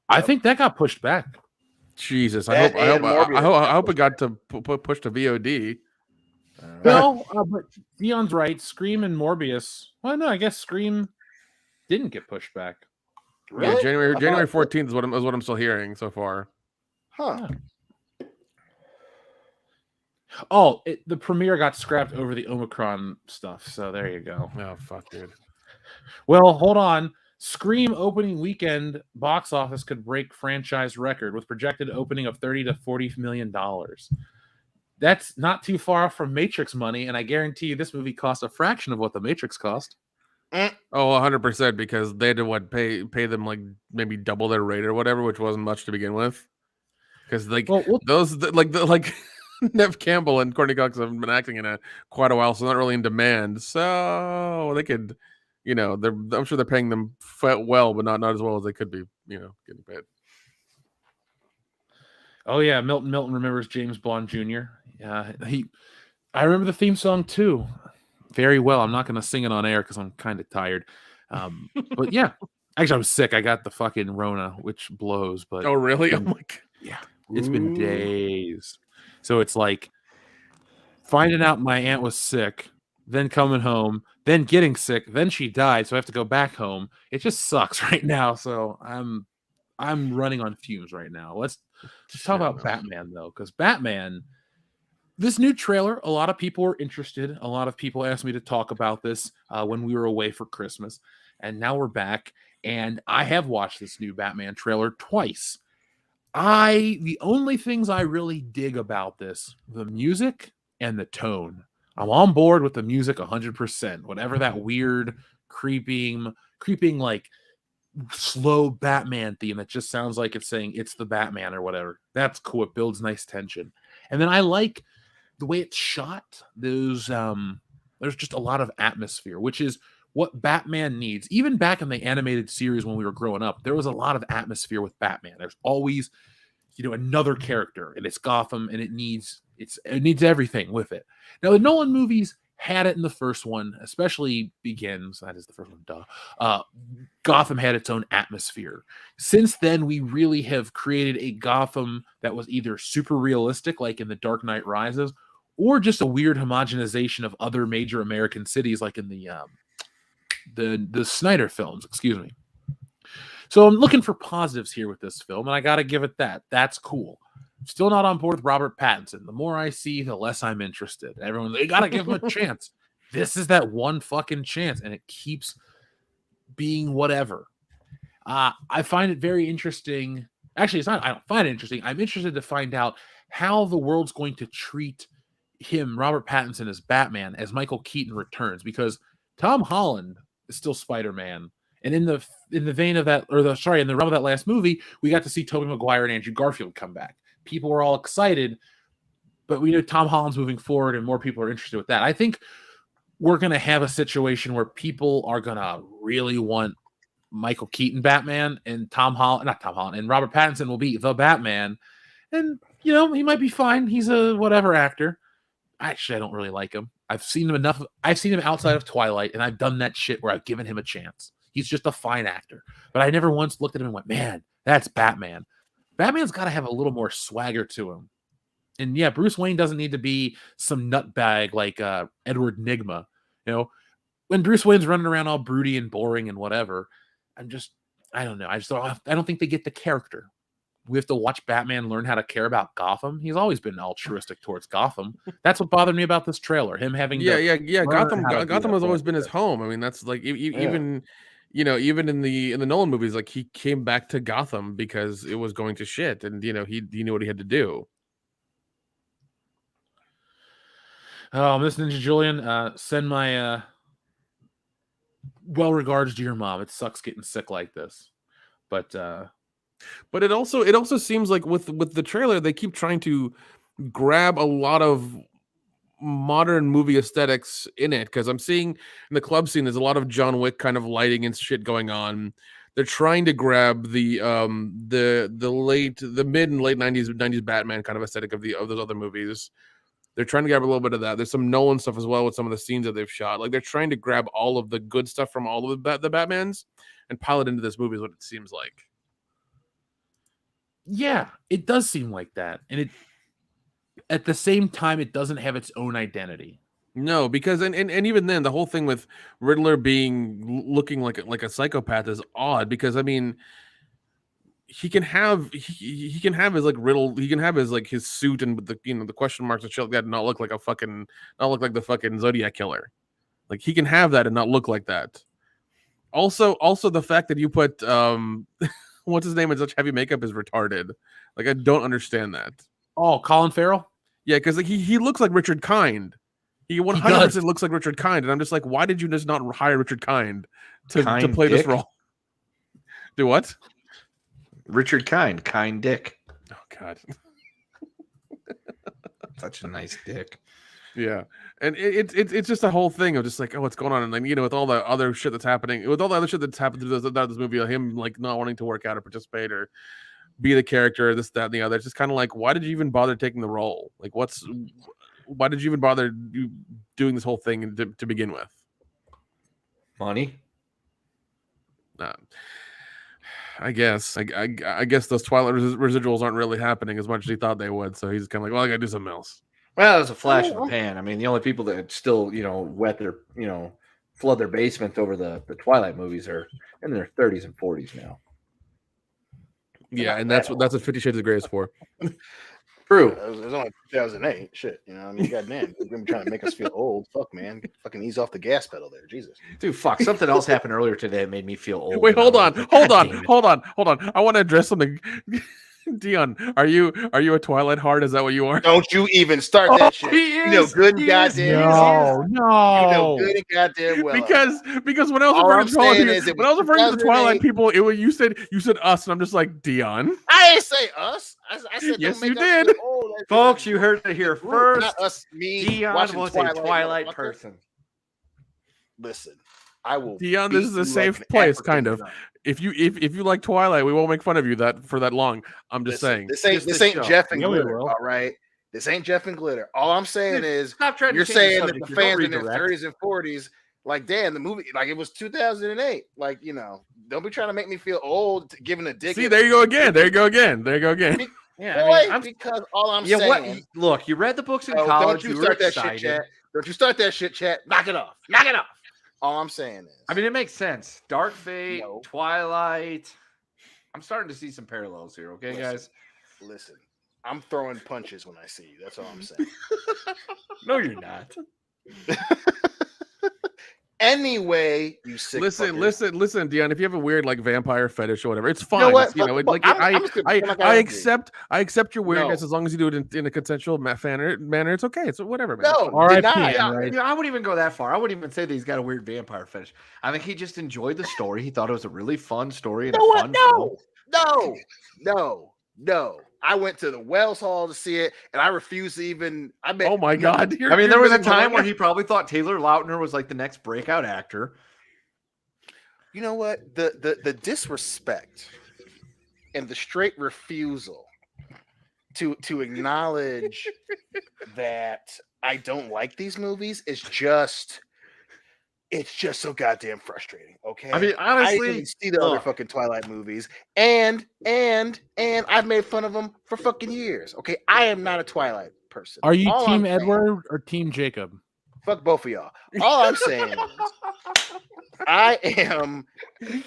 I think that got pushed back. Jesus, I hope it got to push to VOD. No, but Dion's right. Scream and Morbius. Well, no, I guess Scream didn't get pushed back. Really? Yeah, January 14th is what I'm still hearing so far. Huh. Yeah. Oh, the premiere got scrapped over the Omicron stuff. So there you go. Oh fuck, dude. Well, hold on. Scream opening weekend box office could break franchise record with projected opening of $30 to $40 million. That's not too far off from Matrix money, and I guarantee you this movie cost a fraction of what the Matrix cost. Oh, 100%, because they had to pay them maybe double their rate or whatever, which wasn't much to begin with. Because Nev Campbell and Courtney Cox have been acting in quite a while, so not really in demand. So they could. I'm sure they're paying them well, but not as well as they could be, getting paid. Oh yeah, Milton remembers James Bond Jr. Yeah, I remember the theme song too, very well. I'm not going to sing it on air because I'm kind of tired. But yeah, actually, I'm sick. I got the fucking Rona, which blows. But oh really? Oh my God. Yeah, it's been days. So it's like finding out my aunt was sick, then coming home, then getting sick, then she died, so I have to go back home. It just sucks right now. So I'm running on fumes right now. Let's talk about Batman though, because Batman, this new trailer, a lot of people were interested. A lot of people asked me to talk about this when we were away for Christmas. And now we're back. And I have watched this new Batman trailer twice. The only things I really dig about this, the music and the tone. I'm on board with the music 100%. Whatever that weird, creeping, like slow Batman theme that just sounds like it's saying it's the Batman or whatever. That's cool. It builds nice tension. And then I like the way it's shot. There's just a lot of atmosphere, which is what Batman needs. Even back in the animated series when we were growing up, there was a lot of atmosphere with Batman. There's always, another character, and it's Gotham, and it needs everything with it. Now, the Nolan movies had it in the first one, especially Begins. That is the first one, duh. Gotham had its own atmosphere. Since then, we really have created a Gotham that was either super realistic, like in The Dark Knight Rises, or just a weird homogenization of other major American cities, like in the Snyder films, excuse me. So I'm looking for positives here with this film, and I got to give it that. That's cool. Still not on board with Robert Pattinson. The more I see, the less I'm interested. They got to give him a chance. This is that one fucking chance, and it keeps being whatever. I find it very interesting. Actually, it's not. I don't find it interesting. I'm interested to find out how the world's going to treat him, Robert Pattinson, as Batman, as Michael Keaton returns, because Tom Holland is still Spider-Man. And in the vein of that, in the realm of that last movie, we got to see Tobey Maguire and Andrew Garfield come back. People were all excited, but we know Tom Holland's moving forward, and more people are interested with that. I think we're going to have a situation where people are going to really want Michael Keaton Batman, and and Robert Pattinson will be the Batman. And, he might be fine. He's a whatever actor. Actually, I don't really like him. I've seen him enough. I've seen him outside of Twilight, and I've done that shit where I've given him a chance. He's just a fine actor. But I never once looked at him and went, man, that's Batman. Batman's got to have a little more swagger to him. And yeah, Bruce Wayne doesn't need to be some nutbag like Edward Nygma. When Bruce Wayne's running around all broody and boring and whatever, I don't know. I don't think they get the character. We have to watch Batman learn how to care about Gotham. He's always been altruistic towards Gotham. That's what bothered me about this trailer. Him having Gotham has always been his home. I mean, that's like even in the Nolan movies, like he came back to Gotham because it was going to shit, and he knew what he had to do. Oh, Miss Ninja Julian, send my well regards to your mom. It sucks getting sick like this, but it also seems like with the trailer they keep trying to grab a lot of modern movie aesthetics in it, because I'm seeing in the club scene there's a lot of John Wick kind of lighting and shit going on. They're trying to grab the mid and late 90s Batman kind of aesthetic of those other movies. They're trying to grab a little bit of that. There's some Nolan stuff as well with some of the scenes that they've shot. Like they're trying to grab all of the good stuff from all of the Batmans and pile it into this movie is what it seems like. Yeah, it does seem like that. And at the same time, it doesn't have its own identity. No, because and even then, the whole thing with Riddler looking like a psychopath is odd. Because I mean, he can have his like Riddle, he can have his like his suit and the question marks and shit like that, not look like the fucking Zodiac killer. Like he can have that and not look like that. Also the fact that you put what's his name in such heavy makeup is retarded. Like I don't understand that. Oh, Colin Farrell? Yeah, because like he looks like Richard Kind. He 100% looks like Richard Kind, and I'm just like, why did you just not hire Richard Kind to play this role? Do what? Richard Kind Dick. Oh God, such a nice dick. Yeah, and it's just a whole thing of just like, oh, what's going on, and then with all the other shit that's happening, with all the other shit that's happened through this movie, him like not wanting to work out or participate or be the character, this, that, and the other. It's just kind of like, why did you even bother taking the role? Like, why did you even bother doing this whole thing to begin with? Money. I guess those Twilight residuals aren't really happening as much as he thought they would. So he's kind of like, well, I gotta do something else. Well, it's a flash in the pan. I mean, the only people that still, flood their basement over the Twilight movies are in their 30s and 40s now. Yeah, and that's what 50 Shades of Grey is for. True. It was only 2008. Shit, you know. I mean, goddamn, you're gonna be trying to make us feel old. Fuck, man, fucking ease off the gas pedal there, Jesus. Dude, fuck. Something else happened earlier today that made me feel old. Wait, and I hold was on, like, hold "God on, damn it." hold on, hold on. I want to address something. Dion, are you a Twilight hard? Is that what you are? Don't you even start that shit. He You know is. good and He is. goddamn He well. is. You know No. good and goddamn well. Because when I was All referring I'm to Twilight saying people, is it when I was was referring to the Twilight 2008. people, it was you said us, and I'm just like Dion. I didn't say us. I said Yes, don't make you us did. feel old. I said Folks, you heard it here group, first. not us. Me Dion watching was Twilight, a Twilight motherfucker. person. Listen, I will. Dion, beat this is a you safe like an place, African kind of. gun. If you like Twilight, we won't make fun of you for that long. I'm just Listen, saying. this ain't Just this the ain't show. Jeff and Yeah, we Glitter. will. All right, this ain't Jeff and Glitter. All I'm saying Dude, is stop trying to you're change the saying that subject the here. Don't fans in their redirect. 30s and 40s, like, damn, the movie, like it was 2008. Like, you know, don't be trying to make me feel old, giving a dick. See, there you go again. There you go again. There you go again. Yeah, Boy, I mean, because all I'm yeah, saying. Look, you read the books in Oh, college. don't you were start that excited. shit, chat. Don't you start that shit, chat. Knock it off. Knock it off. All I'm saying is. I mean, it makes sense. Dark Fate, No. Twilight. I'm starting to see some parallels here. Okay, guys. Listen, I'm throwing punches when I see you. That's all I'm saying. No, you're not. Anyway, you sick fuckers. Listen, Dion. If you have a weird like vampire fetish or whatever, it's fine. You know what? You know, Fuck, like I'm just gonna pretend like I agree. accept your weirdness No. as long as you do it in a consensual manner. It's okay. It's whatever, man. No, R.I.P. deny. Anne Yeah, Rice. I wouldn't even go that far. I wouldn't even say that he's got a weird vampire fetish. I think he just enjoyed the story. He thought it was a really fun story and You know a what? fun film. No. I went to the Wells Hall to see it, and I refused to even. I bet. Oh my God! I mean, there was a really time where going- he probably thought Taylor Lautner was like the next breakout actor. You know what? The disrespect and the straight refusal to acknowledge that I don't like these movies is just. It's just so goddamn frustrating. Okay. I mean, honestly, I didn't see the other fucking Twilight movies, and I've made fun of them for fucking years. Okay, I am not a Twilight person. Are you All Team I'm saying- Edward or Team Jacob? Fuck both of y'all. All I'm saying is,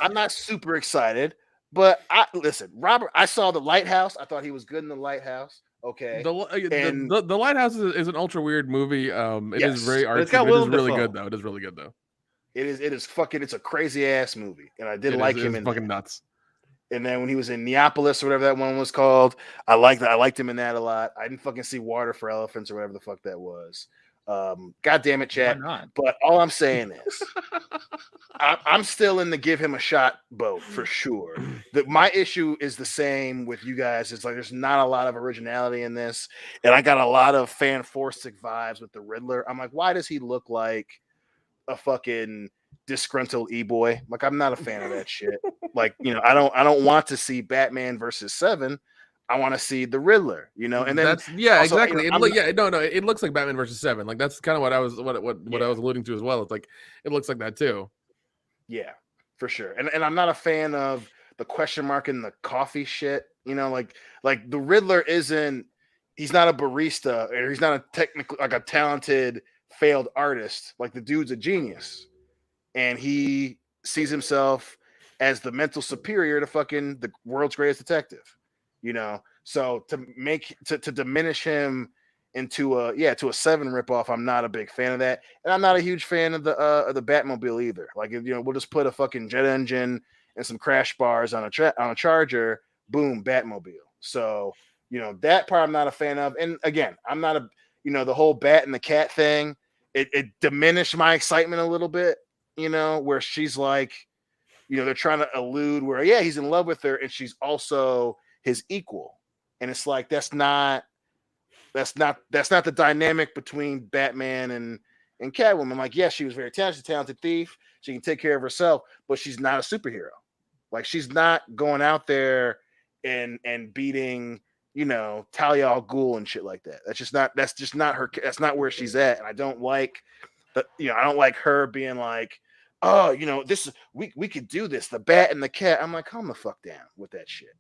I'm not super excited, but listen, Robert. I saw The Lighthouse. I thought he was good in The Lighthouse. Okay. The Lighthouse is an ultra weird movie. It Yes. is very artsy. It's got It is Willem really Dafoe. good though. It is really good though. It is fucking. It's a crazy ass movie, and I did like him in fucking that. nuts. And then when he was in Neapolis or whatever that one was called, I liked him in that a lot. I didn't fucking see Water for Elephants or whatever the fuck that was. God damn it, chat. Why not? But all I'm saying is, I'm still in the give him a shot boat for sure. My issue is the same with you guys. It's like there's not a lot of originality in this, and I got a lot of Fan Forstick vibes with the Riddler. I'm like, why does he look like a fucking disgruntled e-boy? Like, I'm not a fan of that shit. Like, you know, I don't want to see Batman versus 7. I want to see the Riddler, you know. And then that's also, exactly. you know, It looks like Batman versus 7. Like that's kind of what I was I was alluding to as well. It's like it looks like that too. Yeah, for sure. And I'm not a fan of the question mark in the coffee shit. You know, like the Riddler he's not a barista, or he's not a talented failed artist. Like, the dude's a genius, and he sees himself as the mental superior to fucking the world's greatest detective. You know, so to diminish him into a 7 ripoff, I'm not a big fan of that, and I'm not a huge fan of the Batmobile either. Like, you know, we'll just put a fucking jet engine and some crash bars on a Charger, boom, Batmobile. So, you know, that part I'm not a fan of. And again, I'm not the whole bat and the cat thing. It diminished my excitement a little bit. You know, where she's like, you know, they're trying to allude where he's in love with her, and she's also his equal, and it's like that's not the dynamic between Batman and Catwoman. Like, yes, she was very talented, she's a talented thief, she can take care of herself, but she's not a superhero. Like, she's not going out there and beating, you know, Talia al Ghul and shit like that. That's just not her. That's not where she's at, and I don't like her being like, oh, you know, this is we could do this, the bat and the cat. I'm like, calm the fuck down with that shit.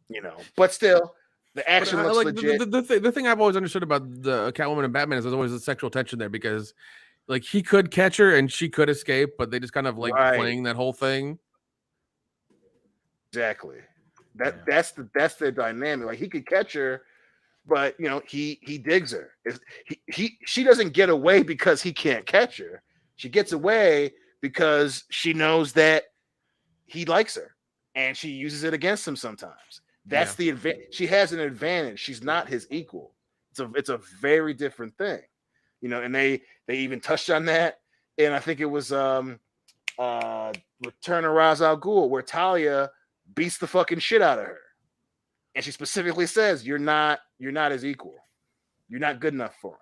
You know, but still, the action looks legit. The thing I've always understood about the Catwoman and Batman is there's always a sexual tension there, because like he could catch her and she could escape, but they just kind of like playing that whole thing. Exactly. That's the dynamic. Like, he could catch her, but he digs her. She doesn't get away because he can't catch her. She gets away because she knows that he likes her, and she uses it against him sometimes. That's the advantage. She has an advantage. She's not his equal. It's a very different thing, and they even touched on that, and I think it was Return of Ra's al Ghul, where Talia beats the fucking shit out of her, and she specifically says, "You're not his equal. You're not good enough for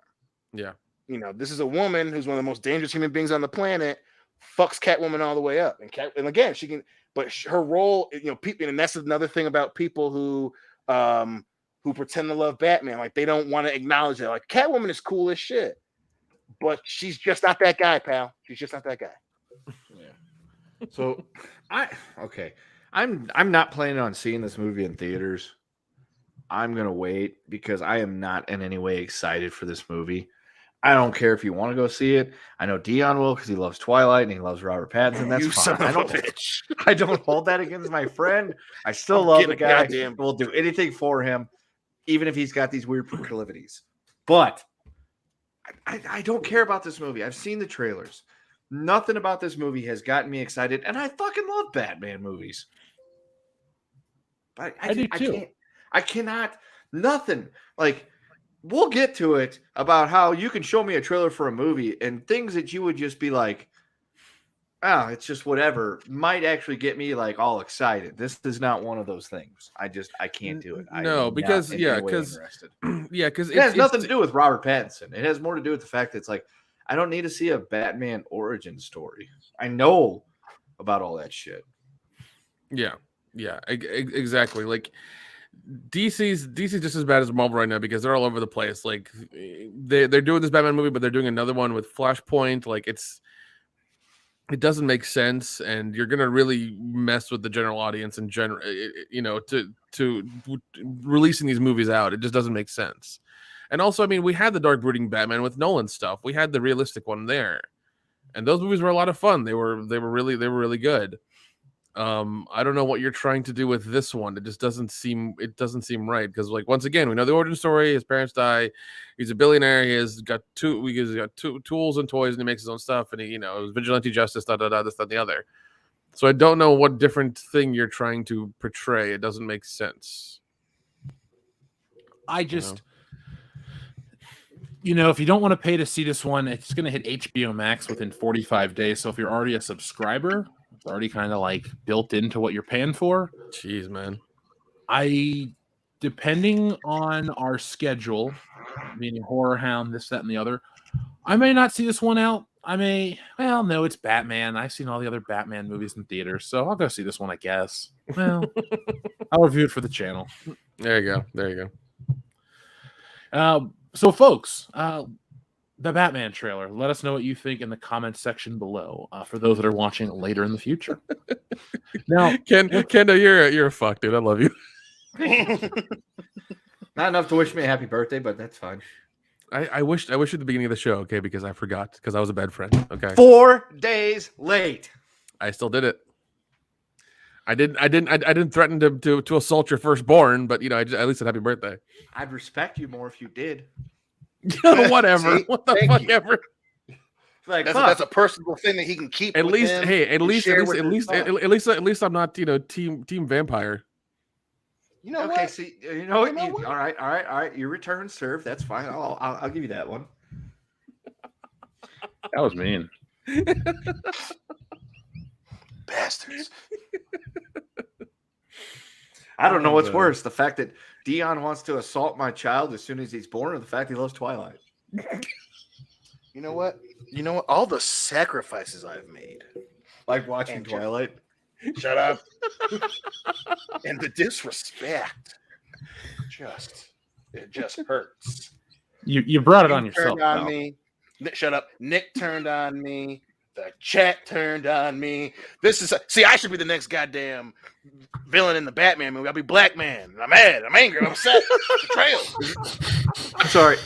him." Yeah. This is a woman who's one of the most dangerous human beings on the planet, fucks Catwoman all the way up. And again, she can, but her role, people, and that's another thing about people who pretend to love Batman. Like, they don't want to acknowledge that. Like, Catwoman is cool as shit, but she's just not that guy, pal. She's just not that guy. Yeah. So I'm not planning on seeing this movie in theaters. I'm gonna wait because I am not in any way excited for this movie. I don't care if you want to go see it. I know Dion will because he loves Twilight and he loves Robert Pattinson. That's fine. I don't hold that against my friend. I still love the guy. We'll do anything for him, even if he's got these weird proclivities. But I don't care about this movie. I've seen the trailers. Nothing about this movie has gotten me excited, and I fucking love Batman movies. But I cannot. Nothing. Like, we'll get to it about how you can show me a trailer for a movie and things that you would just be like, oh, it's just whatever, might actually get me like all excited. This is not one of those things. I can't do it. Because it has nothing to do with Robert Pattinson. It has more to do with the fact that it's like, I don't need to see a Batman origin story. I know about all that shit. Yeah, exactly. Like, DC's just as bad as Marvel right now because they're all over the place. Like, they're doing this Batman movie, but they're doing another one with Flashpoint. Like, it doesn't make sense, and you're gonna really mess with the general audience in general. To releasing these movies out, it just doesn't make sense. And also, I mean, we had the dark brooding Batman with Nolan stuff. We had the realistic one there, and those movies were a lot of fun. They were really good. I don't know what you're trying to do with this one. It just doesn't seem right because, like, once again, we know the origin story. His parents die. He's a billionaire. He's got two tools and toys, and he makes his own stuff. And he, vigilante justice, this, that, and the other. So I don't know what different thing you're trying to portray. It doesn't make sense. I just, if you don't want to pay to see this one, it's going to hit HBO Max within 45 days. So if you're already a subscriber, it's already kind of like built into what you're paying for. Jeez, man. Depending on our schedule, meaning Horror Hound, this, that, and the other, I may not see this one out. No, it's Batman. I've seen all the other Batman movies in theaters, so I'll go see this one, I guess. Well, I'll review it for the channel. There you go. So, folks, the Batman trailer. Let us know what you think in the comments section below. For those that are watching later in the future. Now, Kendo, you're a fuck, dude. I love you. Not enough to wish me a happy birthday, but that's fine. I wished at the beginning of the show, okay, because I forgot because I was a bad friend. Okay. 4 days late. I still did it. I didn't threaten to assault your firstborn, but at least said happy birthday. I'd respect you more if you did. Whatever. See? What the fuck you. ever. Like, that's a personal thing that he can keep. At with least, him hey, at and least share with his son. at least I'm not team vampire. You know okay, what? see, all right. Your return served. That's fine. I'll give you that one. that was mean. Bastards. I don't know what's worse, the fact that Dion wants to assault my child as soon as he's born, or the fact he loves Twilight. You know what? All the sacrifices I've made, like watching Twilight. Shut up. And the disrespect, it just hurts. You brought it on Nick yourself. Turned on me. Shut up. Nick turned on me. The chat turned on me. I should be the next goddamn villain in the Batman movie. I'll be Black Man. I'm mad. I'm angry. I'm upset. Betrayal. I'm sorry.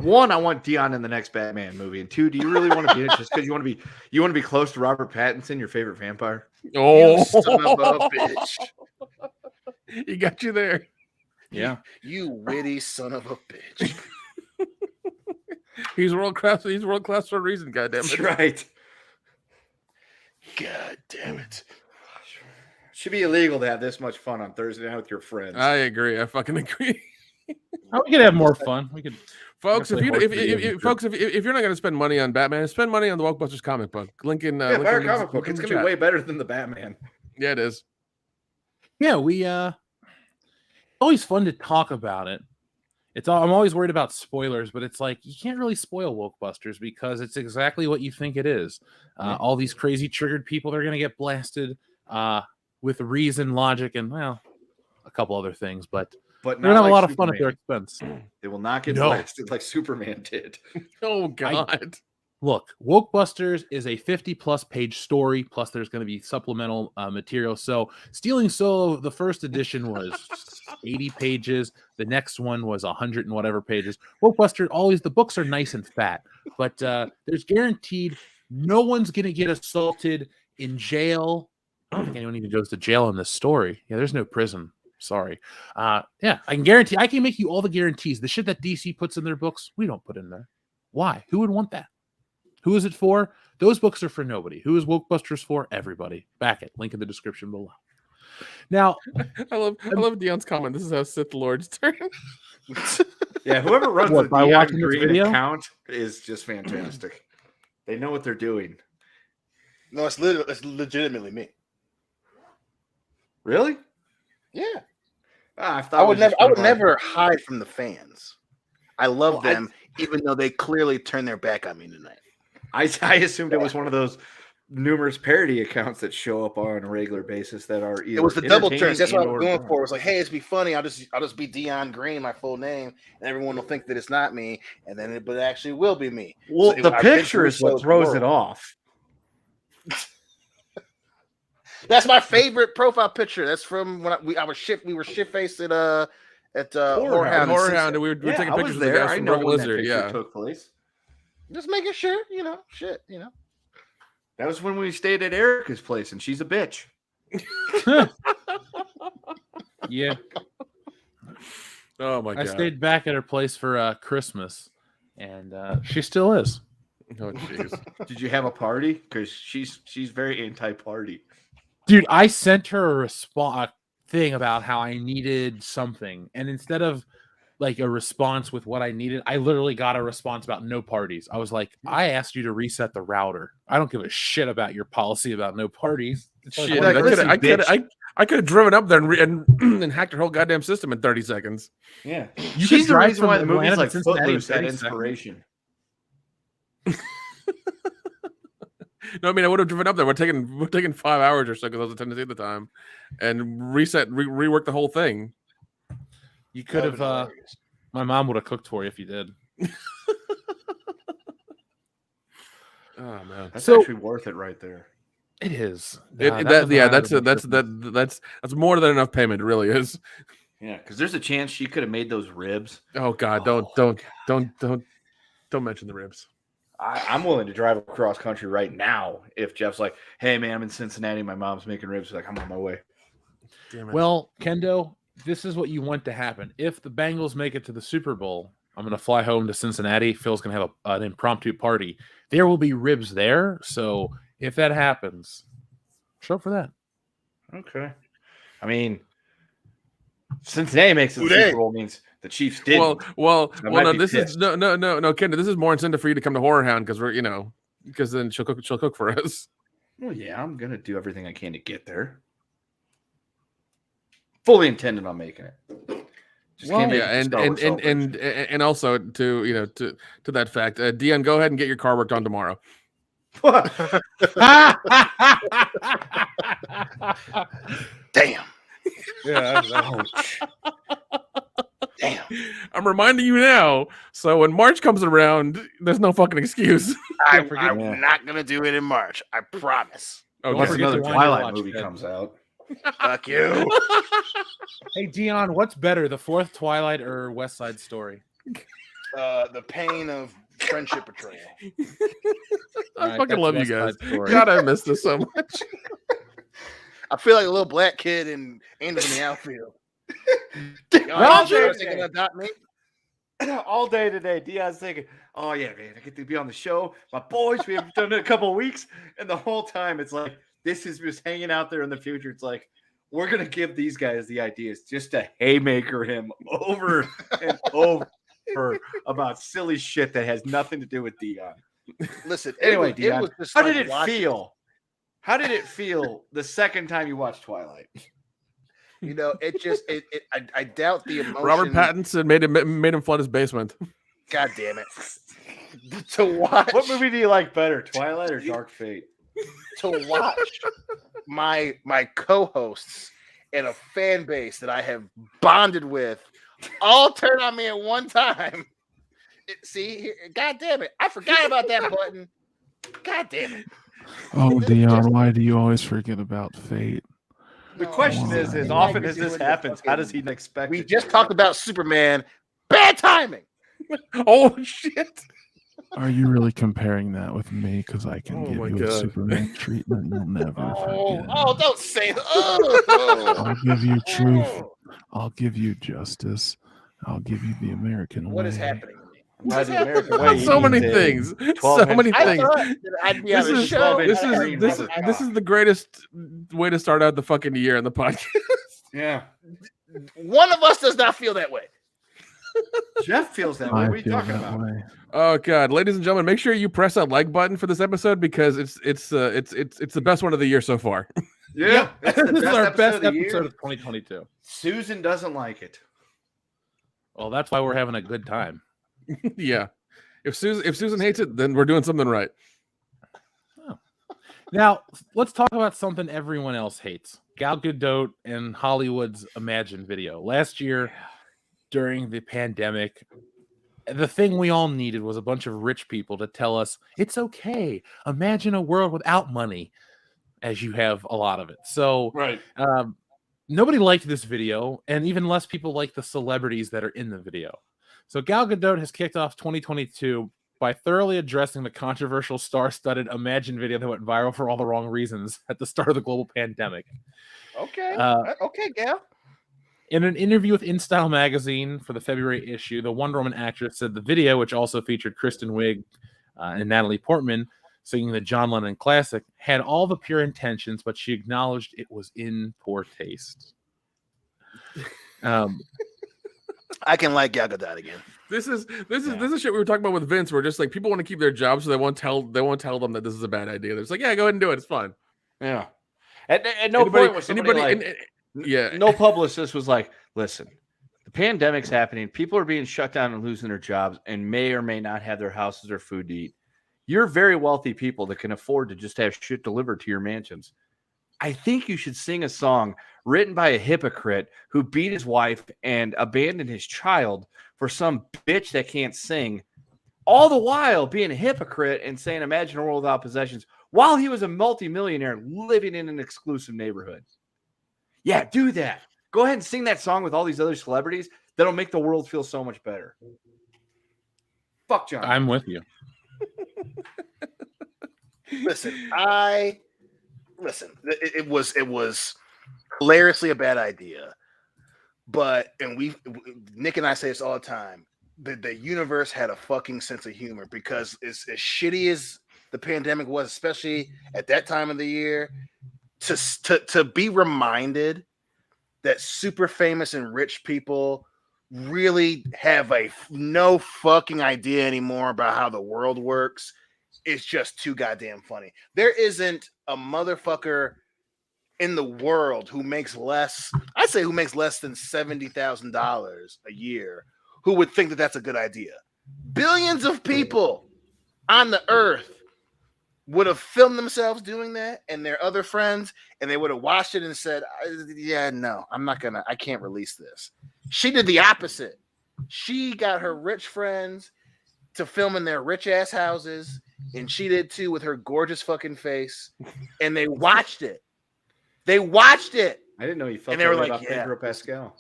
One, I want Dion in the next Batman movie, and two, do you really want to be it just because you want to be close to Robert Pattinson, your favorite vampire? Oh, you son of a bitch! He got you there. Yeah. You witty son of a bitch. He's world class. He's world class for a reason. Goddamn it! That's right. God damn it. Should be illegal to have this much fun on Thursday night with your friends. I agree. I fucking agree. Oh, we could have more fun. We could, Folks, if play you horse if, video if, games, if folks if you're not going to spend money on Batman, spend money on the Wokebusters comic book. Link in. Yeah, link buy in our the- comic book. link in It's the gonna be chat. way better than the Batman. Yeah, it is. yeah, we always fun to talk about it. I'm always worried about spoilers, but it's like you can't really spoil Wokebusters because it's exactly what you think it is. All these crazy triggered people are going to get blasted with reason, logic, and well, a couple other things, but But they're gonna have not a lot like of fun at their Superman. expense. They will not get No. blasted like Superman did. Oh God. Look, Wokebusters is a 50-plus page story, plus there's going to be supplemental material. So Stealing Solo, the first edition was 80 pages. The next one was 100 and whatever pages. Wokebusters, always, the books are nice and fat, but there's guaranteed no one's going to get assaulted in jail. I don't think anyone even goes to jail in this story. Yeah, there's no prison. Sorry. Yeah, I can make you all the guarantees. The shit that DC puts in their books, we don't put in there. Why? Who would want that? Who is it for? Those books are for nobody. Who is Wokebusters for? Everybody. Back it. Link in the description below. Now, I love Dion's comment. This is how Sith Lords turn. Yeah, whoever runs What, the by Dion watching this Green video? account is just fantastic. They know what they're doing. No, it's legitimately me. Really? Yeah. I thought I it would was just never one of our- never hide from the fans. I love Well, them, even though they clearly turned their back on me tonight. I assumed it was one of those numerous parody accounts that show up on a regular basis that are either It was the double turns. entertaining That's what I and/or was going dumb. for. It was like, hey, it's be funny. I'll just be Dion Green, my full name, and everyone will think that it's not me, and then but it actually will be me. Well, So the I've been picture through is what So's throws world. it off. That's my favorite profile picture. That's from when we were shit faced at Whorehound. in Horror Hound, Sunset. and we were Yeah, taking I pictures was of the there. guys I from know Rebel when that Lizard. picture Yeah. took place. Just making sure, shit. That was when we stayed at Erica's place, and she's a bitch. yeah, Oh my I God. stayed back at her place for Christmas, and she still is. Oh jeez. Did you have a party? Because she's very anti-party. Dude, I sent her a thing about how I needed something, and instead of like a response with what I needed, I literally got a response about no parties. I was like, I asked you to reset the router. I don't give a shit about your policy about no parties. It's like, Shit, like, I listen, could have driven up there and hacked her whole goddamn system in 30 seconds. Yeah, You she's could the drive reason from why the Atlanta movies to like Cincinnati in Footloose had 30 seconds. inspiration. No, I mean I would have driven up there. We're taking 5 hours or so because I was in Tennessee at the time, and rework the whole thing. You could That'd have. been hilarious. My mom would have cooked for you if you did. Oh man, That's So- actually worth it right there. It is. That's more than enough payment. It really is. Yeah, because there's a chance she could have made those ribs. Oh God, don't mention the ribs. I'm willing to drive across country right now if Jeff's like, "Hey man, I'm in Cincinnati. My mom's making ribs." She's like, I'm on my way. Damn it. Well, Kendo, this is what you want to happen. If the Bengals make it to the Super Bowl, I'm going to fly home to Cincinnati. Phil's going to have an impromptu party. There will be ribs there. So if that happens, show up for that. Okay. I mean, Cincinnati makes it to the Today. Super Bowl means the Chiefs didn't. Well, I might no. be This is pissed. no, Kendra. This is more incentive for you to come to Horror Hound because we're, because then she'll cook for us. Well, yeah, I'm gonna do everything I can to get there. Fully intended on making it. Just Well, can't make Yeah, it and Star Wars celebration. and also to that fact, Dion, go ahead and get your car worked on tomorrow. Damn. Yeah. Ouch. Damn. I'm reminding you now, so when March comes around, there's no fucking excuse. I'm forget- not gonna do it in March. I promise. Oh, Don't Unless forget another to wind Twilight your watch, movie Ted. comes out. Fuck you. Hey, Dion, what's better, the fourth Twilight or West Side Story? The pain of friendship betrayal. I Alright, fucking that's love you West guys. Side Story. God, I miss this so much. I feel like a little black kid in Angels in the Outfield. all day They're today. gonna adopt me. All day today, Dion's thinking, "Oh yeah, man, I get to be on the show. My boys, we haven't done it in a couple of weeks." And the whole time, it's like this is just hanging out there in the future. It's like we're gonna give these guys the ideas just to haymaker him over and over about silly shit that has nothing to do with Dion. Listen, Anyway, it Dion, was just how like did it watching- feel? How did it feel the second time you watched Twilight? You know, I doubt the emotion. Robert Pattinson made him flood his basement. God damn it! To watch What movie do you like better, Twilight or Dark Fate? to watch my co-hosts and a fan base that I have bonded with all turn on me at one time. God damn it! I forgot about that button. God damn it! Oh, Dion, why do you always forget about fate? The question is, as often as this happens, how does he expect We it? just talked about Superman. Bad timing. Oh shit! Are you really comparing that with me? Because I can Oh give my you a God. Superman treatment you'll never forget. Don't say that. Oh, I'll give you truth. I'll give you justice. I'll give you the American What way. is happening to me? Why the American way? So many things. So many I things. thought that I'd be This on the is show. this is the greatest way to start out the fucking year in the podcast. Yeah, One of us does not feel that way. Jeff feels that way. I What are you feel talking that about? way. Oh god, ladies and gentlemen, make sure you press that like button for this episode because it's the best one of the year so far. Yeah, that's the This is our best of the year. episode of 2022. Susan doesn't like it. Well, that's why we're having a good time. Yeah. If Susan hates it, then we're doing something right. Now, let's talk about something everyone else hates. Gal Gadot and Hollywood's Imagine video. Last year, during the pandemic, the thing we all needed was a bunch of rich people to tell us, it's okay. Imagine a world without money, as you have a lot of it. So Right. nobody liked this video, and even less people like the celebrities that are in the video. So Gal Gadot has kicked off 2022 by thoroughly addressing the controversial star-studded Imagine video that went viral for all the wrong reasons at the start of the global pandemic. Okay. Okay, Gal. In an interview with InStyle magazine for the February issue, the Wonder Woman actress said the video, which also featured Kristen Wiig and Natalie Portman singing the John Lennon classic, had all the pure intentions, but she acknowledged it was in poor taste. I can like Gal Gadot again. This is shit we were talking about with Vince. Where just like people want to keep their jobs, so they won't tell them that this is a bad idea. They're just like, yeah, go ahead and do it. It's fine. Yeah. At no point was somebody no publicist was like, listen, the pandemic's happening. People are being shut down and losing their jobs and may or may not have their houses or food to eat. You're very wealthy people that can afford to just have shit delivered to your mansions. I think you should sing a song written by a hypocrite who beat his wife and abandoned his child for some bitch that can't sing, all the while being a hypocrite and saying, imagine a world without possessions, while he was a multimillionaire living in an exclusive neighborhood. Yeah, do that. Go ahead and sing that song with all these other celebrities. That'll make the world feel so much better. Fuck John. I'm with you. Listen, it was hilariously a bad idea, but Nick and I say this all the time. The universe had a fucking sense of humor because as shitty as the pandemic was, especially at that time of the year, to be reminded that super famous and rich people really have no fucking idea anymore about how the world works. It's just too goddamn funny. There isn't a motherfucker in the world who makes less than $70,000 a year who would think that that's a good idea. Billions of people on the earth would have filmed themselves doing that and their other friends, and they would have watched it and said, yeah, no, I can't release this. She did the opposite. She got her rich friends to film in their rich ass houses, and she did too with her gorgeous fucking face, and they watched it. I didn't know you felt and they that were way like, about yeah. Pedro Pascal.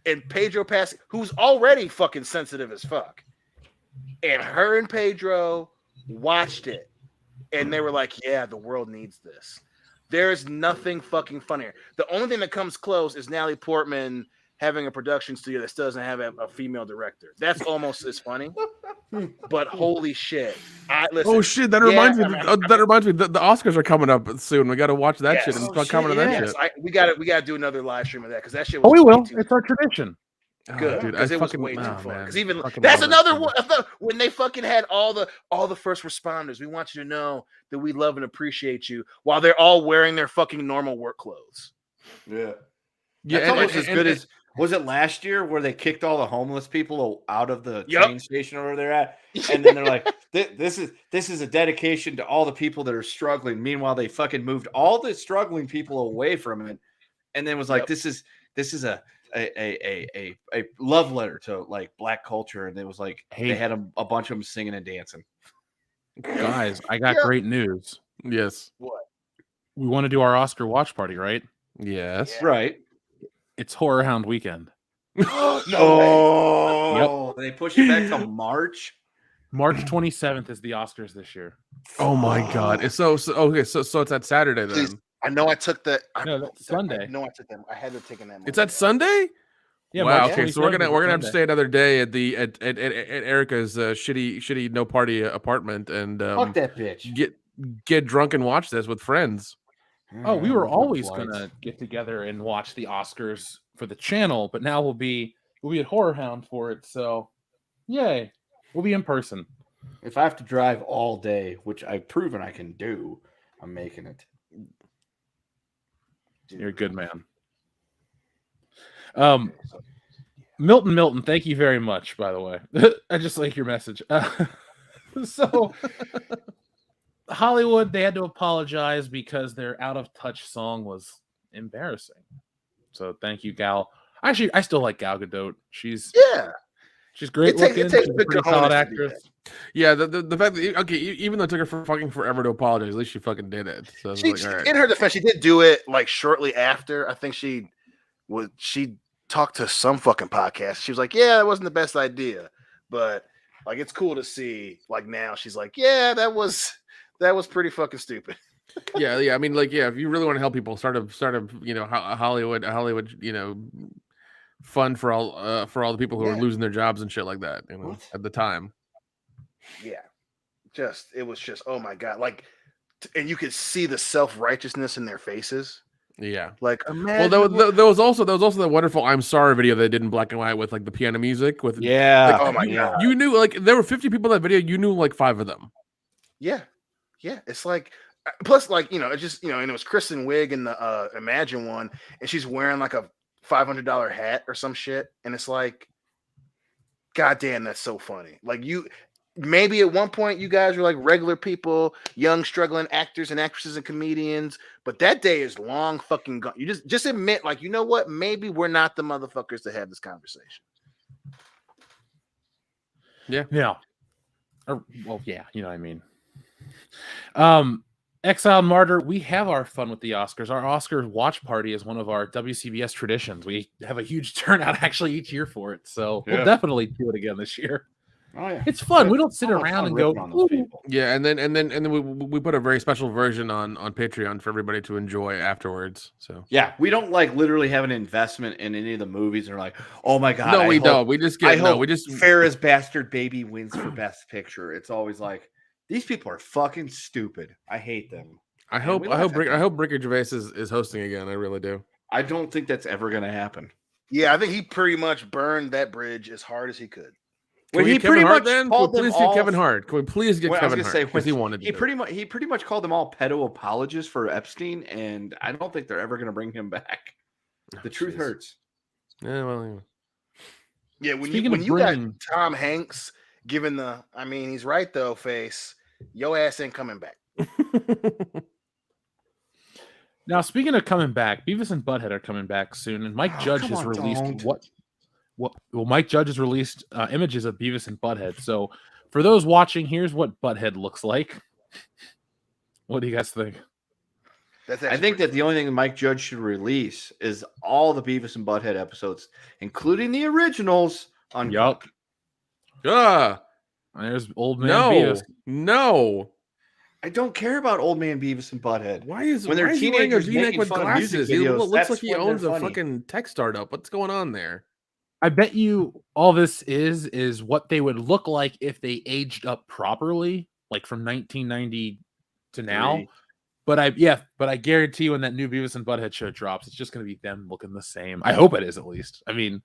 And Pedro Pascal, who's already fucking sensitive as fuck, and her and Pedro watched it, and they were like, yeah, the world needs this. There's nothing fucking funnier. The only thing that comes close is Natalie Portman having a production studio that still doesn't have a female director. That's almost as funny. But holy shit! Listen, Oh shit! That reminds me. That reminds me. The Oscars are coming up soon. We got to watch that shit and start commenting on that shit. We got to do another live stream of that because that shit. Oh, Was we will. It's our tradition. Good, dude. because it was fucking, way too fun. Because even fucking that's love another it. one. When they fucking had all the first responders, we want you to know that we love and appreciate you while they're all wearing their fucking normal work clothes. Yeah, yeah. That's almost as good as was it last year where they kicked all the homeless people out of the train station or where they're at, and then they're like, "This is a dedication to all the people that are struggling." Meanwhile, they fucking moved all the struggling people away from it, and then was like, "This is a love letter to like black culture," and it was like they had a bunch of them singing and dancing. Guys, I got great news. Yes. What? We want to do our Oscar watch party, right? Yes. Yeah. Right. It's Horror Hound weekend. No. They pushed it back to March. March 27th is the Oscars this year. Oh my god! It's so okay. So it's that Saturday then. Please, I know I took the. No, that's Sunday. No, I took them. I had to take them. It's that Sunday. Yeah. Wow. March Okay. So we're 27th gonna is have to Sunday. stay another day at Erica's shitty no party apartment and Fuck that bitch. get drunk and watch this with friends. Oh, we were always gonna get together and watch the Oscars for the channel, but now we'll be at Horror Hound for it. So, yay, we'll be in person. If I have to drive all day, which I've proven I can do, I'm making it. You're a good man. Milton, thank you very much. By the way, I just like your message. So. Hollywood, they had to apologize because their Out of Touch song was embarrassing. So thank you, Gal. Actually, I still like Gal Gadot. She's great looking. She's a pretty solid actress. Yeah, the fact that even though it took her for fucking forever to apologize, at least she fucking did it. So in her defense, she did do it like shortly after. I think she talked to some fucking podcast. She was like, "Yeah, that wasn't the best idea," but like it's cool to see. Like now, she's like, "Yeah, that was pretty fucking stupid." yeah. I mean, like, yeah, if you really want to help people, start a Hollywood, fund for all the people who are losing their jobs and shit like that. At the time. Yeah, it was just oh my god, like, and you could see the self-righteousness in their faces. Yeah, like imagine. Well, there was also that wonderful "I'm Sorry" video they did in black and white with like the piano music. With like, oh my god, you knew like there were 50 people in that video. You knew like 5 of them. Yeah, it's like plus like it just and it was Kristen Wiig in the Imagine one, and she's wearing like a $500 hat or some shit, and it's like, god damn, that's so funny. Like maybe at one point you guys were like regular people, young struggling actors and actresses and comedians, but that day is long fucking gone. You just admit, like, you know what? Maybe we're not the motherfuckers to have this conversation. Yeah. Well, yeah, you know what I mean. Exiled Martyr, we have our fun with the Oscars. Our Oscar watch party is one of our WCBS traditions. We have a huge turnout actually each year for it, so we'll definitely do it again this year. Oh yeah, it's fun. We don't sit around and go. Yeah, and then we put a very special version on Patreon for everybody to enjoy afterwards. So yeah, we don't like literally have an investment in any of the movies. And we're like, oh my god, no, we don't. We just get Ferris Bastard Baby wins for Best Picture. It's always like these people are fucking stupid. I hate them. I hope Ricky Gervais is hosting again. I really do. I don't think that's ever going to happen. Yeah, I think he pretty much burned that bridge as hard as he could. When he pretty much called them all Kevin Hart. Can we please get Kevin Hart? Because he wanted to. He pretty much called them all pedo apologists for Epstein, and I don't think they're ever going to bring him back. The truth hurts. Yeah, well, anyway. Yeah, when you got Tom Hanks giving he's right though, face. Your ass ain't coming back. Now, speaking of coming back, Beavis and Butt-Head are coming back soon, and Mike Judge has released Mike Judge has released images of Beavis and Butt-Head. So, for those watching, here's what Butt-Head looks like. What do you guys think? I think that the only thing Mike Judge should release is all the Beavis and Butt-Head episodes, including the originals on. Yup. There's old man Beavis. No. I don't care about old man Beavis and Butthead. Why is when they're why is he wearing a teenagers V-neck making with fun of music glasses? He videos, looks that's like he when they're owns a funny. fucking tech startup. What's going on there? I bet you all this is what they would look like if they aged up properly, like from 1990 to now. But I guarantee when that new Beavis and Butthead show drops, it's just going to be them looking the same. I hope it is, at least. I mean,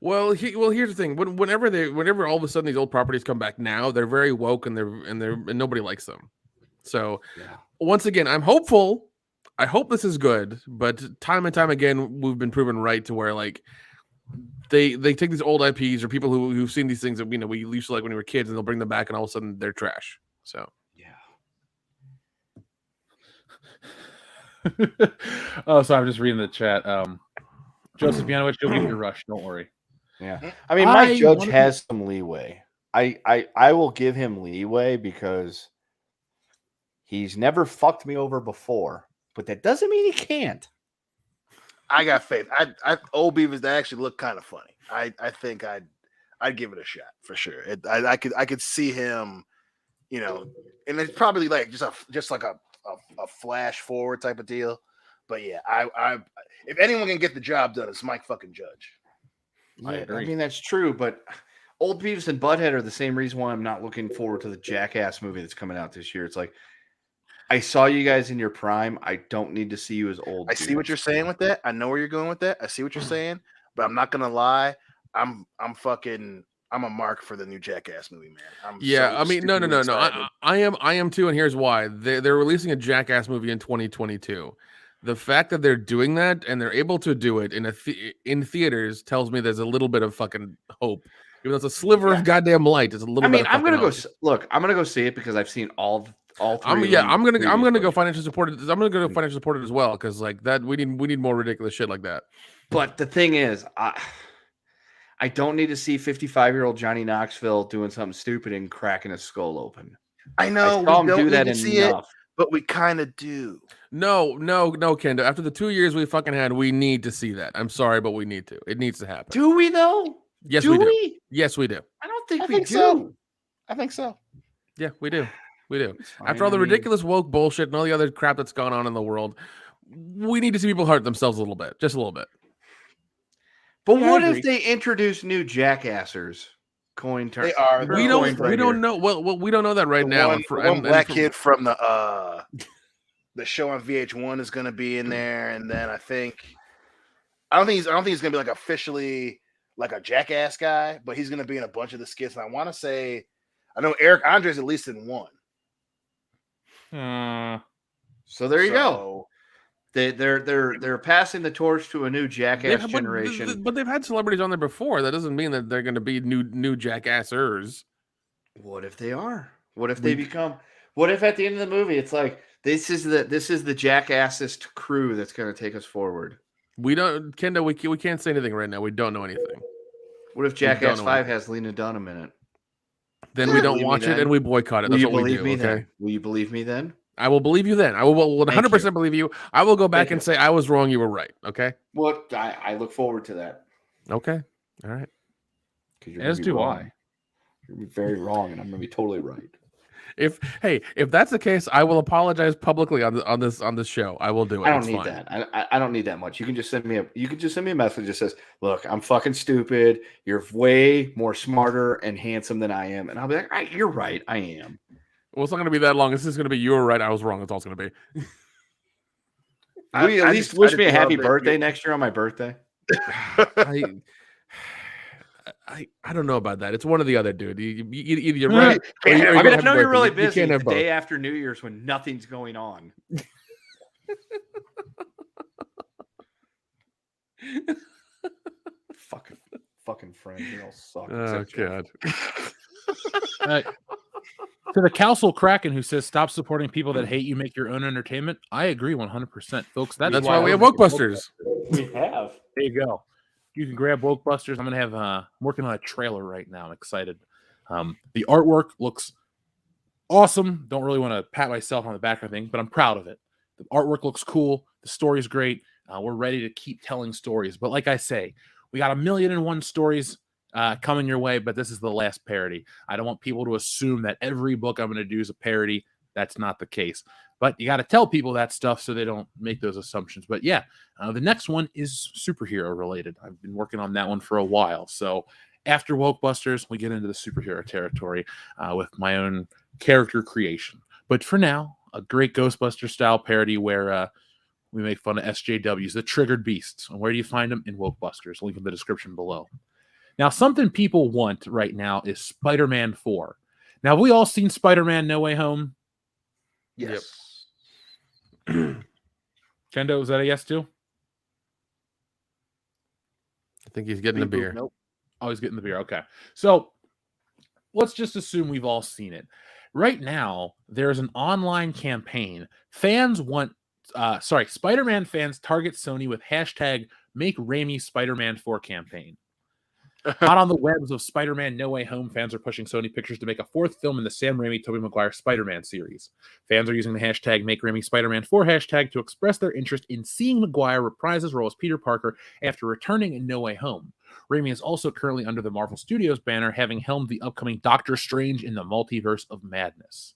well, here's the thing. Whenever all of a sudden these old properties come back now, they're very woke and nobody likes them. So once again, I'm hopeful. I hope this is good, but time and time again, we've been proven right to where like they take these old IPs or people who've seen these things that we used to like when we were kids, and they'll bring them back, and all of a sudden they're trash. So oh, so I'm just reading the chat. Joseph Yanovich, you'll get your rush. Don't worry. Yeah, I mean, Mike Judge has some leeway. I will give him leeway because he's never fucked me over before, but that doesn't mean he can't. I got faith. Old Beavers, they actually look kind of funny. I think I'd give it a shot for sure. I could see him, and it's probably like just like a flash forward type of deal. But yeah, I if anyone can get the job done, it's Mike fucking Judge. I mean, that's true, but old Beavis and Butthead are the same reason why I'm not looking forward to the Jackass movie that's coming out this year. It's like, I saw you guys in your prime. I don't need to see you as old. I see what you're saying with that. I know where you're going with that. I see what you're saying, but I'm not gonna lie. I'm a mark for the new Jackass movie, man. I mean, no. I am too, and here's why. They're releasing a Jackass movie in 2022. The fact that they're doing that and they're able to do it in theaters tells me there's a little bit of fucking hope. Even though it's a sliver of goddamn light, it's a little bit. I'm gonna go look. I'm gonna go see it because I've seen all three. I'm gonna go financially support it. I'm gonna go financially support it as well because like that we need more ridiculous shit like that. But the thing is, I don't need to see 55-year-old Johnny Knoxville doing something stupid and cracking his skull open. I know we don't do that enough. But we kind of do. No, Kendo. After the 2 years we fucking had, we need to see that. I'm sorry, but we need to. It needs to happen. Do we though? Yes, we do. Yes, we do. I don't think we do. So. I think so. Yeah, we do. We do. After all the ridiculous woke bullshit and all the other crap that's gone on in the world, we need to see people hurt themselves a little bit, just a little bit. But what if they introduce new jackassers? They are. We don't know. Well, we don't know that right now. One black kid from the show on VH1 is going to be in there, and then I don't think he's going to be like officially like a Jackass guy, but he's going to be in a bunch of the skits. And I want to say, I know Eric Andre's at least in one. So there you go. They're passing the torch to a new Jackass generation. But they've had celebrities on there before. That doesn't mean that they're going to be new Jackassers. What if they are? What if they become? What if at the end of the movie it's like this is the Jackassist crew that's going to take us forward? We don't, Kendo. We can't say anything right now. We don't know anything. What if Jackass 5 has Lena Dunham in it? Then we don't watch it and we boycott it. That's what we do. Okay. Will you believe me then? I will believe you then. I will 100% believe you. I will go back and say I was wrong. You were right. Okay. Well, I look forward to that. Okay. All right. As do I. You're very wrong, and I'm going to be totally right. If that's the case, I will apologize publicly on this show. I will do it. I don't need that. I don't need that much. You can just send me a message that says, "Look, I'm fucking stupid. You're way more smarter and handsome than I am," and I'll be like, "You're right. I am." Well, it's not going to be that long. It's just going to be you were right. I was wrong. That's all it's going to be. Will you at least wish me a happy birthday next year on my birthday? I don't know about that. It's one or the other, dude. Either you're right. I know you're really busy the day after New Year's when nothing's going on. Fucking friends, you all suck. Oh God. To the Council Kraken who says stop supporting people that hate you, make your own entertainment. I agree 100%, folks. That's why we have Wokebusters. We have. There you go. You can grab Wokebusters. I'm gonna have I'm working on a trailer right now. I'm excited. The artwork looks awesome. Don't really want to pat myself on the back or anything, but I'm proud of it. The artwork looks cool. The story's great. We're ready to keep telling stories. But like I say, we got 1,000,001 stories coming your way, but this is the last parody. I don't want people to assume that every book I'm going to do is a parody. That's not the case. But you got to tell people that stuff so they don't make those assumptions. But yeah, the next one is superhero related. I've been working on that one for a while. So after Wokebusters, we get into the superhero territory with my own character creation. But for now, a great Ghostbuster style parody where we make fun of SJWs, the triggered beasts. And where do you find them? In Wokebusters. Link in the description below. Now, something people want right now is Spider-Man 4. Now, have we all seen Spider-Man No Way Home? Yes. Kendo, is that a yes too? I think he's getting a beer. Nope. Oh, he's getting the beer. Okay. So let's just assume we've all seen it. Right now, there's an online campaign. Spider-Man fans target Sony with hashtag Make Raimi Spider-Man 4 campaign. Hot on the webs of Spider-Man No Way Home, fans are pushing Sony Pictures to make a fourth film in the Sam Raimi, Tobey Maguire Spider-Man series. Fans are using the hashtag Make Raimi Spider-Man 4 hashtag to express their interest in seeing Maguire reprise his role as Peter Parker after returning in No Way Home. Raimi is also currently under the Marvel Studios banner, having helmed the upcoming Doctor Strange in the Multiverse of Madness.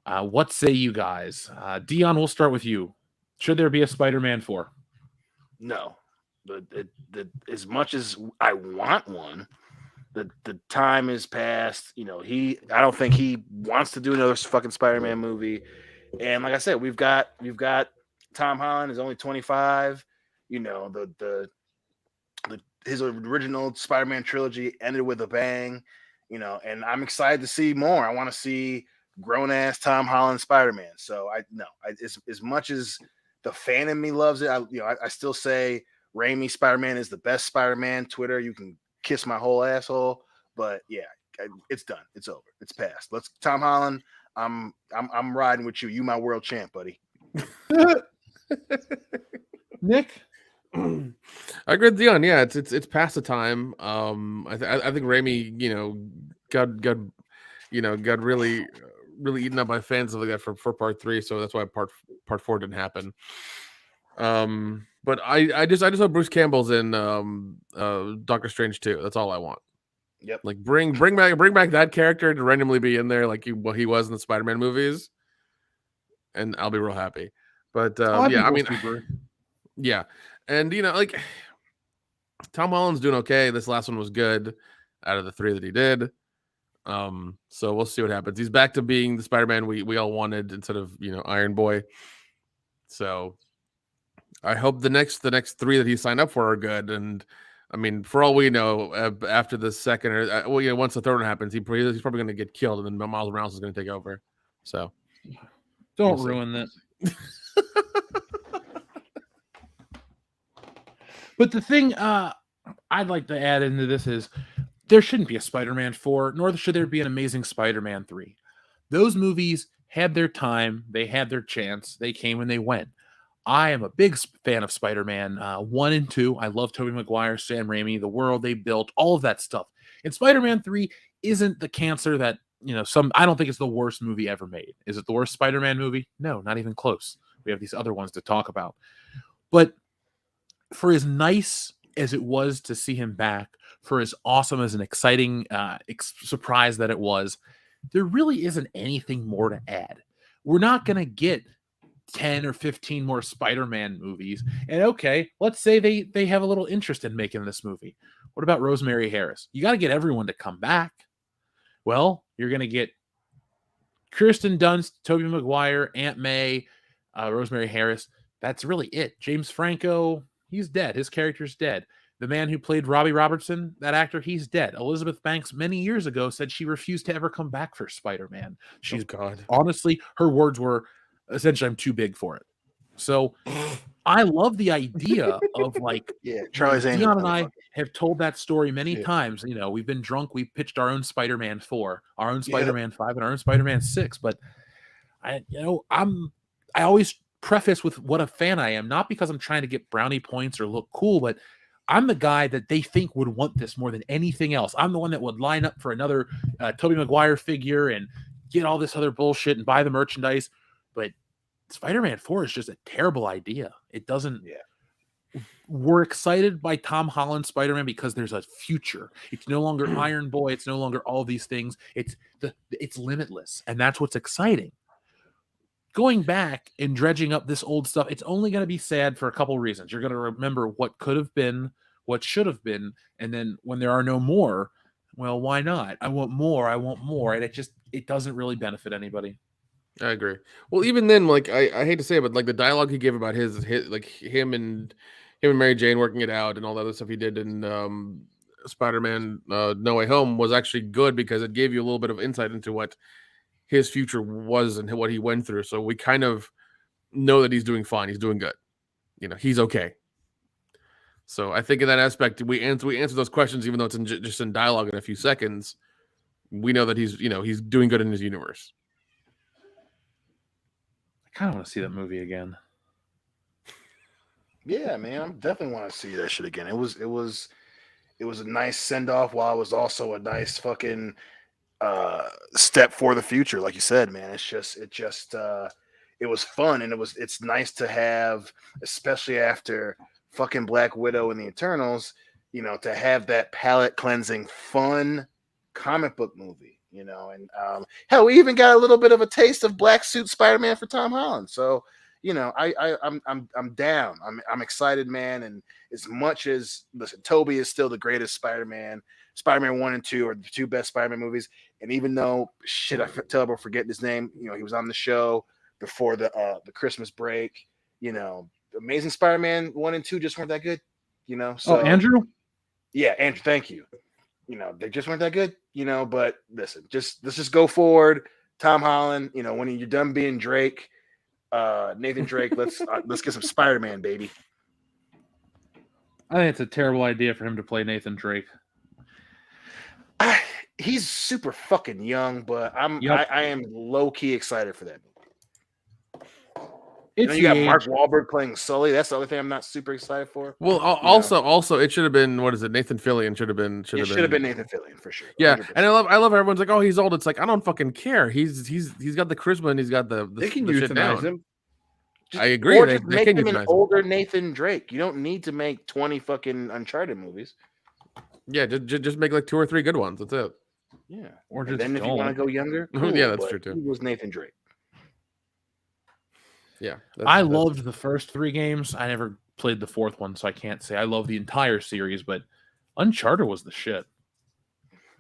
What say you guys? Dion, we'll start with you. Should there be a Spider-Man 4? No. As much as I want one, the time is past. You know, I don't think he wants to do another fucking Spider-Man movie. And like I said, we've got Tom Holland is only 25. You know, his original Spider-Man trilogy ended with a bang. You know, and I'm excited to see more. I want to see grown ass Tom Holland Spider-Man. So as much as the fan in me loves it, I still say Raimi Spider-Man is the best Spider-Man. Twitter, you can kiss my whole asshole, but yeah, it's done. It's over. It's past. Let's Tom Holland. I'm riding with you. You my world champ, buddy. Nick, I agree with Dion. Yeah, it's past the time. I think Raimi, got really eaten up by fans like that for part 3. So that's why part 4 didn't happen. But I just hope Bruce Campbell's in Doctor Strange 2. That's all I want. Yep. Like bring back that character to randomly be in there like he was in the Spider-Man movies, and I'll be real happy. But yeah, and like Tom Holland's doing okay. This last one was good out of the 3 that he did. So we'll see what happens. He's back to being the Spider-Man we all wanted instead of Iron Boy. So I hope the next 3 that he signed up for are good. And I mean, for all we know, after the second or once the third one happens, he's probably going to get killed, and then Miles Morales is going to take over. So don't ruin that. But the thing I'd like to add into this is there shouldn't be a Spider-Man 4, nor should there be an Amazing Spider-Man 3. Those movies had their time, they had their chance, they came and they went. I am a big fan of Spider-Man 1 and 2. I love Tobey Maguire, Sam Raimi, the world they built, all of that stuff. And Spider-Man 3 isn't the cancer that, I don't think it's the worst movie ever made. Is it the worst Spider-Man movie? No, not even close. We have these other ones to talk about. But for as nice as it was to see him back, for as awesome as an exciting surprise that it was, there really isn't anything more to add. We're not going to get 10 or 15 more Spider-Man movies. And okay, let's say they have a little interest in making this movie. What about Rosemary Harris? You got to get everyone to come back. Well, you're going to get Kirsten Dunst, Tobey Maguire, Aunt May, Rosemary Harris. That's really it. James Franco, he's dead. His character's dead. The man who played Robbie Robertson, that actor, he's dead. Elizabeth Banks, many years ago, said she refused to ever come back for Spider-Man. Honestly, her words were, essentially, I'm too big for it. So I love the idea of Charlie's Dion and I have told that story many times. We've been drunk. We've pitched our own Spider-Man 4, our own Spider-Man 5, and our own Spider-Man 6. But I always preface with what a fan I am, not because I'm trying to get brownie points or look cool, but I'm the guy that they think would want this more than anything else. I'm the one that would line up for another Tobey Maguire figure and get all this other bullshit and buy the merchandise. But Spider-Man 4 is just a terrible idea. It doesn't. we're excited by Tom Holland's Spider-Man because there's a future. It's no longer Iron Boy. It's no longer all these things. It's limitless, and that's what's exciting. Going back and dredging up this old stuff, it's only going to be sad for a couple reasons. You're going to remember what could have been, what should have been, and then when there are no more, well, why not? I want more. I want more, and it doesn't really benefit anybody. I agree. Well, even then, like I hate to say it, but like the dialogue he gave about his like him and Mary Jane working it out and all the other stuff he did in Spider-Man No Way Home was actually good because it gave you a little bit of insight into what his future was and what he went through. So we kind of know that he's doing fine. He's doing good. You know, he's okay. So I think in that aspect, we answer those questions, even though it's just in dialogue in a few seconds. We know that he's doing good in his universe. I kind of want to see that movie again. Yeah, man, I definitely want to see that shit again. It was a nice send off, while it was also a nice fucking step for the future, like you said, man. It was fun, and it's nice to have, especially after fucking Black Widow and the Eternals, you know, to have that palate cleansing, fun comic book movie. You know, and hell, we even got a little bit of a taste of black suit Spider-Man for Tom Holland. So, you know, I'm down. I'm excited, man. And as much as listen, Tobey is still the greatest Spider-Man. Spider-Man 1 and 2 are the two best Spider-Man movies. And even though I tell everyone forget his name, you know, he was on the show before the Christmas break. You know, Amazing Spider-Man 1 and 2 just weren't that good. You know, so Andrew? Yeah, Andrew, thank you. You know, they just weren't that good, you know, but listen, let's just go forward. Tom Holland, you know, when you're done being Drake, Nathan Drake, let's get some Spider-Man, baby. I think it's a terrible idea for him to play Nathan Drake. He's super fucking young, but I am low-key excited for that movie. You got Mark Wahlberg playing Sully. That's the other thing I'm not super excited for. Well, also, it should have been, what is it? Nathan Fillion should have been Nathan Fillion for sure. Yeah, 100%. And I love everyone's like, oh, he's old. It's like I don't fucking care. He's got the charisma and he's got the they can the shit euthanize down. him. I agree. Or they just make can him an euthanize him. older Nathan Drake. You don't need to make 20 fucking Uncharted movies. Yeah, just make like 2 or 3 good ones. That's it. Yeah, or just then if you want to go younger, cool, yeah, that's true too. He was Nathan Drake. Yeah, I loved the first 3 games. I never played the 4th one, so I can't say I love the entire series. But Uncharted was the shit.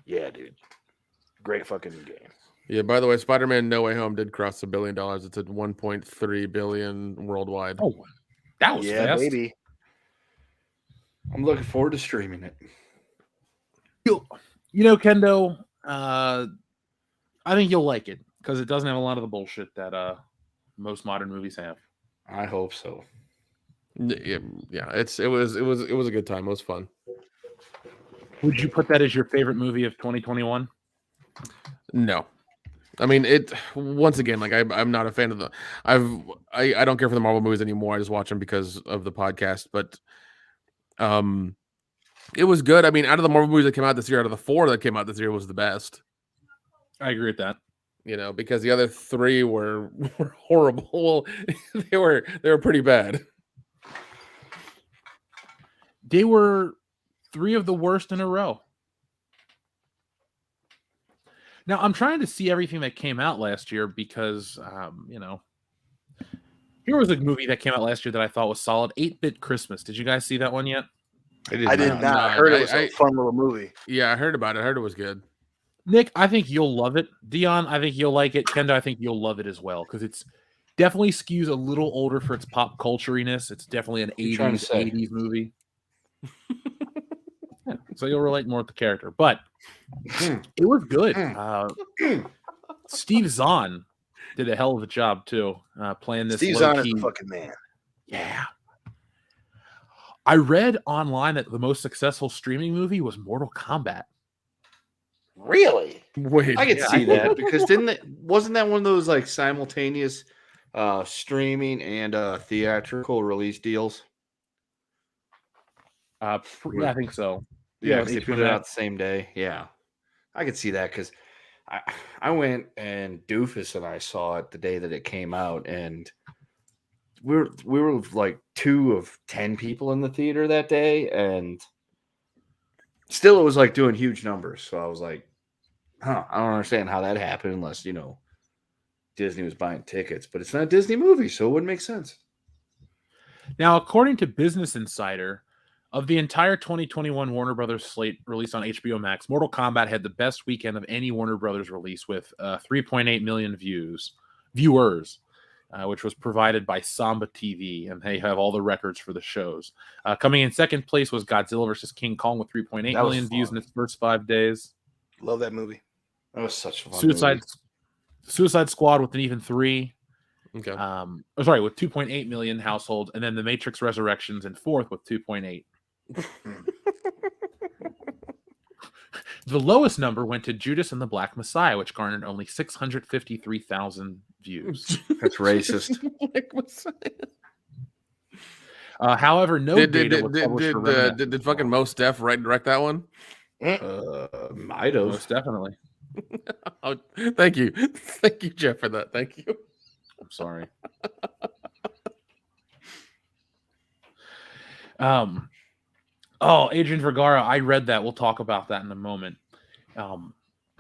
Yeah, dude, great fucking game. Yeah. By the way, Spider-Man No Way Home did cross $1 billion. It's at 1.3 billion worldwide. Oh, that was fast. Baby. I'm looking forward to streaming it. You know, Kendo, I think you'll like it because it doesn't have a lot of the bullshit that most modern movies have. I hope so. Yeah. It was a good time. It was fun. Would you put that as your favorite movie of 2021? No. I mean, once again, like I'm not a fan of the. I don't care for the Marvel movies anymore. I just watch them because of the podcast. But, it was good. I mean, out of the Marvel movies that came out this year, out of the 4 that came out this year, was the best. I agree with that. You know, because the other 3 were horrible. They were pretty bad. They were 3 of the worst in a row. Now, I'm trying to see everything that came out last year because, you know, here was a movie that came out last year that I thought was solid, 8-Bit Christmas. Did you guys see that one yet? I did not. I heard it was a fun little movie. Yeah, I heard about it. I heard it was good. Nick, I think you'll love it. Dion, I think you'll like it. Kendo, I think you'll love it as well because it's definitely skews a little older for its pop culture-iness. It's definitely an 80s movie. Yeah, so you'll relate more with the character, but it was good. Steve Zahn did a hell of a job too, playing this. Steve Zahn is the fucking man. Yeah. I read online that the most successful streaming movie was Mortal Kombat. Really? Wait, I could see that because wasn't that one of those like simultaneous streaming and theatrical release deals? Yeah, I think so. Yeah, they put it out the same day. Yeah, I could see that because I went and Doofus and I saw it the day that it came out, and we were like 2 of 10 people in the theater that day, and still it was like doing huge numbers. So I was like, I don't understand how that happened unless Disney was buying tickets, but it's not a Disney movie, so it wouldn't make sense. Now, according to Business Insider, of the entire 2021 Warner Brothers slate released on HBO Max, Mortal Kombat had the best weekend of any Warner Brothers release with 3.8 million viewers, which was provided by Samba TV, and they have all the records for the shows. Coming in second place was Godzilla vs. King Kong with 3.8 million views in its first 5 days. Love that movie. That was such a fun movie. Suicide Squad with an even 3. Okay. With 2.8 million households, and then The Matrix Resurrections in fourth with 2.8. The lowest number went to Judas and the Black Messiah, which garnered only 653,000 views. That's racist. Black Messiah. However, no data was published for did fucking Mos Def direct that one? Might have. Most definitely. Oh, thank you, Jeff, for that. Thank you. I'm sorry. Adrian Vergara, I read that. We'll talk about that in a moment.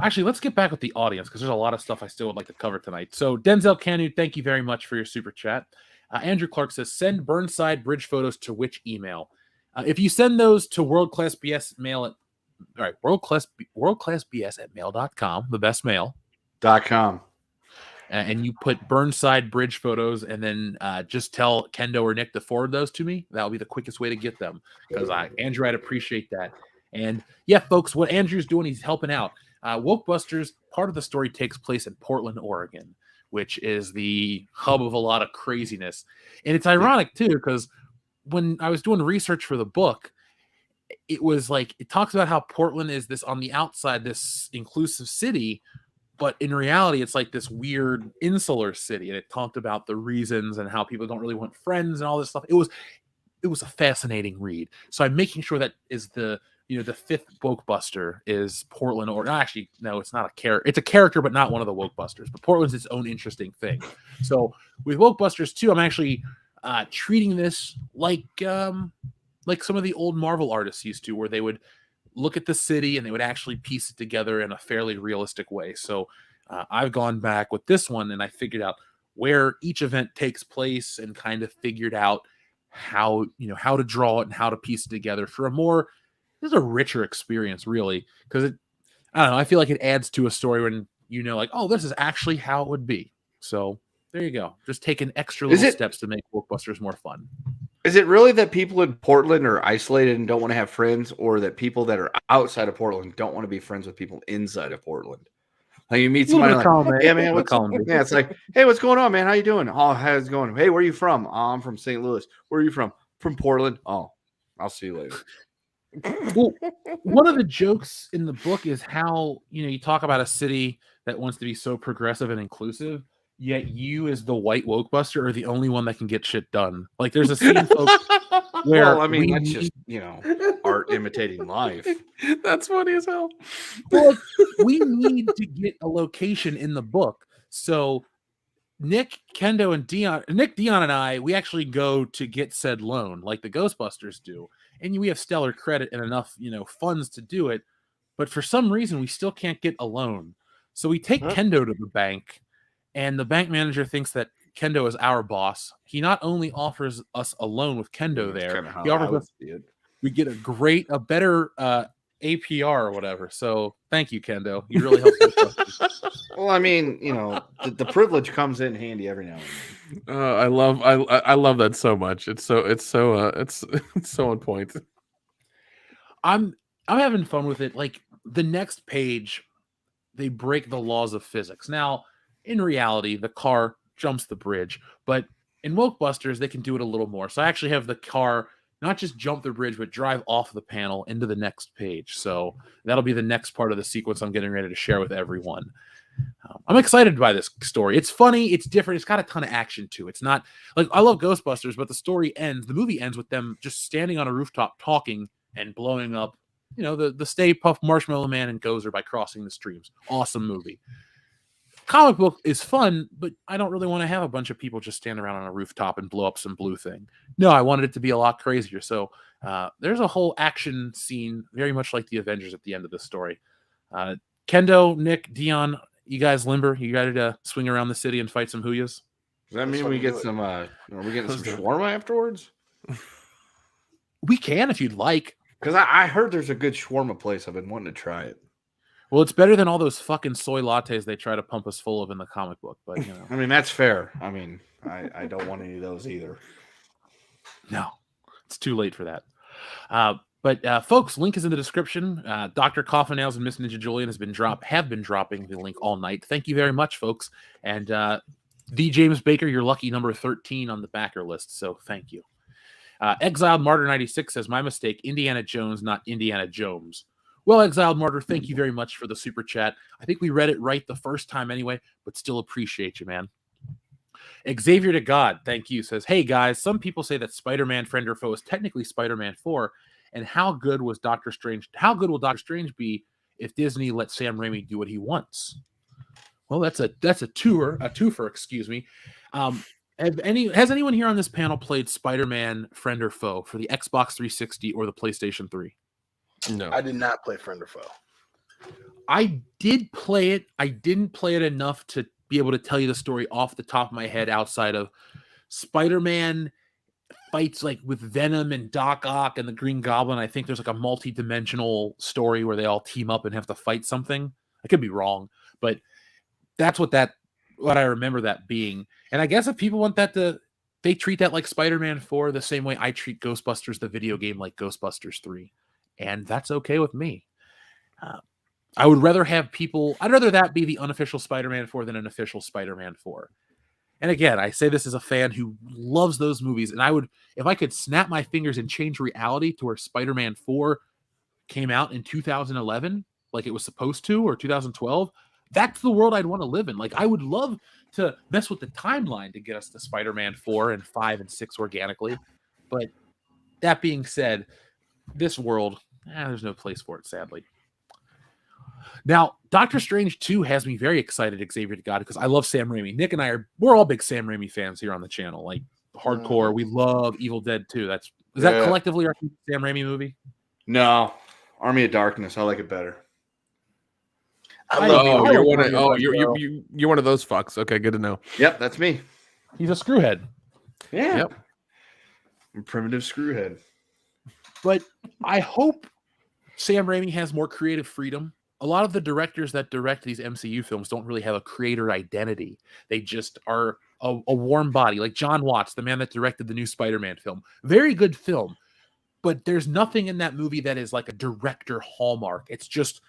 Actually, let's get back with the audience because there's a lot of stuff I still would like to cover tonight. So, Denzel Canu, thank you very much for your super chat. Andrew Clark says, send Burnside Bridge photos to which email? If you send those to worldclassbs at mail.com, the best mail. .com. And you put Burnside Bridge photos and then just tell Kendo or Nick to forward those to me. That'll be the quickest way to get them because Andrew, I'd appreciate that. And yeah, folks, what Andrew's doing, he's helping out. Wokebusters, part of the story takes place in Portland, Oregon, which is the hub of a lot of craziness. And it's ironic too, because when I was doing research for the book, it was like, it talks about how Portland is this on the outside, this inclusive city, but in reality, it's like this weird insular city. And it talked about the reasons and how people don't really want friends and all this stuff. It was a fascinating read. So I'm making sure that is the fifth Wokebuster is Portland, or actually, no, it's not a character. It's a character, but not one of the Wokebusters. But Portland's its own interesting thing. So with Wokebusters 2, I'm actually treating this like some of the old Marvel artists used to, where they would look at the city and they would actually piece it together in a fairly realistic way. So I've gone back with this one and I figured out where each event takes place and kind of figured out how to draw it and how to piece it together for a richer experience, really. Because I don't know, I feel like it adds to a story when this is actually how it would be. So there you go. Just taking extra little steps to make Wokebusters more fun. Is it really that people in Portland are isolated and don't want to have friends, or that people that are outside of Portland don't want to be friends with people inside of Portland? Like you meet somebody like, yeah, man, it's like, hey, what's going on, man? How you doing? Oh, how's it going? Hey, where are you from? Oh, I'm from St. Louis. Where are you from? From Portland. Oh, I'll see you later. Well, one of the jokes in the book is how, you talk about a city that wants to be so progressive and inclusive, yet you as the white Wokebuster are the only one that can get shit done. Like there's a scene, folks, where that's just, art imitating life. That's funny as hell. Well, we need to get a location in the book. So Nick, Kendo, and Dion, and I, we actually go to get said loan like the Ghostbusters do. And we have stellar credit and enough, funds to do it. But for some reason, we still can't get a loan. So we take Kendo to the bank, and the bank manager thinks that Kendo is our boss. He not only offers us a loan with Kendo there, he offers us, we get a better APR or whatever. So thank you, Kendo. You really helped us. Well, I mean, the privilege comes in handy every now and then. I love that so much. It's so on point. I'm having fun with it. Like the next page, they break the laws of physics. Now, in reality, the car jumps the bridge, but in Wokebusters, they can do it a little more. So I actually have the car not just jump the bridge, but drive off the panel into the next page. So that'll be the next part of the sequence I'm getting ready to share with everyone. I'm excited by this story. It's funny. It's different. It's got a ton of action to it. It's not like I love Ghostbusters, but the movie ends with them just standing on a rooftop talking and blowing up, the Stay Puft Marshmallow Man and Gozer by crossing the streams. Awesome movie. comic book is fun, but I don't really want to have a bunch of people just stand around on a rooftop and blow up some blue thing. No, I wanted it to be a lot crazier. So there's a whole action scene, very much like the Avengers at the end of the story. Kendo, Nick, Dion, you guys limber? You ready to swing around the city and fight some Huyas? Does that mean we get some? Are we getting some shawarma afterwards? We can if you'd like. Because I heard there's a good shawarma place. I've been wanting to try it. Well, it's better than all those fucking soy lattes they try to pump us full of in the comic book. But you know, I mean, that's fair. I mean, I don't want any of those either. No, it's too late for that. But folks, link is in the description. Dr. Coffin Nails and Miss Ninja Julian have been dropping the link all night. Thank you very much, folks. And D. James Baker, you're lucky number 13 on the backer list. So thank you. Exiled Martyr 96 says, my mistake, Indiana Jones, not Indiana Jones. Well, Exiled Martyr, thank you very much for the super chat. I think we read it right the first time anyway, but still appreciate you, man. Xavier to God, thank you, says, hey guys, some people say that Spider-Man Friend or Foe is technically Spider-Man 4, and how good will Doctor Strange be if Disney lets Sam Raimi do what he wants? Well, that's a twofer, excuse me. Has anyone here on this panel played Spider-Man Friend or Foe for the Xbox 360 or the PlayStation 3? No. I did not play Friend or Foe. I did play it. I didn't play it enough to be able to tell you the story off the top of my head outside of Spider-Man fights like with Venom and Doc Ock and the Green Goblin. I think there's like a multi-dimensional story where they all team up and have to fight something. I could be wrong, but that's what I remember that being. And I guess if people want that they treat that like Spider-Man 4 the same way I treat Ghostbusters, the video game, like Ghostbusters 3. And that's okay with me. I'd rather that be the unofficial Spider-Man 4 than an official Spider-Man 4. And again, I say this as a fan who loves those movies. And if I could snap my fingers and change reality to where Spider-Man 4 came out in 2011, like it was supposed to, or 2012, that's the world I'd want to live in. Like, I would love to mess with the timeline to get us to Spider-Man 4 and 5 and 6 organically. But that being said, this world, there's no place for it, sadly. Now, Doctor Strange 2 has me very excited, Xavier to God, because I love Sam Raimi. Nick and I we're all big Sam Raimi fans here on the channel. Like, hardcore. We love Evil Dead 2. Is that collectively our Sam Raimi movie? No. Army of Darkness. I like it better. You're one of those fucks. Okay, good to know. Yep, that's me. He's a screwhead. Yeah. Yep. I'm a primitive screwhead. But I hope Sam Raimi has more creative freedom. A lot of the directors that direct these MCU films don't really have a creator identity. They just are a warm body. Like John Watts, the man that directed the new Spider-Man film. Very good film. But there's nothing in that movie that is like a director hallmark. It's just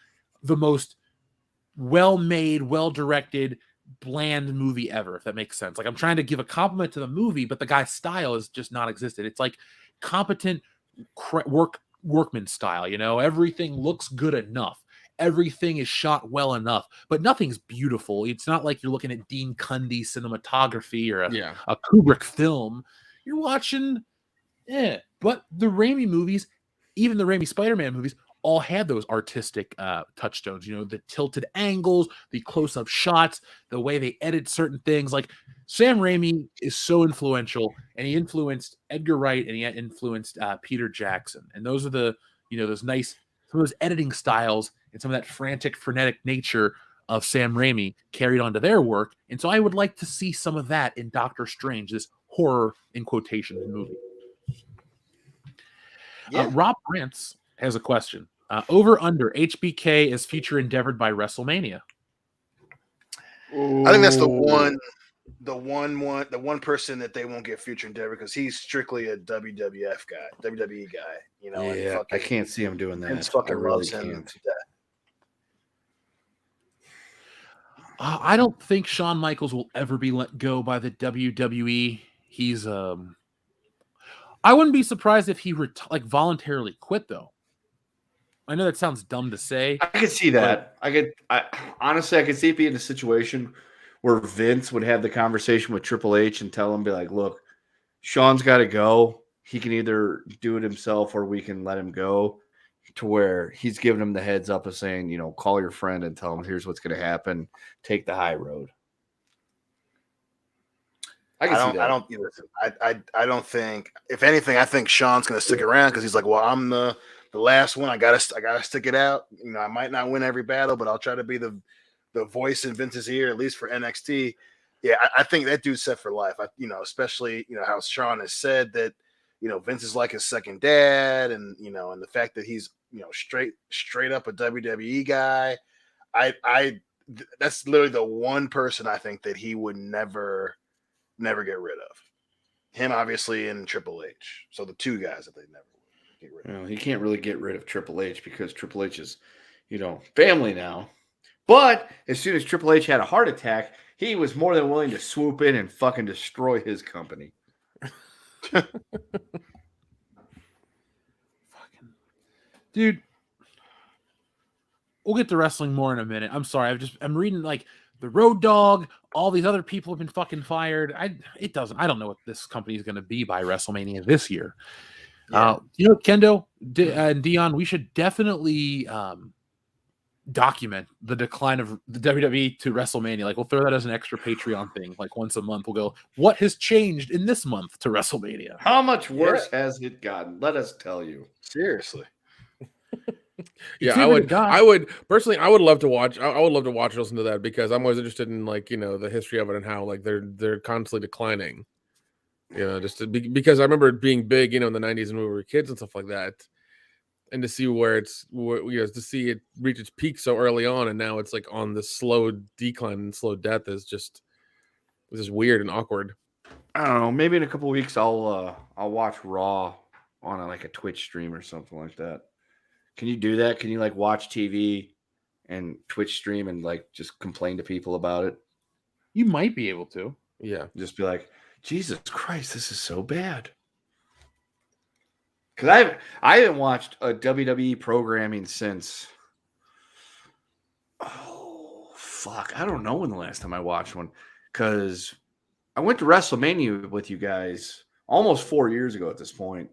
the most well-made, well-directed, bland movie ever, if that makes sense. Like, I'm trying to give a compliment to the movie, but the guy's style is just not existed. It's like competent workman style, you know? Everything looks good enough. Everything is shot well enough, but nothing's beautiful. It's not like you're looking at Dean Cundy cinematography or a Kubrick film. You're watching, But the Raimi movies, even the Raimi Spider-Man movies, all had those artistic touchstones, you know, the tilted angles, the close-up shots, the way they edit certain things. Like, Sam Raimi is so influential, and he influenced Edgar Wright, and he influenced Peter Jackson. And those are the, you know, some of those editing styles and some of that frantic, frenetic nature of Sam Raimi carried onto their work. And so I would like to see some of that in Doctor Strange, this horror, in quotations, movie. Rob Brantz has a question. Over under HBK is future endeavored by WrestleMania. I think that's the one person that they won't get future endeavor because he's strictly a WWE guy. You know, yeah, I can't see him doing that. Vince fucking loves him to death. I don't think Shawn Michaels will ever be let go by the WWE. He's I wouldn't be surprised if he voluntarily quit though. I know that sounds dumb to say. I could see that. Honestly, I could see it being a situation where Vince would have the conversation with Triple H and tell him, be like, look, Shawn's got to go. He can either do it himself or we can let him go. to where he's giving him the heads up of saying, you know, call your friend and tell him here's what's going to happen. Take the high road. I can see that. I don't think. If anything, I think Sean's going to stick around because he's like, well, I'm the last one. I gotta stick it out. You know, I might not win every battle, but I'll try to be the voice in Vince's ear, at least for NXT. Yeah, I think that dude's set for life. Especially how Sean has said that Vince is like his second dad, and and the fact that he's straight up a WWE guy. That's literally the one person I think that he would never get rid of. Him, obviously, and Triple H. So the two guys that they never would get rid of. Well, he can't really get rid of Triple H because Triple H is, family now. But as soon as Triple H had a heart attack, he was more than willing to swoop in and fucking destroy his company. Dude, we'll get to wrestling more in a minute. I'm sorry. I'm reading like the Road Dogg. All these other people have been fucking fired. I don't know what this company is going to be by WrestleMania this year. Yeah. Kendo and Dion, we should definitely document the decline of the WWE to WrestleMania. Like, we'll throw that as an extra Patreon thing. Like, once a month, we'll go, what has changed in this month to WrestleMania? How much worse has it gotten? Let us tell you. Seriously. Yeah, I would personally, I would love to watch. I would love to watch and listen to that because I'm always interested in the history of it and how like they're constantly declining. Because I remember it being big, in the 90s when we were kids and stuff like that, and to see to see it reach its peak so early on, and now it's like on the slow decline and slow death is just weird and awkward. I don't know. Maybe in a couple of weeks I'll watch Raw on a Twitch stream or something like that. Can you do that? Can you watch TV and Twitch stream and just complain to people about it? You might be able to. Yeah. Just be like, Jesus Christ, this is so bad. Because I haven't watched a WWE programming since. Oh, fuck. I don't know when the last time I watched one. Because I went to WrestleMania with you guys almost 4 years ago at this point.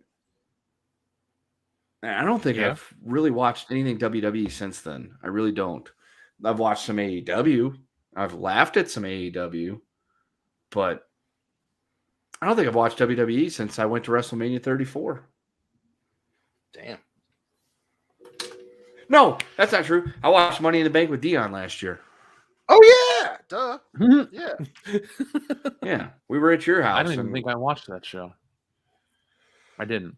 I don't think I've really watched anything WWE since then. I really don't. I've watched some AEW. I've laughed at some AEW. But I don't think I've watched WWE since I went to WrestleMania 34. Damn. No, that's not true. I watched Money in the Bank with Dion last year. Oh, yeah. Duh. Yeah. Yeah. We were at your house. I don't even think I watched that show. I didn't.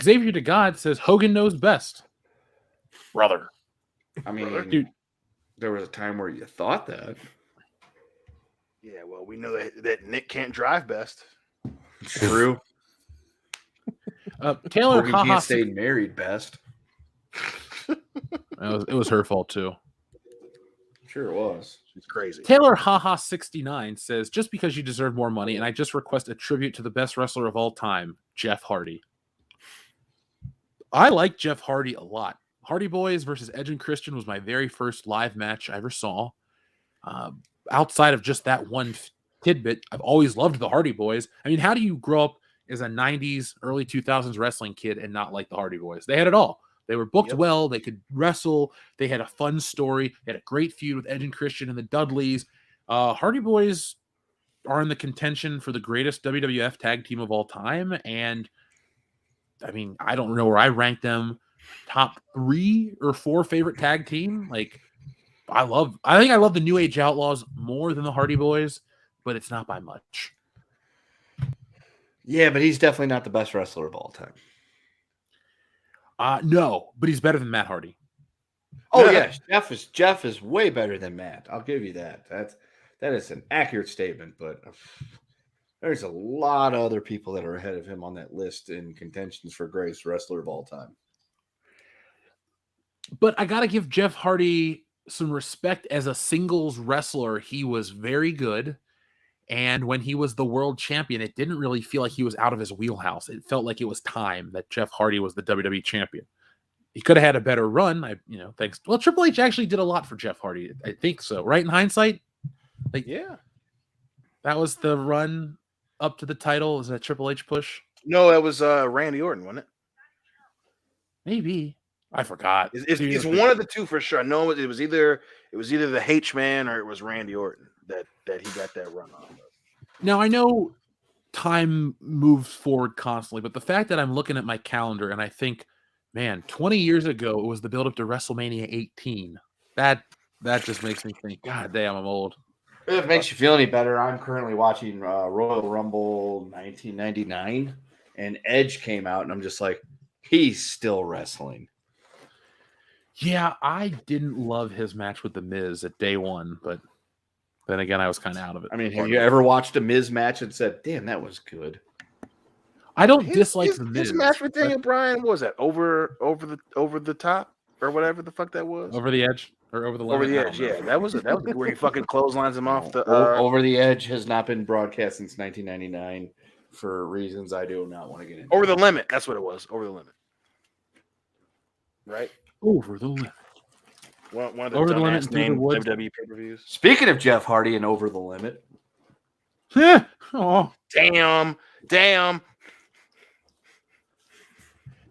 Xavier to God says Hogan knows best. Brother. I mean, dude, there was a time where you thought that. Yeah, well, we know that Nick can't drive best. True. Taylor Hogan can't stay married best. It was her fault too. Sure it was. She's crazy. Taylor Haha 69 says, just because you deserve more money, and I just request a tribute to the best wrestler of all time, Jeff Hardy. I like Jeff Hardy a lot. Hardy Boys versus Edge and Christian was my very first live match I ever saw. Outside of just that one tidbit, I've always loved the Hardy Boys. I mean, how do you grow up as a 90s, early 2000s wrestling kid and not like the Hardy Boys? They had it all. They were booked well. They could wrestle. They had a fun story. They had a great feud with Edge and Christian and the Dudleys. Hardy Boys are in the contention for the greatest WWF tag team of all time. And I mean, I don't know where I rank them. Top 3 or 4 favorite tag team. Like, I think I love the New Age Outlaws more than the Hardy Boys, but it's not by much. Yeah, but he's definitely not the best wrestler of all time. No, but he's better than Matt Hardy. Oh yes, Jeff is way better than Matt. I'll give you that. That is an accurate statement, but there's a lot of other people that are ahead of him on that list in contentions for greatest wrestler of all time. But I got to give Jeff Hardy some respect as a singles wrestler. He was very good. And when he was the world champion, it didn't really feel like he was out of his wheelhouse. It felt like it was time that Jeff Hardy was the WWE champion. He could have had a better run. Thanks. Well, Triple H actually did a lot for Jeff Hardy. I think so. Right? In hindsight? Yeah. That was the run up to the title. Was that Triple H push? No, that was Randy Orton, wasn't it? Maybe. I forgot. It's one of the two for sure. I know it was either the H-Man or it was Randy Orton that he got that run on. Now I know time moves forward constantly, but the fact that I'm looking at my calendar and I think, man, 20 years ago it was the build up to WrestleMania 18. That just makes me think, God damn, I'm old. If it makes you feel any better, I'm currently watching Royal Rumble 1999, and Edge came out, and I'm just like, he's still wrestling. Yeah, I didn't love his match with The Miz at day one, but then again, I was kind of out of it. I mean, have you ever watched a Miz match and said, damn, that was good? I don't dislike The Miz. His match with Daniel Bryan, what was that? Over the top or whatever the fuck that was? Over the edge or over the limit? Over the edge, yeah. That was where he fucking clotheslines him off the Over the Edge has not been broadcast since 1999 for reasons I do not want to get into. Over the Limit, that's what it was. Over the Limit. Right? Over the Limit. One of the Over the Limit dumbass named Woods. WWE pay-per-views. Speaking of Jeff Hardy and Over the Limit. Oh. Damn.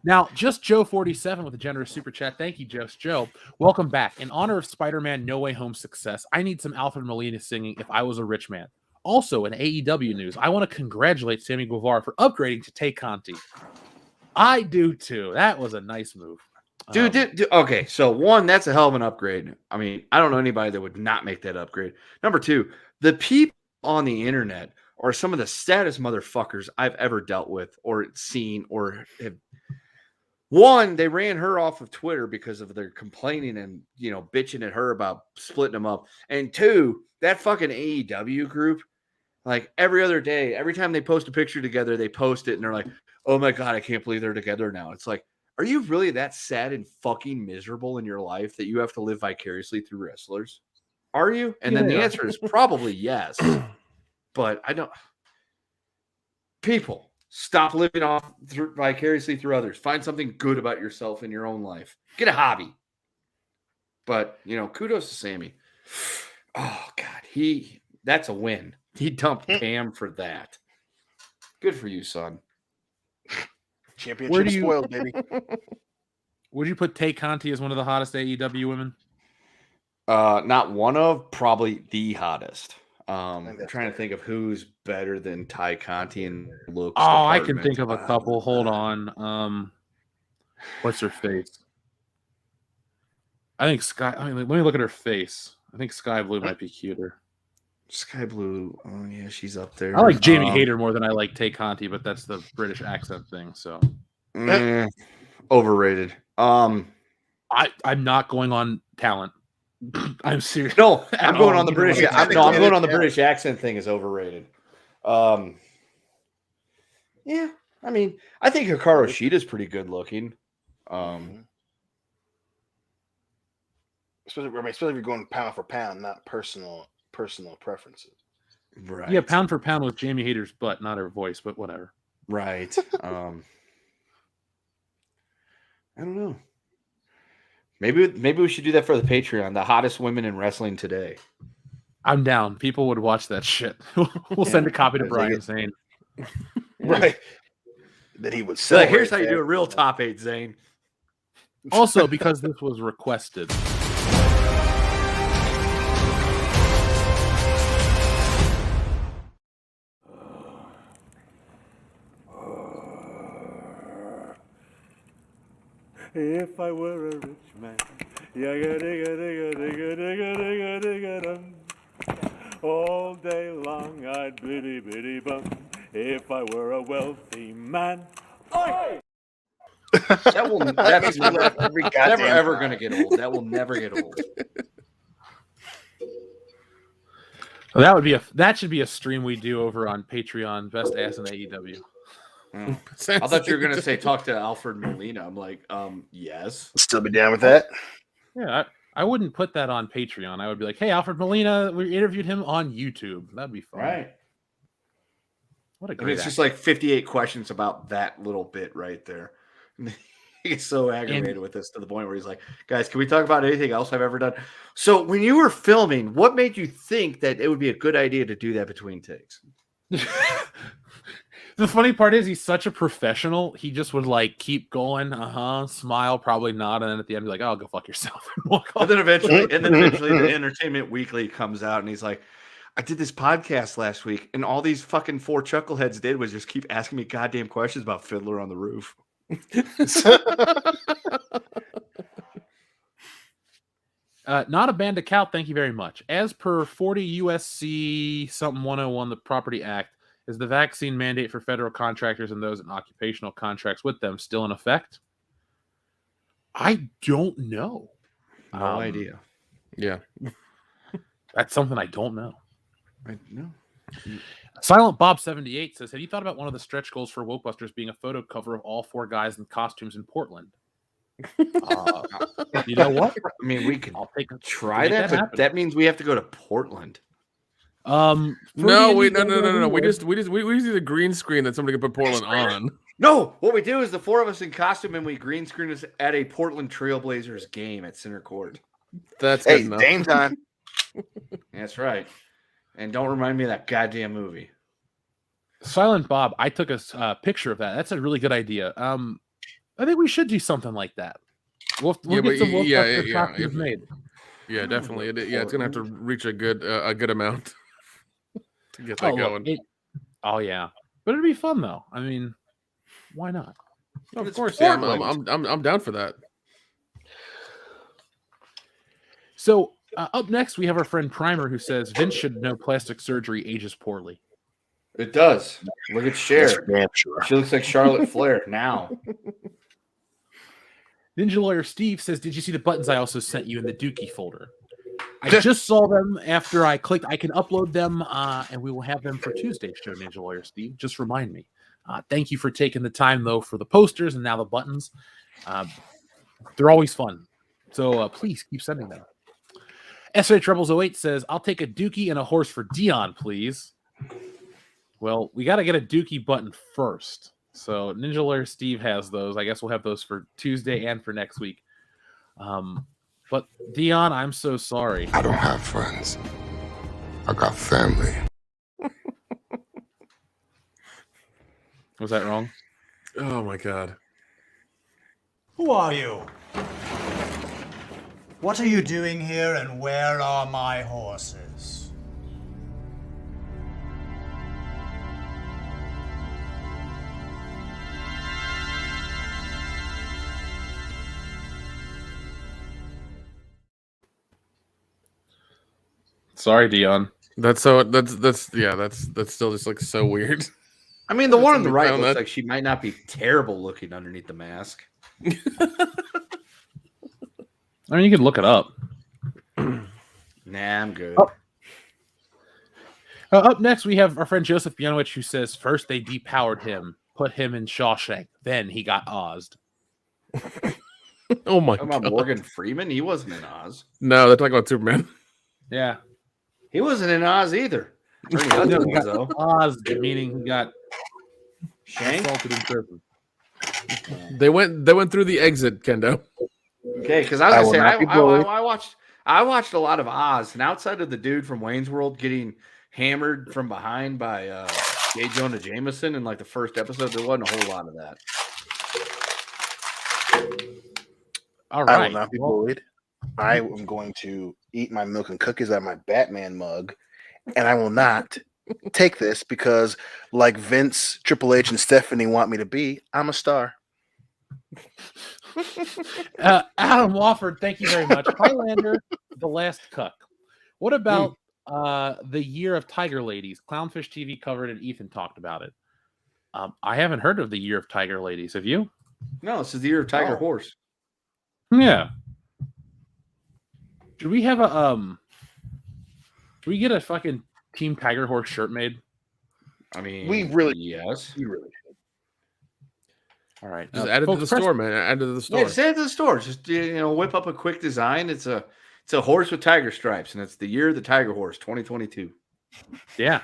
Now, just Joe47 with a generous super chat. Thank you, Just Joe. Welcome back. In honor of Spider-Man No Way Home success, I need some Alfred Molina singing If I Was a Rich Man. Also, in AEW news, I want to congratulate Sammy Guevara for upgrading to Tay Conti. I do too. That was a nice move. Dude, okay, so one, that's a hell of an upgrade. I mean, I don't know anybody that would not make that upgrade. Number two, the people on the internet are some of the saddest motherfuckers I've ever dealt with or seen or have. One, they ran her off of Twitter because of their complaining and, bitching at her about splitting them up. And two, that fucking AEW group, like every other day, every time they post a picture together, they post it and they're like, oh my God, I can't believe they're together now. It's like, are you really that sad and fucking miserable in your life that you have to live vicariously through wrestlers? Are you? And then the answer is probably yes. But I don't. People, stop living vicariously through others. Find something good about yourself in your own life. Get a hobby. But, kudos to Sammy. Oh, God. That's a win. He dumped Pam for that. Good for you, son. Championship spoiled, baby. Would you put Tay Conti as one of the hottest AEW women? Not one of, probably the hottest. I'm trying to think of who's better than Ty Conti and looks. Oh, I can think of a couple. Hold on. What's her face? I think let me look at her face. I think Sky Blue might be cuter. Sky Blue. Oh yeah, she's up there. I like Jamie Hayter more than I like Tay Conti, but that's the British accent thing. So overrated. I'm not going on talent. I'm serious. No, I'm going on the British. I'm going on the British accent thing is overrated. Yeah, I mean, I think Hikaru Shida's pretty good looking. Especially if you're going pound for pound, not personal preferences. Right. Yeah, pound for pound with Jamie Hayter's butt, not her voice, but whatever. Right. I don't know. Maybe we should do that for the Patreon. The hottest women in wrestling today. I'm down. People would watch that shit. We'll send a copy to Brian Zane. Right. That he would sell. Like, here's how you do a real top 8, Zane. Also, because this was requested. If I were a rich man, all day long I'd biddy biddy bum. If I were a wealthy man, that's never ever going to get old. That will never get old. Well, that should be a stream we do over on Patreon. Best ass in AEW. I thought you were going to say talk to Alfred Molina. I'm like, yes. Still be down with that. Yeah, I wouldn't put that on Patreon. I would be like, hey, Alfred Molina, we interviewed him on YouTube. That'd be fun. Right. What a great it's just like 58 questions about that little bit right there. He's so aggravated with this to the point where he's like, guys, can we talk about anything else I've ever done? So when you were filming, what made you think that it would be a good idea to do that between takes? The funny part is he's such a professional. He just would like keep going, smile, probably nod, and then at the end be like, "Oh, go fuck yourself," and walk off. And then eventually, the Entertainment Weekly comes out, and he's like, "I did this podcast last week, and all these fucking 4 chuckleheads did was just keep asking me goddamn questions about Fiddler on the Roof." Not a band of cow. Thank you very much. As per 40 USC something 101, the Property Act, is the vaccine mandate for federal contractors and those in occupational contracts with them still in effect? I don't know. No idea. Yeah. That's something I don't know. I know. Silent Bob 78 says, have you thought about one of the stretch goals for Wokebusters being a photo cover of all 4 guys in costumes in Portland? You know what? I mean, we can try that, that, but that means we have to go to Portland. No. We just use a green screen that somebody can put Portland on. No, what we do is the 4 of us in costume and we green screen us at a Portland Trailblazers game at center court. That's good enough. Dame time. That's right. And don't remind me of that goddamn movie. Silent Bob, I took a picture of that. That's a really good idea. I think we should do something like that. We'll get some Wokebusters costumes made. Yeah, definitely. It's gonna have to reach a good amount to get that going. Yeah, but it'd be fun though. I mean, why not? Of course, yeah. I'm down for that. So up next, we have our friend Primer who says Vince should know plastic surgery ages poorly. It does. Look at Cher. Damn sure. She looks like Charlotte Flair now. Ninja Lawyer Steve says, did you see the buttons I also sent you in the Dookie folder? I just saw them after I clicked. I can upload them, and we will have them for Tuesday's show, Ninja Lawyer Steve. Just remind me. Thank you for taking the time, though, for the posters and now the buttons. They're always fun. So please keep sending them. SH Rebels 08 says, I'll take a Dookie and a horse for Dion, please. Well, we got to get a Dookie button first. So Ninja Lawyer Steve has those. I guess we'll have those for Tuesday and for next week. But Dion, I'm so sorry. I don't have friends. I got family. Was that wrong? Oh my God. Who are you? What are you doing here and where are my horses? Sorry, Dion. That's still just like so weird. I mean, the one on the right looks like she might not be terrible looking underneath the mask. I mean, you can look it up. Nah, I'm good. Up next, we have our friend Joseph Bianowicz, who says, first they depowered him, put him in Shawshank, then he got Oz'd. Oh my God. God. Morgan Freeman? He wasn't in Oz. No, they're talking about Superman. Yeah. He wasn't in Oz either. Oz'd, meaning he got shanked? assaulted in prison. They went through the exit, Kendo. Okay, because I was gonna say I watched a lot of Oz, and outside of the dude from Wayne's World getting hammered from behind by J. Jonah Jameson in like the first episode, there wasn't a whole lot of that. All right. I will not be bullied. I am going to eat my milk and cookies out of my Batman mug, and I will not take this because, like Vince, Triple H, and Stephanie want me to be, I'm a star. Adam Wofford, thank you very much. Highlander, The Last Cuck. What about the Year of Tiger Ladies? Clownfish TV covered and Ethan talked about it. I haven't heard of the Year of Tiger Ladies. Have you? No, this is the Year of Tiger Horse. Yeah. Should we have should we get a fucking Team Tiger Horse shirt made? I mean, we really should. All right. Just add it to the store, man. Add it to the store. Yeah, just add it to the store. Just whip up a quick design. It's a horse with tiger stripes, and it's the Year of the Tiger Horse, 2022. Yeah.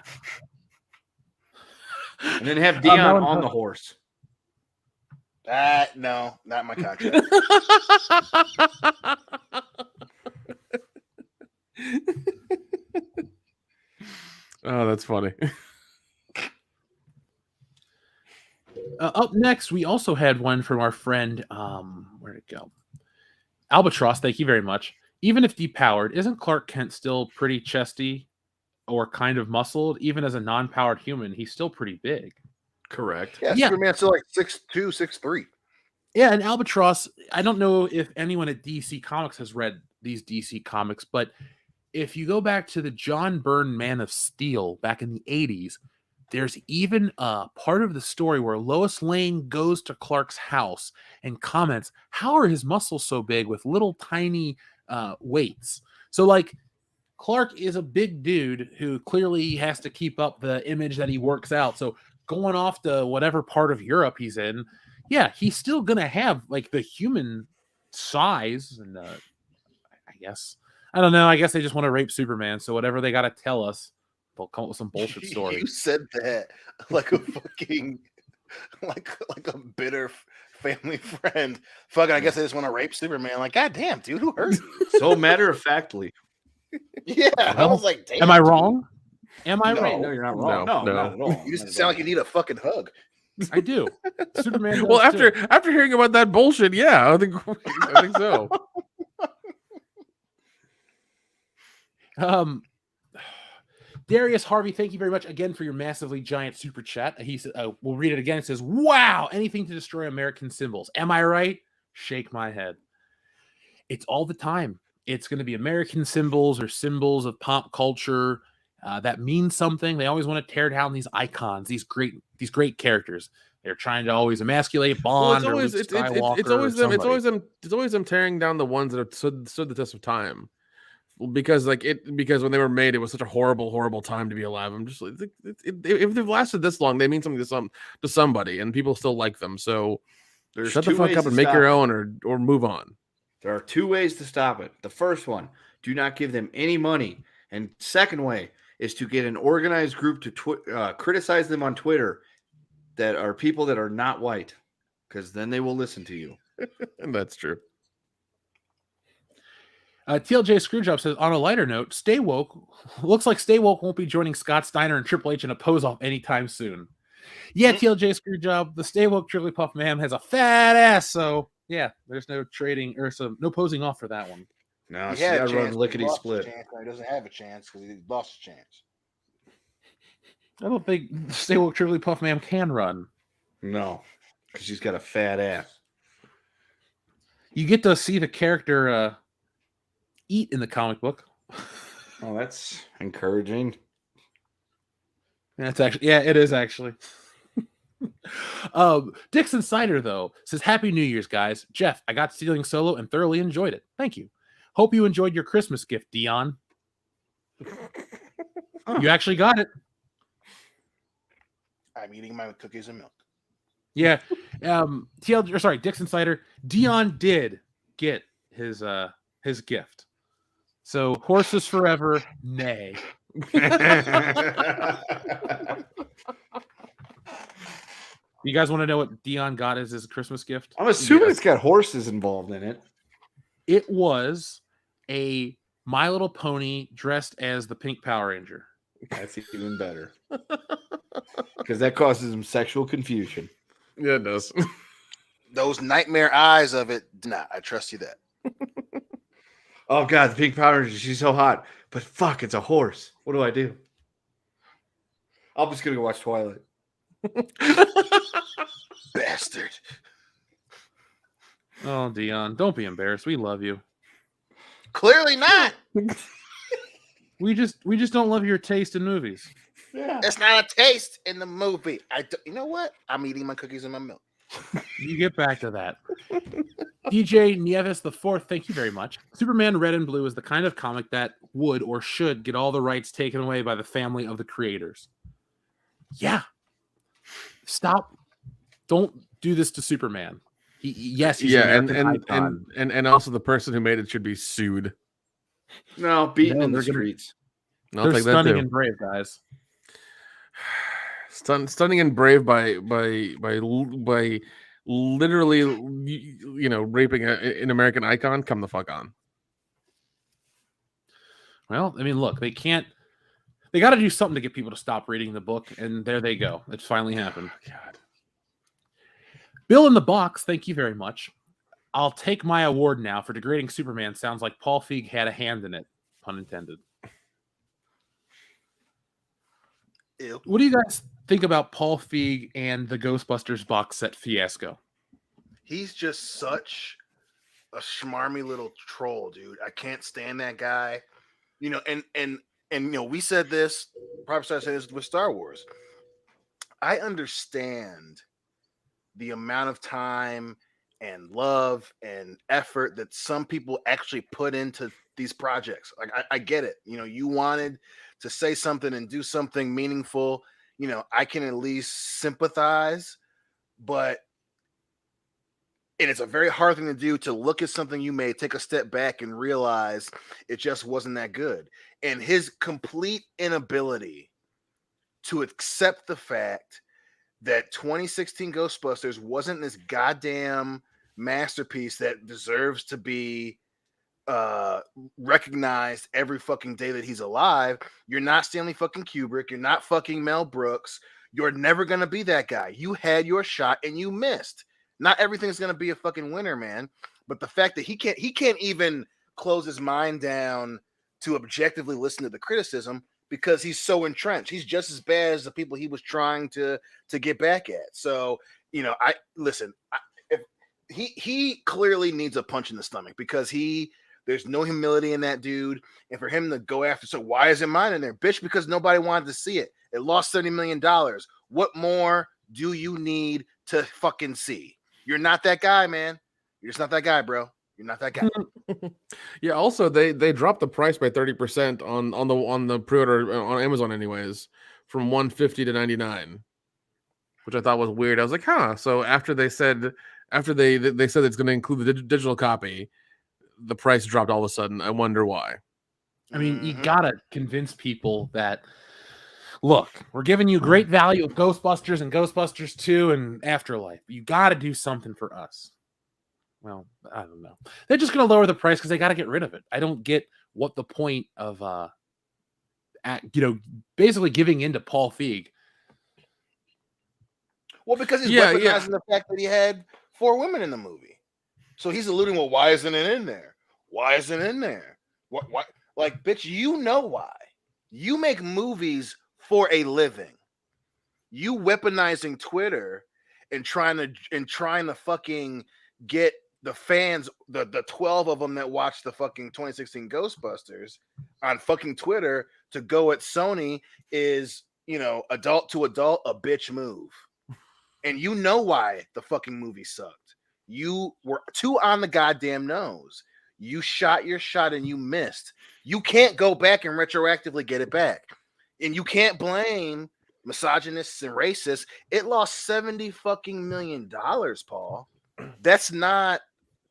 And then have Dion on the horse. No, not my contract. Oh, that's funny. Up next, we also had one from our friend. Where'd it go? Albatross. Thank you very much. Even if depowered, isn't Clark Kent still pretty chesty or kind of muscled? Even as a non-powered human, he's still pretty big. Correct. Yeah, Superman's still like 6'2", 6'3". Yeah, and Albatross, I don't know if anyone at DC Comics has read these DC comics, but if you go back to the John Byrne Man of Steel back in the 80s, there's even a part of the story where Lois Lane goes to Clark's house and comments, how are his muscles so big with little tiny weights? So, like, Clark is a big dude who clearly has to keep up the image that he works out. So, going off to whatever part of Europe he's in, yeah, he's still going to have, like, the human size. And I guess, I don't know. I guess they just want to rape Superman. So, whatever they got to tell us, they'll come up with some bullshit story. You said that like a fucking like a bitter family friend. Fucking, I guess they just want to rape Superman. Like, God damn, dude, who hurt you? So matter of factly. Yeah, I was like, damn. Am I wrong? Am I wrong? No, you're not wrong. No, not at all. You just sound like you need a fucking hug. I do. Superman. Well, after hearing about that bullshit, yeah, I think so. Darius Harvey, thank you very much again for your massively giant super chat. He said, we'll read it again. It says, wow, anything to destroy American symbols. Am I right? Shake my head. It's all the time. It's going to be American symbols or symbols of pop culture that mean something. They always want to tear down these icons, these great characters. They're trying to always emasculate Bond. Well, it's always them tearing down the ones that have stood the test of time. Because when they were made, it was such a horrible time to be alive. I'm just like, if they've lasted this long, they mean something to somebody, and people still like them. So shut the fuck up and make your own, or move on. There are two ways to stop it. The first one, do not give them any money, and second way is to get an organized group to criticize them on Twitter that are people that are not white, because then they will listen to you. And that's true. TLJ Screwjob says, on a lighter note, Stay Woke looks like Stay Woke won't be joining Scott Steiner and Triple H in a pose off anytime soon. Yeah, TLJ Screwjob, the Stay Woke Triple Puff Man has a fat ass, so yeah, there's no trading or no posing off for that one. No, he had a chance, lickety split. He doesn't have a chance because he lost a chance. I don't think Stay Woke Triple Puff Man can run. No, because he's got a fat ass. You get to see the character eat in the comic book. Oh, that's encouraging. That's actually, yeah, it is actually. Dixon Cider though says, happy New Year's, guys. Jeff, I got Stealing Solo and thoroughly enjoyed it. Thank you. Hope you enjoyed your Christmas gift, Dion. You actually got it. I'm eating my cookies and milk. Yeah. Dixon Cider. Dion did get his gift. So horses forever, nay. You guys want to know what Dion got as his Christmas gift? I'm assuming it's got horses involved in it. It was a My Little Pony dressed as the Pink Power Ranger. That's even better. Because that causes him sexual confusion. Yeah, it does. Those nightmare eyes of it, nah, I trust you that. Oh, God, the Pink Power Ranger, she's so hot. But fuck, it's a horse. What do I do? I'm just going to go watch Twilight. Bastard. Oh, Dion, don't be embarrassed. We love you. Clearly not. We just don't love your taste in movies. Yeah. It's not a taste in the movie. You know what? I'm eating my cookies and my milk. You get back to that. DJ Nieves the Fourth, thank you very much. Superman Red and Blue is the kind of comic that would or should get all the rights taken away by the family of the creators. Yeah. Stop. Don't do this to Superman. He's and also the person who made it should be sued. No, beaten in the streets. They're stunning and brave, guys. Stunning and brave by literally, raping an American icon. Come the fuck on. Well, I mean, look, they got to do something to get people to stop reading the book, and there they go. It's finally happened. God. Bill in the Box, thank you very much. I'll take my award now for degrading Superman. Sounds like Paul Feig had a hand in it, pun intended. Ew. What do you guys think about Paul Feig and the Ghostbusters box set fiasco? He's just such a schmarmy little troll, dude. I can't stand that guy. You know, and you know, we said this, probably started saying this with Star Wars. I understand the amount of time and love and effort that some people actually put into these projects. Like I get it. You know, you wanted to say something and do something meaningful. You know, I can at least sympathize, but and it's a very hard thing to do, to look at something you made, take a step back and realize it just wasn't that good. And his complete inability to accept the fact that 2016 Ghostbusters wasn't this goddamn masterpiece that deserves to be recognized every fucking day that he's alive. You're not Stanley fucking Kubrick. You're not fucking Mel Brooks. You're never going to be that guy. You had your shot and you missed. Not everything's going to be a fucking winner, man. But the fact that he can't even close his mind down to objectively listen to the criticism because he's so entrenched. He's just as bad as the people he was trying to get back at. So, you know, if he clearly needs a punch in the stomach because there's no humility in that dude. And for him to go after, so why isn't mine in there? Bitch, because nobody wanted to see it. It lost $30 million. What more do you need to fucking see? You're not that guy, man. You're just not that guy, bro. You're not that guy. Yeah. Also, they dropped the price by 30% on the pre-order on Amazon, anyways, from $150 to $99, which I thought was weird. I was like, huh. So after they said it's going to include the digital copy, the price dropped all of a sudden. I wonder why. I mean, you gotta convince people that, look, we're giving you great value of Ghostbusters and Ghostbusters 2 and Afterlife. You got to do something for us. Well, I don't know. They're just going to lower the price because they got to get rid of it. I don't get what the point of, basically giving in to Paul Feig. Well, because he's weaponizing the fact that he had 4 women in the movie. So he's alluding, well, why isn't it in there? Why isn't it in there? What? Like, bitch, you know why. You make movies for a living. You weaponizing Twitter and trying to fucking get the fans, the 12 of them that watched the fucking 2016 Ghostbusters on fucking Twitter to go at Sony is, you know, adult to adult, a bitch move. And you know why the fucking movie sucked. You were too on the goddamn nose. You shot your shot and you missed. You can't go back and retroactively get it back. And you can't blame misogynists and racists. It lost $70 fucking million, Paul. That's not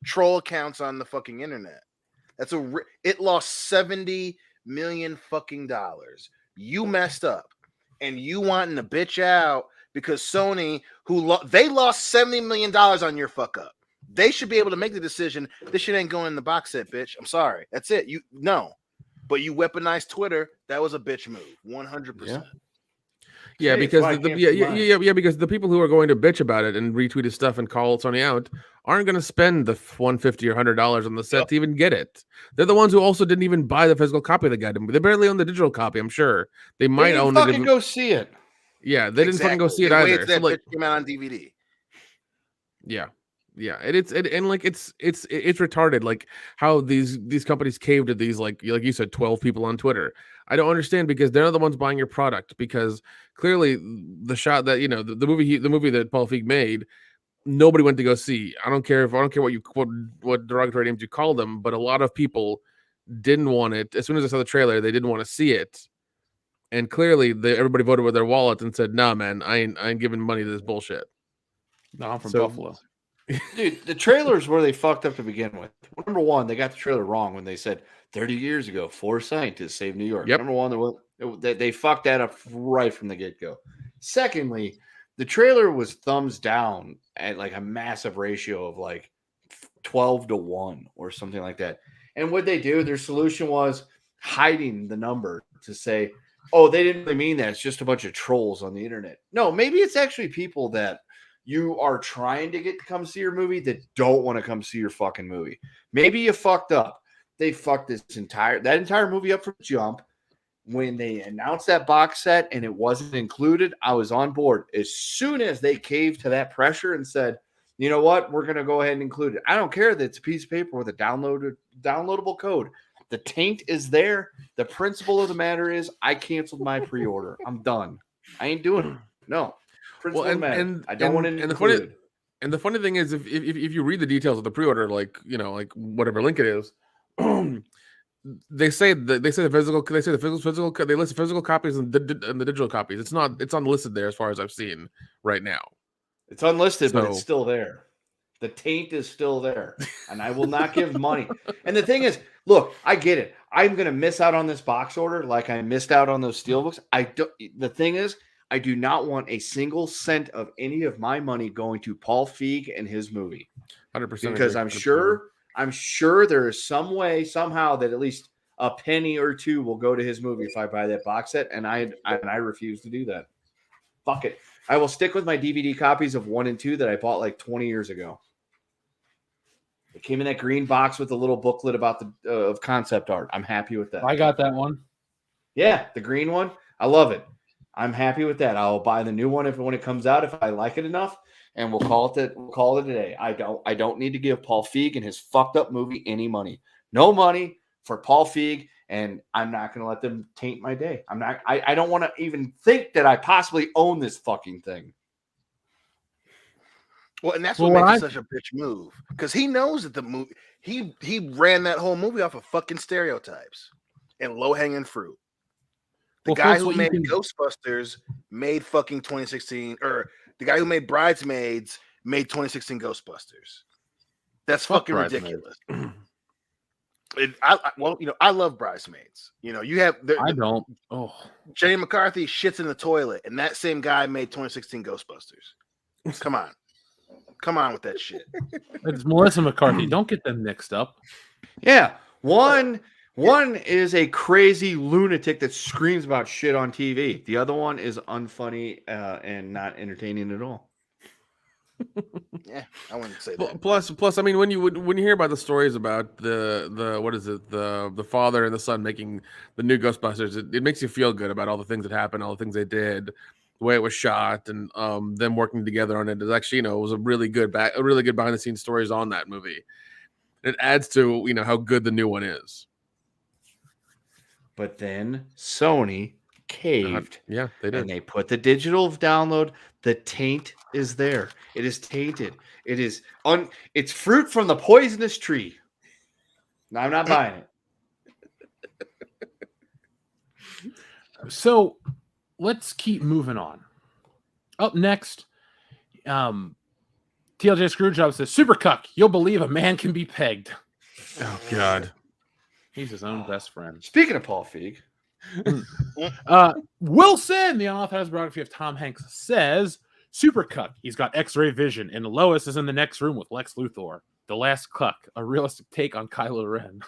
troll accounts on the fucking internet. It lost $70 million fucking dollars. You messed up, and you wanting to bitch out because Sony, they lost $70 million on your fuck up. They should be able to make the decision. This shit ain't going in the box set, bitch. I'm sorry. That's it. But you weaponized Twitter. That was a bitch move. 100%. Yeah, because because the people who are going to bitch about it and retweet his stuff and call Sony out aren't going to spend the $150 or $100 on the set to even get it. They're the ones who also didn't even buy the physical copy of the goddamn. They barely own the digital copy. I'm sure they might own it. Fucking go see it. Yeah, they didn't fucking go see it either. That bitch came out on DVD. Yeah. Yeah, it's retarded. Like how these companies caved to these like you said 12 people on Twitter. I don't understand because they're the ones buying your product. Because clearly the shot that the movie that Paul Feig made, nobody went to go see. I don't care what derogatory names you call them, but a lot of people didn't want it. As soon as I saw the trailer, they didn't want to see it, and clearly everybody voted with their wallet and said, "Nah, man, I ain't giving money to this bullshit." No, I'm from Buffalo. Dude, the trailers where they fucked up to begin with. Number one, they got the trailer wrong when they said 30 years ago, 4 scientists saved New York. Yep. Number one, they fucked that up right from the get-go. Secondly, the trailer was thumbs down at like a massive ratio of like 12-1 or something like that. And what they do, their solution was hiding the number to say, oh, they didn't really mean that. It's just a bunch of trolls on the internet. No, maybe it's actually people that you are trying to get to come see your movie that don't want to come see your fucking movie. Maybe you fucked up. They fucked that entire movie up from the jump. When they announced that box set and it wasn't included, I was on board. As soon as they caved to that pressure and said, you know what, we're going to go ahead and include it. I don't care that it's a piece of paper with a downloadable code. The taint is there. The principle of the matter is I canceled my pre-order. I'm done. I ain't doing it. No. Principle of the matter. I don't want it included. And the funny thing is, if you read the details of the pre-order, like whatever link it is, they list the physical copies and the digital copies. It's unlisted there as far as I've seen right now. It's unlisted, but it's still there. The taint is still there, and I will not give money. And the thing is, look, I get it. I'm going to miss out on this box order like I missed out on those steelbooks. The thing is, I do not want a single cent of any of my money going to Paul Feig and his movie. 100%. Because I'm sure there is some way, somehow, that at least a penny or two will go to his movie if I buy that box set, and I refuse to do that. Fuck it. I will stick with my DVD copies of 1 and 2 that I bought like 20 years ago. It came in that green box with a little booklet about the of concept art. I'm happy with that. I got that one. Yeah, the green one. I love it. I'm happy with that. I'll buy the new one when it comes out if I like it enough, and we'll call it a day. I don't need to give Paul Feig and his fucked up movie any money. No money for Paul Feig, and I'm not going to let them taint my day. I don't want to even think that I possibly own this fucking thing. Well, and that's what makes it such a bitch move, because he knows that the movie he ran that whole movie off of fucking stereotypes and low hanging fruit. The guy who made Ghostbusters made fucking 2016, or the guy who made Bridesmaids made 2016 Ghostbusters. That's fucking ridiculous. I love Bridesmaids. You have. I don't. Oh, Jenny McCarthy shits in the toilet, and that same guy made 2016 Ghostbusters. Come on with that shit. It's Melissa McCarthy. Don't get them mixed up. Yeah, one is a crazy lunatic that screams about shit on TV. The other one is unfunny and not entertaining at all. Yeah, I wouldn't say that. Plus, I mean, when you hear about the stories about the father and the son making the new Ghostbusters, it makes you feel good about all the things that happened, all the things they did, the way it was shot, and them working together on it. Is actually, it was a really good behind the scenes stories on that movie. It adds to how good the new one is. But then Sony caved. Yeah, they did. And they put the digital download. The taint is there. It is tainted. It is it's fruit from the poisonous tree. No, I'm not buying it. So let's keep moving on. Up next, TLJ Screwjob says, "Super Cuck, you'll believe a man can be pegged." Oh God. He's his own best friend. Speaking of Paul Feig, Wilson, the unauthorized biography of Tom Hanks, says, "Super Cuck, he's got X-ray vision, and Lois is in the next room with Lex Luthor. The Last Cuck, a realistic take on Kylo Ren."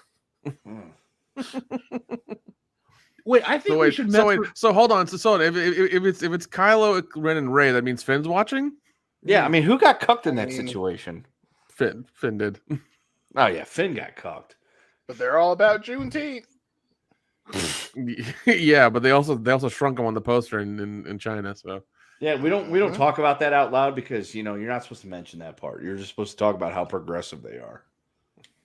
Wait, I think we should. So hold on. So if it's Kylo Ren and Rey, that means Finn's watching. Yeah, I mean, who got cucked in that situation? Finn did. Oh yeah, Finn got cucked. But they're all about Juneteenth. Yeah, but they also shrunk him on the poster in China. So yeah, we don't talk about that out loud because you're not supposed to mention that part. You're just supposed to talk about how progressive they are.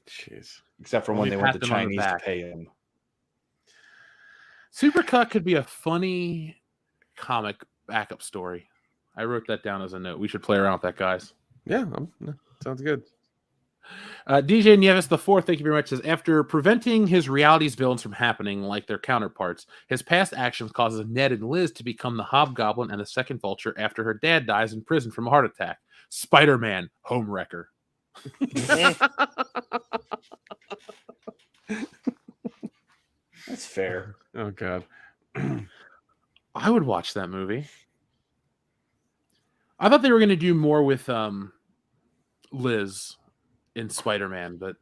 Jeez. Except for when they want the Chinese to pay him. Super Cuck could be a funny comic backup story. I wrote that down as a note. We should play around with that, guys. Yeah, sounds good. DJ Nieves the Fourth, thank you very much, says, after preventing his reality's villains from happening like their counterparts, his past actions causes Ned and Liz to become the Hobgoblin and the Second Vulture after her dad dies in prison from a heart attack. Spider-Man, Homewrecker. That's fair. Oh God. I would watch that movie. I thought they were going to do more with Liz in Spider-Man, but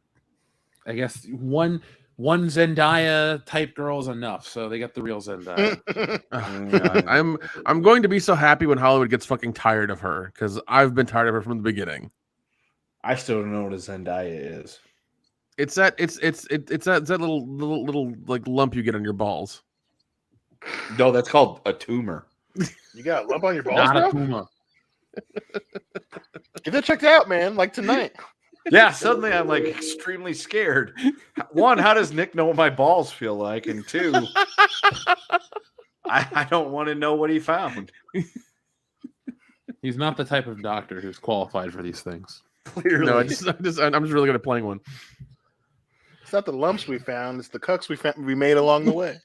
I guess one one Zendaya type girl is enough, so they got the real Zendaya. I'm going to be so happy when Hollywood gets fucking tired of her because I've been tired of her from the beginning. I still don't know what a Zendaya is. It's that little like lump you get on your balls. No, that's called a tumor. You got a lump on your balls, Not bro? a tumor. Get that checked out, man. Like tonight. Yeah, suddenly I'm like extremely scared. One, how does Nick know what my balls feel like? And two, I don't want to know what he found. He's not the type of doctor who's qualified for these things. Clearly. No, I'm just really good at playing one. It's not the lumps we found; it's the cucks we made along the way.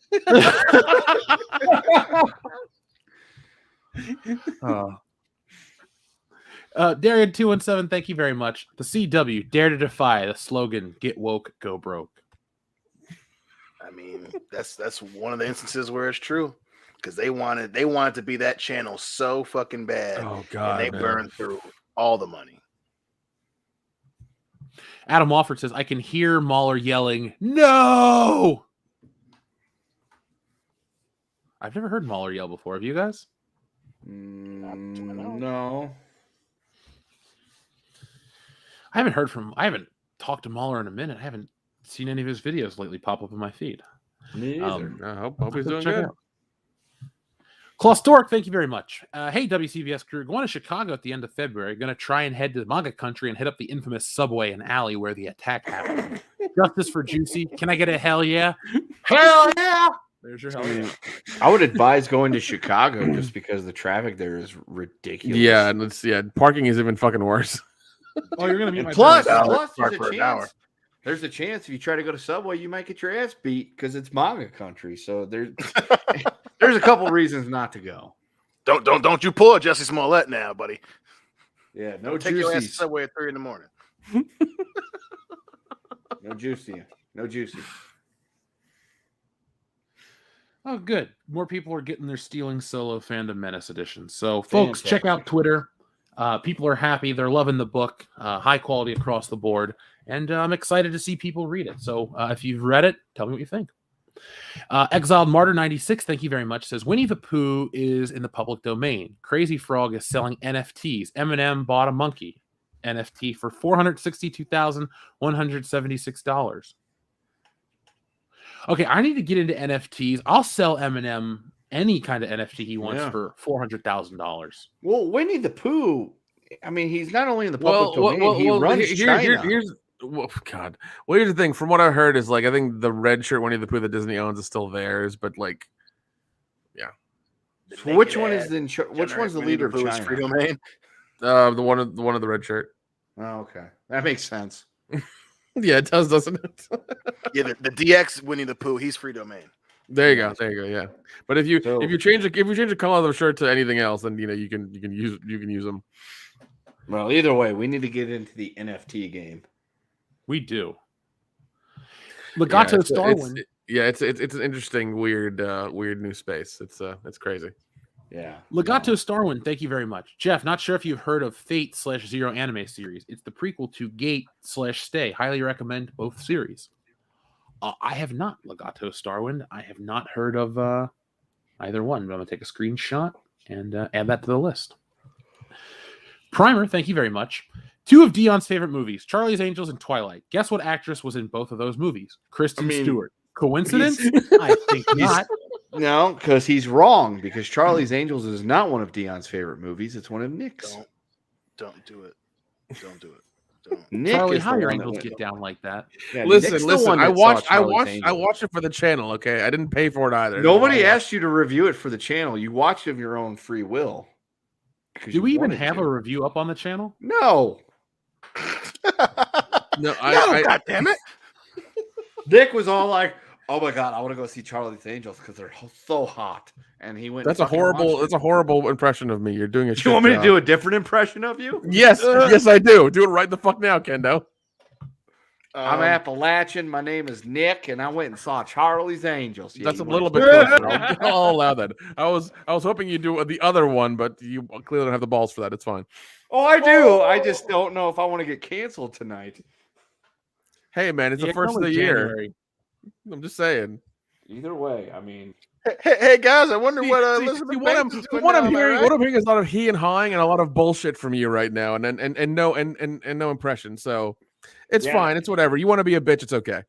Darian 217, thank you very much. The CW dare to defy the slogan "Get woke, go broke." I mean, that's one of the instances where it's true because they wanted to be that channel so fucking bad. Oh god, and they burned through all the money. Adam Wofford says, I can hear Mahler yelling, "No!" I've never heard Mahler yell before. Have you guys? No. I haven't talked to Mahler in a minute. I haven't seen any of his videos lately pop up in my feed. Me either. I hope he's doing check good. it out. Klaus Stork, thank you very much. Hey, WCBS crew, going to Chicago at the end of February. Going to try and head to the manga country and hit up the infamous subway and alley where the attack happened. Justice for Juicy. Can I get a hell yeah? Hell yeah! There's your hell yeah. I would advise going to Chicago just because the traffic there is ridiculous. Yeah, and parking is even fucking worse. Oh, you're gonna meet my plus park there's for a an hour. chance. There's a chance if you try to go to Subway, you might get your ass beat because it's manga country. So there's a couple reasons not to go. Don't you pull a Jesse Smollett now, buddy. Yeah, no Take your ass to juicy. Subway at 3 a.m. No juicy. No juicy. Oh, good. More people are getting their Stealing Solo Fandom Menace edition. So, folks, check out Twitter. People are happy. They're loving the book. High quality across the board. And I'm excited to see people read it. So if you've read it, tell me what you think. Exiled Martyr 96, thank you very much, says Winnie the Pooh is in the public domain. Crazy Frog is selling NFTs. Eminem bought a monkey NFT for $462,176. Okay, I need to get into NFTs. I'll sell Eminem any kind of NFT he wants for $400,000. Well, Winnie the Pooh, I mean, he's not only in the public domain, he runs China. God. Well, here's the thing. From what I heard is like I think the red shirt Winnie the Pooh that Disney owns is still theirs, but like, yeah. So which one is in? Which one's the leader of China? Free domain. The one of the red shirt. Oh, okay, that makes sense. Yeah, it does, doesn't it? Yeah, the DX Winnie the Pooh, he's free domain. There you go. Yeah. But if you change the color of the shirt to anything else, then you can use them. Well, either way, we need to get into the NFT game. We do. Legato Starwind. It's an interesting, weird new space. It's crazy. Yeah. Legato Starwind, thank you very much. Jeff, not sure if you've heard of Fate/Zero anime series. It's the prequel to Gate/Stay. Highly recommend both series. I have not, Legato Starwind. I have not heard of either one. But I'm going to take a screenshot and add that to the list. Primer, thank you very much. 2 of Dion's favorite movies, Charlie's Angels and Twilight. Guess what actress was in both of those movies? Kristen Stewart. Coincidence? I think not. No, because he's wrong. Because Charlie's Angels is not one of Dion's favorite movies. It's one of Nick's. Don't do it. Don't do it. Don't. Nick Charlie, is how the your one that ankles went- get down like that? Yeah, Listen. Nick's the one I that watched saw Charlie's I watched it for the channel. Okay, I didn't pay for it either. Nobody asked you to review it for the channel. You watched it of your own free will. Do we even have a review up on the channel? No. No, God damn it. Nick was all like, "Oh my god, I want to go see Charlie's Angels because they're so hot." And he went. That's a horrible impression of me. You're doing a. Do you want me to do a different impression of you? Yes, yes, I do. Do it right the fuck now, Kendo. I'm Appalachian. My name is Nick, and I went and saw Charlie's Angels. Yeah, That's a you little went- bit closer. I'll allow that. I was hoping you'd do the other one, but you clearly don't have the balls for that. It's fine. Oh, I do. I just don't know if I want to get canceled tonight. Hey, man, it's the Yeah, first of no, the it's year. January. I'm just saying. Either way, I mean, Hey guys, I wonder what Elizabeth Banks is doing what now, I'm am I hearing, right? what I'm hearing is a lot of he and hawing and a lot of bullshit from you right now, and no impression. So it's Yeah. fine. It's whatever. You want to be a bitch? It's okay.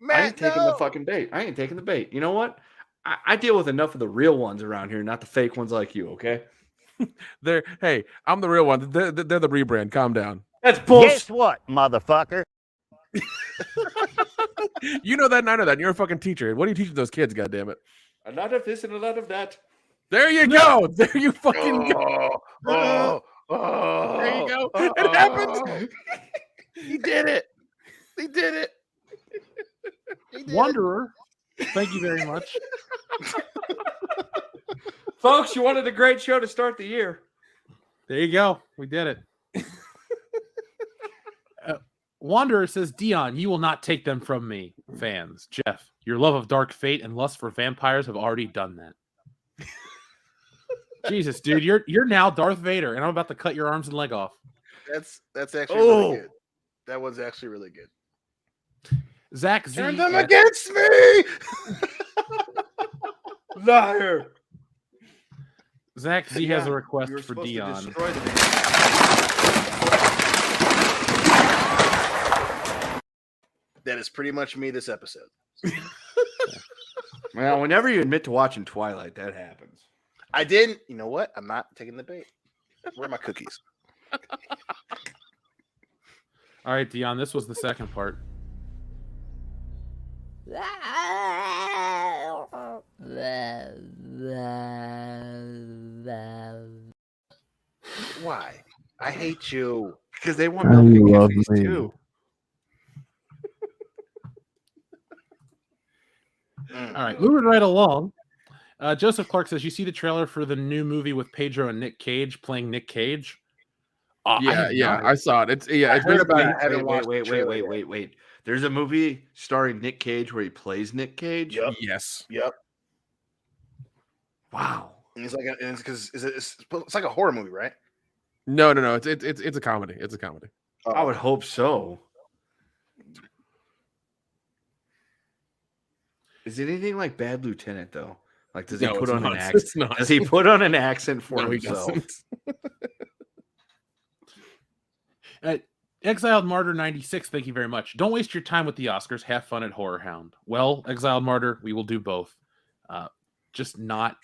I ain't taking the fucking bait. I ain't taking the bait. You know what? I deal with enough of the real ones around here, not the fake ones like you. Okay. Hey, I'm the real one. They're the rebrand. Calm down. That's bullshit. Guess what, motherfucker? You know that, and I know that. And you're a fucking teacher. What are you teaching those kids? God damn it! A lot of this and a lot of that. There you go. There you fucking go. Oh, There you go. It happened. He did it. He did it. He did Wanderer, thank you very much. Folks, you wanted a great show to start the year. There you go. We did it. Wanderer says, Dion, you will not take them from me, fans. Jeff, your love of dark fate and lust for vampires have already done that. Jesus, dude, you're now Darth Vader, and I'm about to cut your arms and leg off. That's actually really good. That was actually really good. Zach Z. Turn them against me! Liar. Zach Z has a request You're for supposed to Dion. destroy the That is pretty much me this episode. Well, whenever you admit to watching Twilight, that happens. I didn't. You know what? I'm not taking the bait. Where are my cookies? All right, Dion, this was the second part. Why? I hate you. Because they want I milk love cookies me. too. All right, moving right along. Joseph Clark says, you see the trailer for the new movie with Pedro and Nick Cage playing Nick Cage? I saw it. It's I it's heard about basically- it. I haven't watched wait. There's a movie starring Nick Cage where he plays Nick Cage. Yep. Yes. Yep. Wow. And it's like it's like a horror movie, right? No. It's a comedy. It's a comedy. I would hope so. Is it anything like Bad Lieutenant though? Like, does he No, put it's on not. an It's accent? not. Does he put on an accent for No, he himself? doesn't. Exiled Martyr 96, thank you very much. Don't waste your time with the Oscars. Have fun at Horror Hound. Well, Exiled Martyr, we will do both. Just not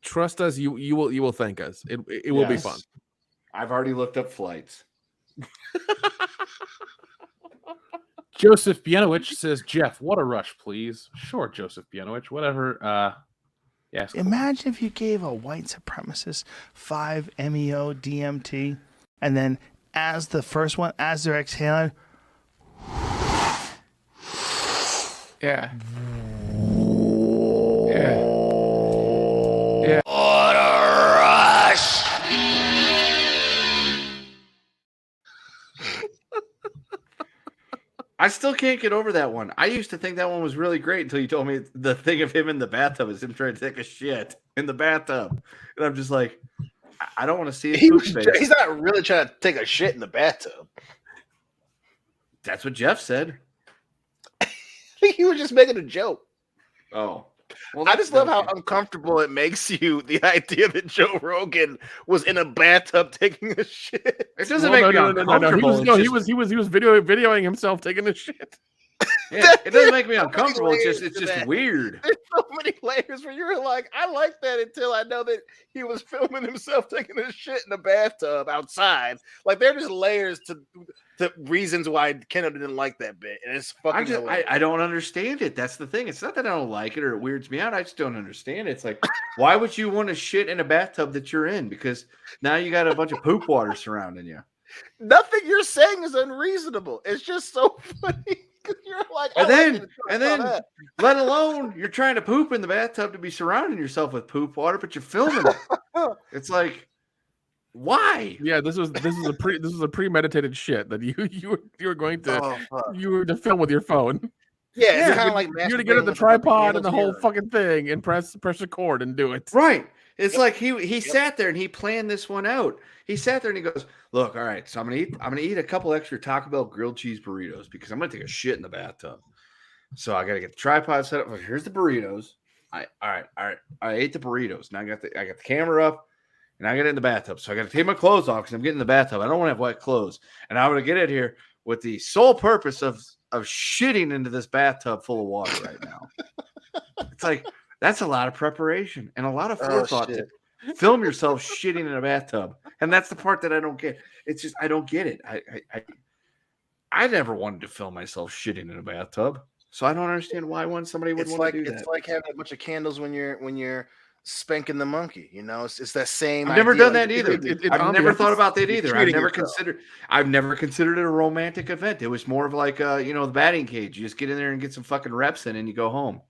Trust us. You will thank us. It will be Yes. fun. I've already looked up flights. Joseph Bienowicz says, Jeff, what a rush, please. Sure, Joseph Bienowicz, whatever. Yes. Imagine if you gave a white supremacist 5 MEO DMT, and then as the first one, as they're exhaling, Yeah. What a rush! I still can't get over that one. I used to think that one was really great until you told me the thing of him in the bathtub is him trying to take a shit in the bathtub, and I'm just like, I don't want to see his poop face. He's not really trying to take a shit in the bathtub. That's what Jeff said. I think he was just making a joke. Oh. I just love how uncomfortable it makes you, the idea that Joe Rogan was in a bathtub taking a shit. It doesn't make me uncomfortable. He was videoing himself taking a shit. Yeah, it doesn't make me uncomfortable. It's just weird. There's so many layers where you're like, I like that until I know that he was filming himself taking a shit in a bathtub outside. Like, they're just layers to reasons why Kenneth didn't like that bit, and it's fucking. I don't understand it. That's the thing. It's not that I don't like it or it weirds me out. I just don't understand it. It's like, why would you want to shit in a bathtub that you're in? Because now you got a bunch of poop water surrounding you. Nothing you're saying is unreasonable. It's just so funny. You're like, And then, let alone you're trying to poop in the bathtub to be surrounding yourself with poop water, but you're filming it. It's like, why? Yeah, this was a premeditated shit that you were going to you were to film with your phone. Yeah, it's kind of like you had to get on the tripod and the whole fucking thing and press record and do it. Right. It's like he sat there and he planned this one out. He sat there and he goes, "Look, all right, so I'm gonna eat a couple extra Taco Bell grilled cheese burritos because I'm gonna take a shit in the bathtub." So I gotta get the tripod set up. Like, here's the burritos. All right. I ate the burritos. Now I got the camera up, and I get in the bathtub. So I got to take my clothes off because I'm getting in the bathtub. I don't want to have wet clothes, and I'm gonna get in here with the sole purpose of shitting into this bathtub full of water right now. It's like that's a lot of preparation and a lot of forethought to film yourself shitting in a bathtub, and that's the part that I don't get. It's just I don't get it. I never wanted to film myself shitting in a bathtub. So I don't understand why somebody would want to do that. It's like having a bunch of candles when you're spanking the monkey. You know, it's that same. I've never idea. done that either. I've never thought about that either. I've never considered it a romantic event. It was more of like the batting cage. You just get in there and get some fucking reps in, and you go home.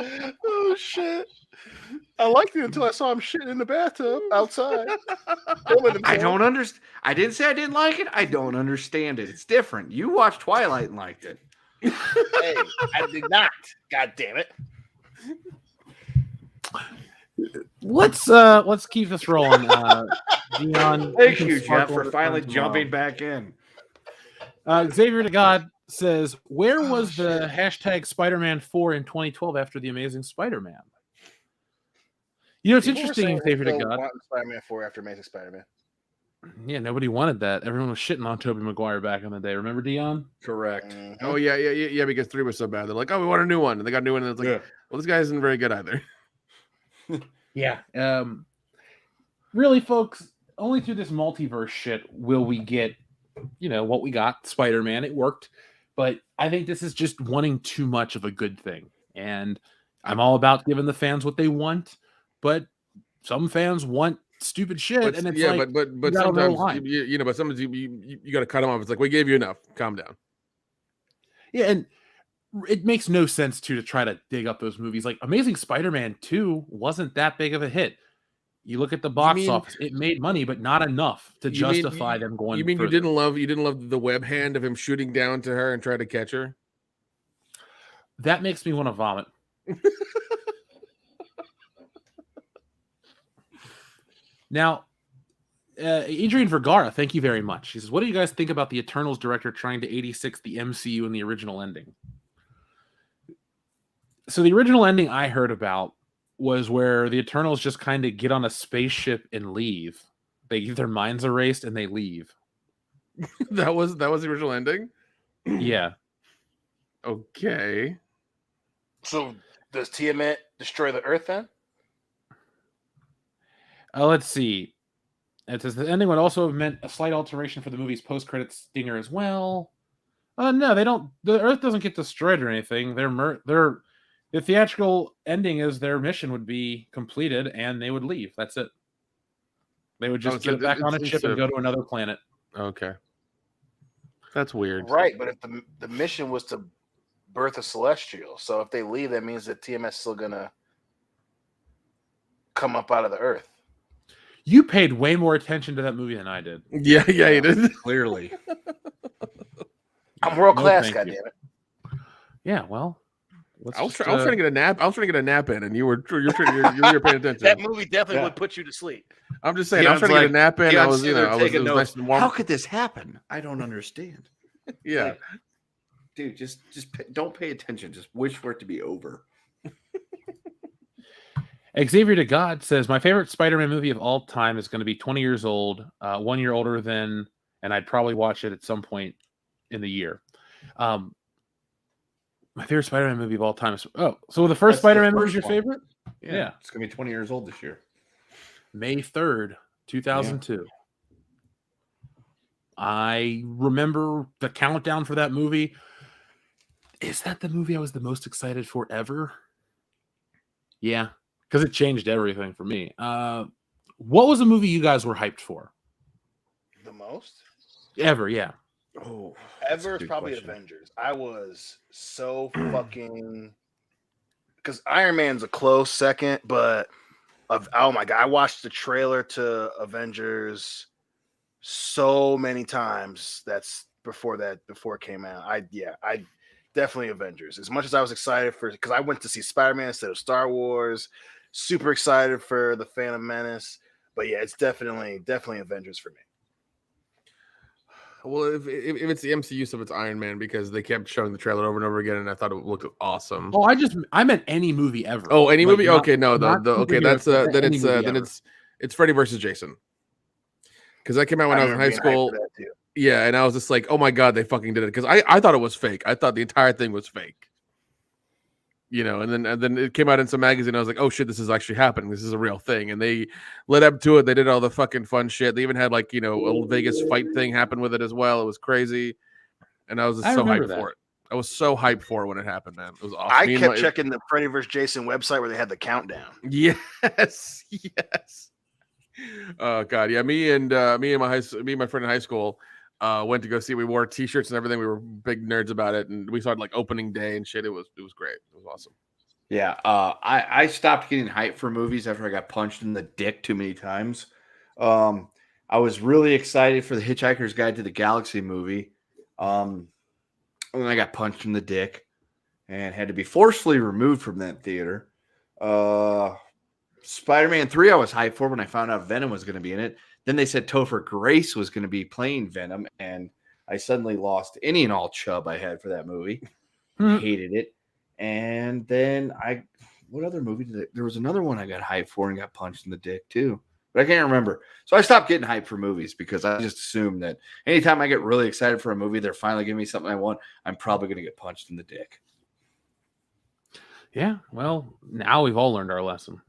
Oh shit! I liked it until I saw him shitting in the bathtub outside. I don't understand. I didn't say I didn't like it. I don't understand it. It's different. You watched Twilight and liked it. Hey, I did not. God damn it. Let's keep this rolling. Dion, thank you, Jeff, for finally jumping back in. Xavier to God says, "Where was the hashtag Spider-Man 4 in 2012 after the Amazing Spider-Man?" You know, it's interesting, Xavier to God. Spider-Man 4 after Amazing Spider-Man. Yeah, nobody wanted that. Everyone was shitting on Tobey Maguire back in the day. Remember, Dion? Correct. Mm-hmm. Oh yeah, because 3 was so bad. They're like, oh, we want a new one, and they got a new one, and it's like, well, this guy isn't very good either. Yeah. Really, folks, only through this multiverse shit will we get, what we got. Spider-Man, it worked, but I think this is just wanting too much of a good thing, and I'm all about giving the fans what they want, but some fans want stupid shit, but, and it's but sometimes but sometimes you got to cut them off. It's like, we gave you enough. Calm down. Yeah, and it makes no sense to try to dig up those movies. Like Amazing Spider-Man 2 wasn't that big of a hit. You look at the box office; it made money, but not enough to justify them going. You mean further. you didn't love the web hand of him shooting down to her and try to catch her? That makes me want to vomit. Now, Adrian Vergara, thank you very much. He says, what do you guys think about the Eternals director trying to 86 the MCU in the original ending? So the original ending I heard about was where the Eternals just kind of get on a spaceship and leave. They get their minds erased and they leave. That was the original ending? Yeah. Okay. So does Tiamat destroy the Earth then? Let's see. It says the ending would also have meant a slight alteration for the movie's post-credits stinger as well. No, they don't. The Earth doesn't get destroyed or anything. The theatrical ending is their mission would be completed and they would leave. That's it. They would just get back on a ship and go to another planet. Okay. That's weird. Right, but if the mission was to birth a celestial, so if they leave, that means that Tiamat's still gonna come up out of the Earth. You paid way more attention to that movie than I did. Yeah, you did. Clearly. I'm world class, goddammit. Yeah, well, I was trying to get a nap. I was trying to get a nap in, and you were paying attention. That movie definitely would put you to sleep. I'm just saying. I was trying to get a nap in. I was nice and warm. How could this happen? I don't understand. Yeah, like, dude, just don't pay attention. Just wish for it to be over. Xavier to God says, my favorite Spider-Man movie of all time is going to be 20 years old, 1 year older than, and I'd probably watch it at some point in the year. My favorite Spider-Man movie of all time is, so the first Spider-Man movie is your favorite? Yeah. It's going to be 20 years old this year. May 3rd, 2002. Yeah. I remember the countdown for that movie. Is that the movie I was the most excited for ever? Yeah. Because it changed everything for me. What was a movie you guys were hyped for? The most? Ever, yeah. Oh, ever is probably question. Avengers. I was so fucking... Because Iron Man's a close second, but... Oh my God, I watched the trailer to Avengers so many times. That's before it came out. I definitely Avengers. As much as I was excited because I went to see Spider-Man instead of Star Wars. Super excited for the Phantom Menace, but yeah, it's definitely Avengers for me. Well, if it's the MCU stuff, it's Iron Man because they kept showing the trailer over and over again, and I thought it looked awesome. Oh, I meant any movie ever. Oh, any Like, movie? not- Okay, no, not okay, that's superhero, then any it's movie then ever. it's Freddy versus Jason. Because that came out when I was in high school. Yeah, and I was just like, oh my god, they fucking did it. Because I thought it was fake. I thought the entire thing was fake. You know, and then it came out in some magazine. I was like, oh shit, this is actually happening. This is a real thing. And they led up to it. They did all the fucking fun shit. They even had like, you know, a Vegas fight thing happen with it as well. It was crazy. And I was just so hyped for it. I was so hyped for it when it happened, man. It was awesome. I kept checking the Freddy vs. Jason website where they had the countdown. Yes, yes. Oh god, yeah. Me and my friend in high school went to go see. We wore T-shirts and everything. We were big nerds about it, and we saw it like opening day and shit. It was great. It was awesome. Yeah, I stopped getting hyped for movies after I got punched in the dick too many times. I was really excited for the Hitchhiker's Guide to the Galaxy movie. And then I got punched in the dick and had to be forcefully removed from that theater. Spider-Man 3 I was hyped for when I found out Venom was going to be in it. Then they said Topher Grace was going to be playing Venom, and I suddenly lost any and all chub I had for that movie. Hated it. And then what other movie there was another one I got hyped for and got punched in the dick too. But I can't remember. So I stopped getting hyped for movies because I just assume that anytime I get really excited for a movie, they're finally giving me something I want, I'm probably going to get punched in the dick. Yeah, well, now we've all learned our lesson.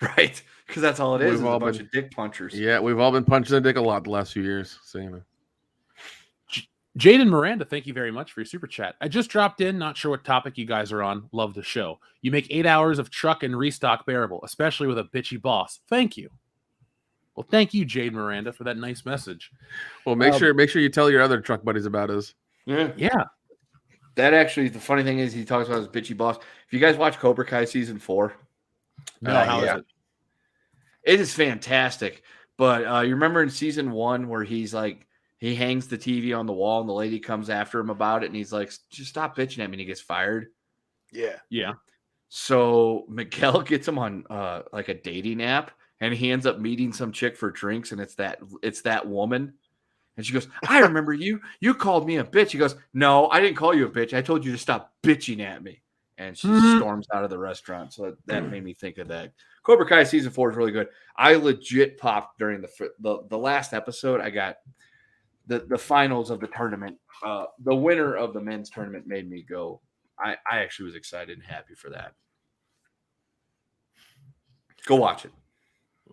Right. Because that's all it is. We've all a bunch been- of dick punchers. Yeah, we've all been punched in the dick a lot the last few years. So, you know. Jaden Miranda, thank you very much for your super chat. I just dropped in, not sure what topic you guys are on. Love the show. You make 8 hours of truck and restock bearable, especially with a bitchy boss. Thank you. Well, thank you, Jaden Miranda, for that nice message. Well, make sure you tell your other truck buddies about us. Yeah. That actually, the funny thing is he talks about his bitchy boss. If you guys watch Cobra Kai season 4, No, how is it? It is fantastic. But you remember in season 1 where he's like, he hangs the TV on the wall and the lady comes after him about it and he's like, just stop bitching at me and he gets fired. Yeah. Yeah. So Miguel gets him on like a dating app and he ends up meeting some chick for drinks and it's that woman. And she goes, I remember you. You called me a bitch. He goes, no, I didn't call you a bitch. I told you to stop bitching at me. And she storms out of the restaurant. So that made me think of that. Cobra Kai season 4 is really good. I legit popped during the last episode. I got the finals of the tournament. The winner of the men's tournament made me go. I actually was excited and happy for that. Go watch it.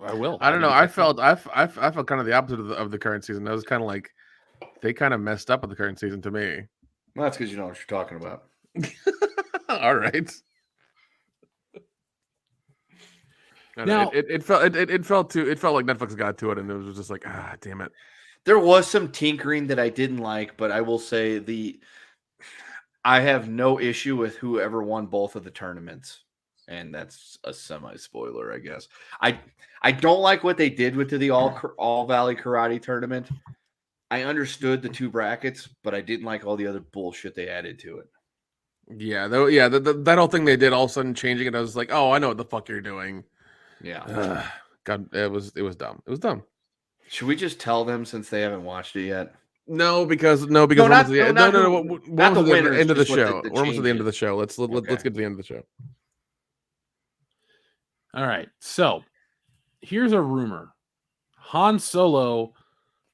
I will. I don't know. I felt kind of the opposite of the current season. I was kind of like they kind of messed up with the current season to me. Well, that's because you know what you're talking about. All right. Now it felt like Netflix got to it, and it was just like, damn it. There was some tinkering that I didn't like, but I will say I have no issue with whoever won both of the tournaments. And that's a semi-spoiler, I guess. I don't like what they did with the All Valley Karate tournament. I understood the 2 brackets, but I didn't like all the other bullshit they added to it. Yeah, that whole thing they did all of a sudden changing it. I was like, oh, I know what the fuck you're doing. Yeah. God, it was dumb. It was dumb. Should we just tell them since they haven't watched it yet? No, because we're not almost the at the winners, end of the just what show. the We're almost at the end of the changes. show. Let's get to the end of the show. All right. So here's a rumor. Han Solo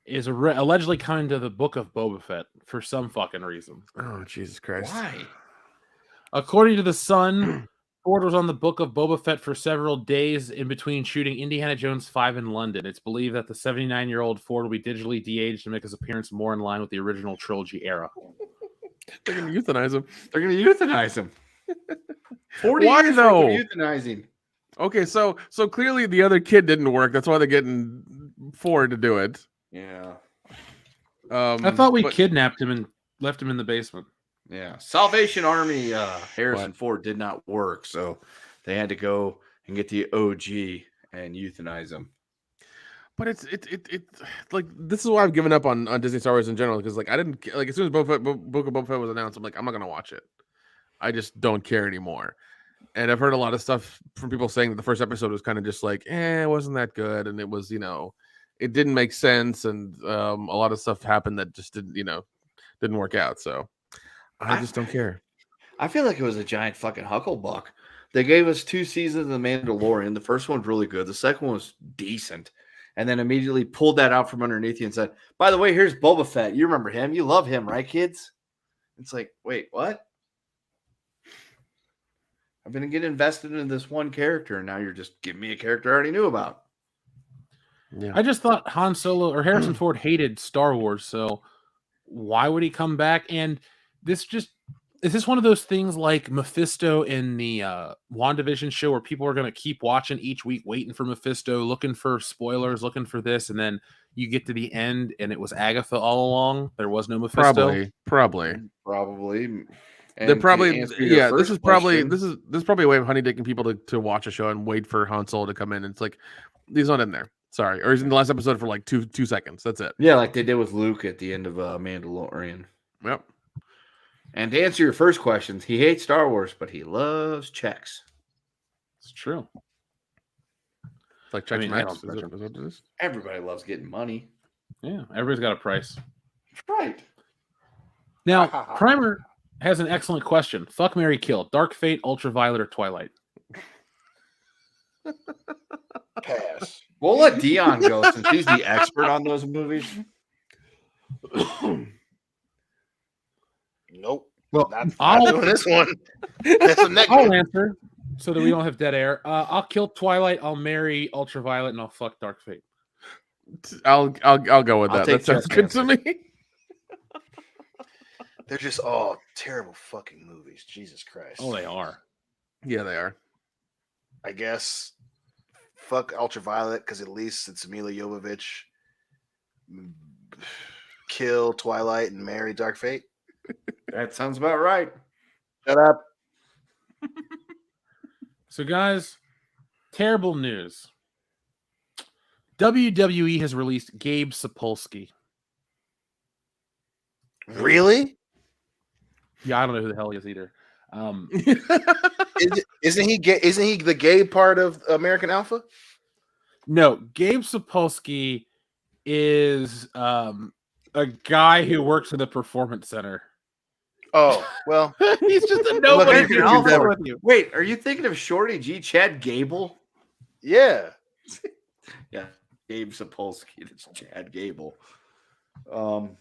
is allegedly coming to the Book of Boba Fett for some fucking reason. Oh, Jesus Christ. Why? According to The Sun, Ford was on the Book of Boba Fett for several days in between shooting Indiana Jones 5 in London. It's believed that the 79-year-old Ford will be digitally de-aged to make his appearance more in line with the original trilogy era. They're going to euthanize him. They're going to euthanize him. 40 Why years though? Euthanizing. Okay, so clearly the other kid didn't work. That's why they're getting Ford to do it. Yeah. I thought we kidnapped him and left him in the basement. Yeah. Salvation Army Harrison Ford did not work, so they had to go and get the OG and euthanize him. But it's like this is why I've given up on Disney Star Wars in general, because like I didn't like as soon as Book of Boba Fett was announced, I'm like, I'm not gonna watch it. I just don't care anymore. And I've heard a lot of stuff from people saying that the first episode was kind of just like, it wasn't that good, and it was, it didn't make sense, and a lot of stuff happened that just didn't work out. So I just don't care. I feel like it was a giant fucking hucklebuck. They gave us 2 seasons of The Mandalorian. The first one's really good. The second one was decent. And then immediately pulled that out from underneath you and said, by the way, here's Boba Fett. You remember him. You love him, right, kids? It's like, wait, what? I've been getting invested in this one character, and now you're just giving me a character I already knew about. Yeah. I just thought Han Solo or Harrison Ford hated Star Wars, so why would he come back? And is this one of those things like Mephisto in the WandaVision show where people are going to keep watching each week, waiting for Mephisto, looking for spoilers, looking for this, and then you get to the end and it was Agatha all along? There was no Mephisto? Probably. And They're probably this is probably a way of honeydicking people to watch a show and wait for Han Solo to come in. It's like he's not in there. Sorry, or he's in the last episode for like two seconds. That's it. Yeah, like they did with Luke at the end of Mandalorian. Yep. And to answer your first questions, he hates Star Wars, but he loves checks. It's true. It's like checks Max. Is what it is? Everybody loves getting money. Yeah, everybody's got a price. That's right. Now, Primer has an excellent question. Fuck, marry, kill. Dark Fate, Ultraviolet, or Twilight? Pass. We'll let Dion go since he's the expert on those movies. Nope. Well, not doing this one. That's a next I'll answer so that we don't have dead air. I'll kill Twilight. I'll marry Ultraviolet, and I'll fuck Dark Fate. I'll go with that. That sounds good to me. They're just all terrible fucking movies. Jesus Christ. Oh, they are. Yeah, they are. I guess fuck Ultraviolet because at least it's Mila Jovovich. Kill Twilight and marry Dark Fate. That sounds about right. Shut up. So, guys, terrible news. WWE has released Gabe Sapolsky. Really? Yeah, I don't know who the hell he is either. Isn't he gay? Isn't he the gay part of American Alpha? No, Gabe Sapolsky is a guy who works in the Performance Center. Oh, well. He's just a nobody. With you. Wait, are you thinking of Shorty G. Chad Gable? Yeah. Yeah, Gabe Sapolsky. It's Chad Gable. Well,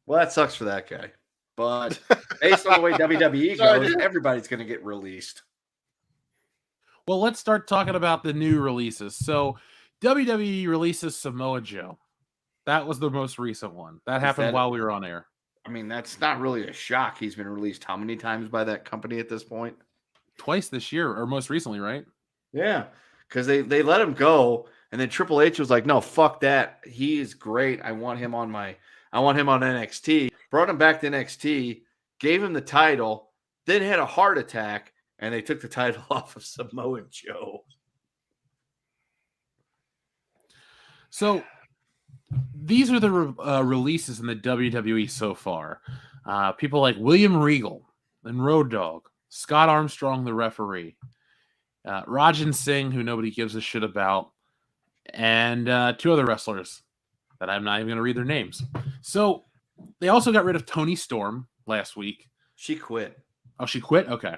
that sucks for that guy. But based on the way WWE goes, everybody's going to get released. Well, let's start talking about the new releases. So, WWE releases Samoa Joe. That was the most recent one. That happened while we were on air. I mean, that's not really a shock. He's been released how many times by that company at this point? Twice this year, or most recently, right? Yeah, because they let him go, and then Triple H was like, "No, fuck that. He is great. I want him on NXT." Brought him back to NXT, gave him the title, then had a heart attack, and they took the title off of Samoa Joe. So these are the releases in the WWE so far. People like William Regal and Road Dogg, Scott Armstrong, the referee, Rajan Singh, who nobody gives a shit about, and 2 other wrestlers that I'm not even going to read their names. So they also got rid of Toni Storm last week. She quit. Oh, she quit? Okay.